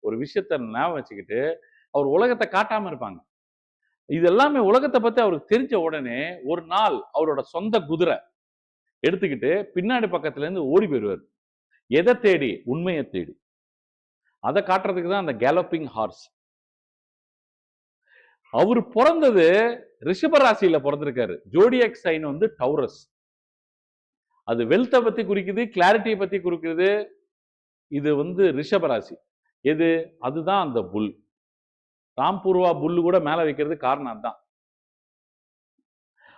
ஒரு விஷயத்த ஞாபகம் வச்சுக்கிட்டு அவர் உலகத்தை காட்டாம இருப்பாங்க. இது எல்லாமே உலகத்தை பத்தி அவருக்கு தெரிஞ்ச உடனே ஒரு நாள் அவரோட சொந்த குதிரை எடுத்துக்கிட்டு பின்னாடி பக்கத்துல இருந்து ஓடி போயிடுவார். எதை தேடி? உண்மையை தேடி. அதை காட்டுறதுக்கு தான் அந்த கேலப்பிங் ஹார்ஸ். அவர் பிறந்தது ரிஷபராசியில பிறந்திருக்காரு. ஜோடியாக் சைன் வந்து டவுரஸ். அது வெல்த்தை பத்தி குறிக்குது, கிளாரிட்டியை பத்தி குறிக்குது. இது வந்து ரிஷபராசி. எது? அதுதான் அந்த புல். ராம்பூர்வா புல்லு கூட மேல வைக்கிறது காரணம் அதுதான்.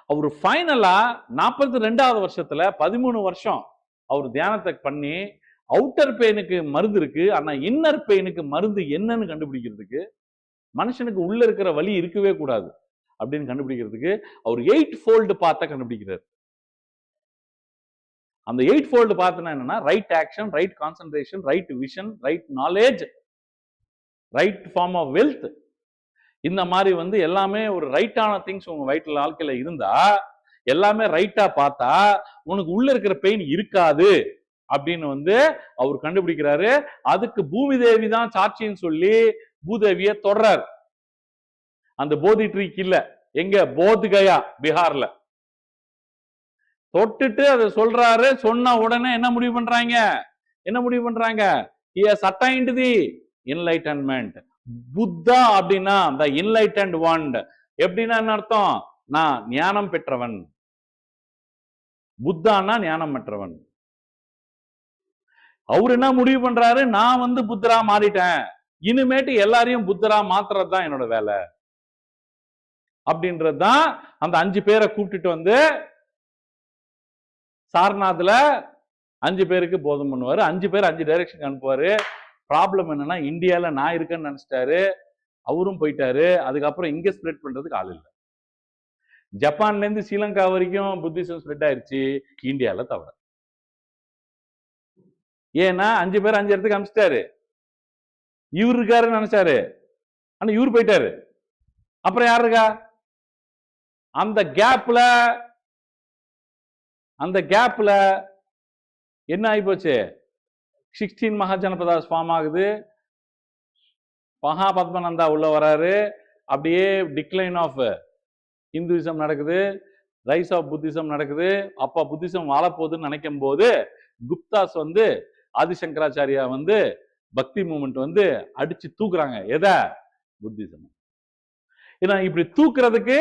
அவர் ஃபைனலா 42வது வருஷத்துல 13 வருஷம் அவர் தியானத்தை பண்ணி அவுட்டர் பெயினுக்கு மருந்து இருக்கு, ஆனா இன்னர் பெயினுக்கு மருந்து என்னன்னு கண்டுபிடிக்கிறதுக்கு, மனுஷனுக்கு உள்ள இருக்கிற வலி இருக்கவே கூடாது அப்படின்னு கண்டுபிடிக்கிறதுக்கு அவர் 8 ஃபோல்டு பார்த்த கண்டுபிடிக்கிறார். அந்த 8 ஃபோல்டு பார்த்தனா என்னன்னா right action, right concentration, right vision, right knowledge, right form of wealth. இந்த மாதிரி வந்து எல்லாமே ஒரு ரைட்டான திங்ஸ் உங்க வயிற்றுல வாழ்க்கையில இருந்தா எல்லாமே ரைட்டா பார்த்தா உனக்கு உள்ள இருக்கிற பெயின் இருக்காது அப்படின்னு வந்து அவர் கண்டுபிடிக்கிறாரு. அதுக்கு பூமி தேவி தான் சாட்சின்னு சொல்லி பூதேவிய தொடர்றாரு. அந்த போதி ட்ரீக்கு இல்ல, எங்க? போத்கயா, பீகார்ல தொட்டுட்டு அதை சொல்றாரு. சொன்ன உடனே என்ன முடிவு பண்றாங்க? he has attained the enlightenment. Buddha அப்படின்னா the enlightened one. எப்படின்னா என்ன அர்த்தம்? நான் ஞானம் பெற்றவன். புத்தான்னா ஞானம் பெற்றவன். அவர் என்ன முடிவு பண்றாரு, நான் வந்து புத்தரா மாறிட்டேன், இனிமேட்டு எல்லாரையும் புத்தரா மாத்துறது தான் என்னோட வேலை அப்படின்றதுதான். அந்த 5 பேரை கூப்பிட்டுட்டு வந்து சாரநாத்ல 5 பேருக்கு போதம் பண்ணுவாரு. 5 பேர் 5 டைரக்ஷன் அனுப்புவாரு. ப்ராப்ளம் என்னன்னா, இந்தியால நான் இருக்கேன்னு நினைச்சிட்டாரு, அவரும் போயிட்டாரு. அதுக்கப்புறம் இங்க ஸ்ப்ரெட் பண்றதுக்கு ஆள் இல்லை. ஜப்பான்ல இருந்து ஸ்ரீலங்கா வரைக்கும் புத்திசம் ஸ்ப்ரெட் ஆயிருச்சு, இந்தியால தவிர. ஏன்னா 5 பேர் 5 இடத்துக்கு அனுப்பிச்சிட்டாரு. இவர் இருக்காருன்னு நினைச்சாரு, ஆனா இவர் போயிட்டாரு. அப்புறம் யார் இருக்கா? அந்த கேப்ல என்ன ஆகி போச்சு? 16 மகாஜனபதாஸ் ஃபார்ம் ஆகுது. மகாபத்மநந்தா உள்ள வராரு. அப்படியே டிக்ளைன் ஆஃப் இந்துவிசம் நடக்குது, ரைஸ் ஆஃப் புத்திசம் நடக்குது. அப்ப புத்திசம் வாழப்போகுதுன்னு நினைக்கும் போது குப்தாஸ் வந்து ஆதிசங்கராச்சாரியா வந்து பக்தி மூமெண்ட் வந்து அடிச்சு தூக்குறாங்க. எதை? புத்திசம். ஏன்னா இப்படி தூக்குறதுக்கு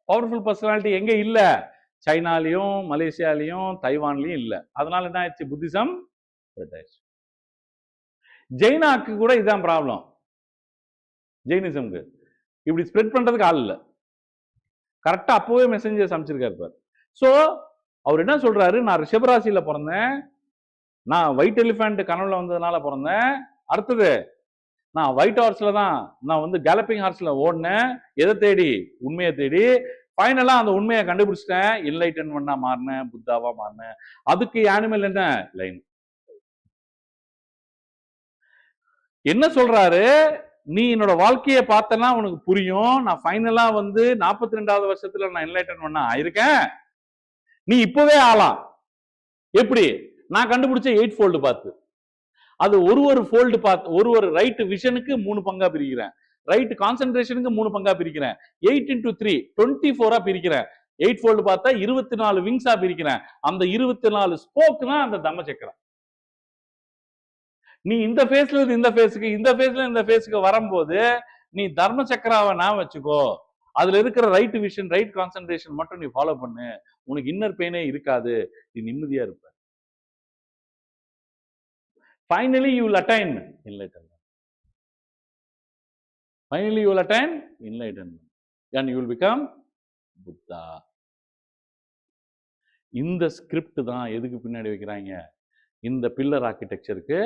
பவர்ஃபுல் பர்சனாலிட்டி எங்க இல்ல? சைனாலையும் மலேசியாலையும் தைவான்லயும் இல்ல. அதனால என்ன ஆயிடுச்சு? புத்திசம் ஸ்ப்ரெட் ஆயிடுச்சு. ஜெயினாக்கு கூட இதுதான் ப்ராப்ளம். ஜெயினிசம்க்கு இப்படி ஸ்ப்ரெட் பண்றதுக்கு ஆள் இல்லை. கரெக்டா அப்பவே மெசேஞ்சர்ஸ் அமைச்சிருக்காரு. சோ அவர் என்ன சொல்றாரு, நான் ரிஷபராசியில பிறந்தேன், நான் ஒயிட் எலிஃபண்ட் கனவுல வந்ததுனால பிறந்தேன். அடுத்தது நான் ஒயிட் ஹார்ஸ்ல தான், நான் வந்து கேலப்பிங் ஹார்ஸ்ல ஓடினேன். எதை தேடி? உண்மையை தேடி. ஃபைனலா அந்த உண்மையை கண்டுபிடிச்சிட்டேன். என்லைட்டன்மெண்டா மாறினேன், புத்தாவா மாறினேன். அதுக்கு அனிமல் என்ன? லைன். என்ன சொல்றாரு, நீ என்னோட வாழ்க்கையை பார்த்தனா உனக்கு புரியும். நான் ஃபைனலா வந்து 42வது வருஷத்துல நான் என்லைட்டன்மெண்டா ஆயிருக்கேன். நீ இப்பவே ஆலாம். எப்படி? நான் கண்டுபிடிச்ச 8 ஃபோல்டு பார்த்து. அது ஒரு ஃபோல்டு பார்த்து, ஒரு ரைட் விஷனுக்கு 3 பங்கா பிரிக்கிறேன், ரைட் கான்சென்ட்ரேஷனுக்கு 3 பங்கா பிரிக்கிறேன், 8 into 3 24 பிரிக்கிறேன். 8 ஃபோல்டு பார்த்தா 24 விங்ஸா பிரிக்கிறேன். அந்த 24 ஸ்போக்னா அந்த தம்ம சக்கரம். நீ இந்த ஃபேஸ்ல இருந்து இந்த ஃபேஸுக்கு, இந்த ஃபேஸ்ல இந்த ஃபேஸுக்கு வரும்போது நீ தர்ம சக்கராவை நான் வச்சுக்கோ. அதுல இருக்கிற ரைட் விஷன், ரைட் கான்சென்ட்ரேஷன் மட்டும் நீ ஃபாலோ பண்ணு. உனக்கு இன்னர் பெயினே இருக்காது, நீ நிம்மதியா இருப்ப. Finally, you will attain enlightenment. Finally, you will attain enlightenment. And you will become Buddha. இந்த ஸ்கிரிப்ட் தான் எதுக்கு பின்னாடி வைக்கிறாங்க? இந்த பில்லர் ஆர்கிடெக்சருக்கு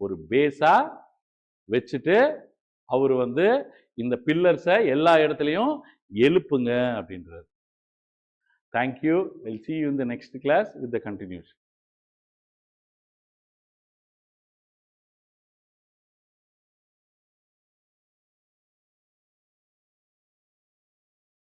ஒரு பேஸா வச்சுட்டு அவர் வந்து இந்த பில்லர்ஸை எல்லா இடத்துலையும் எழுப்புங்க அப்படின்றார். Thank you. We'll see you in the next class with the continuation.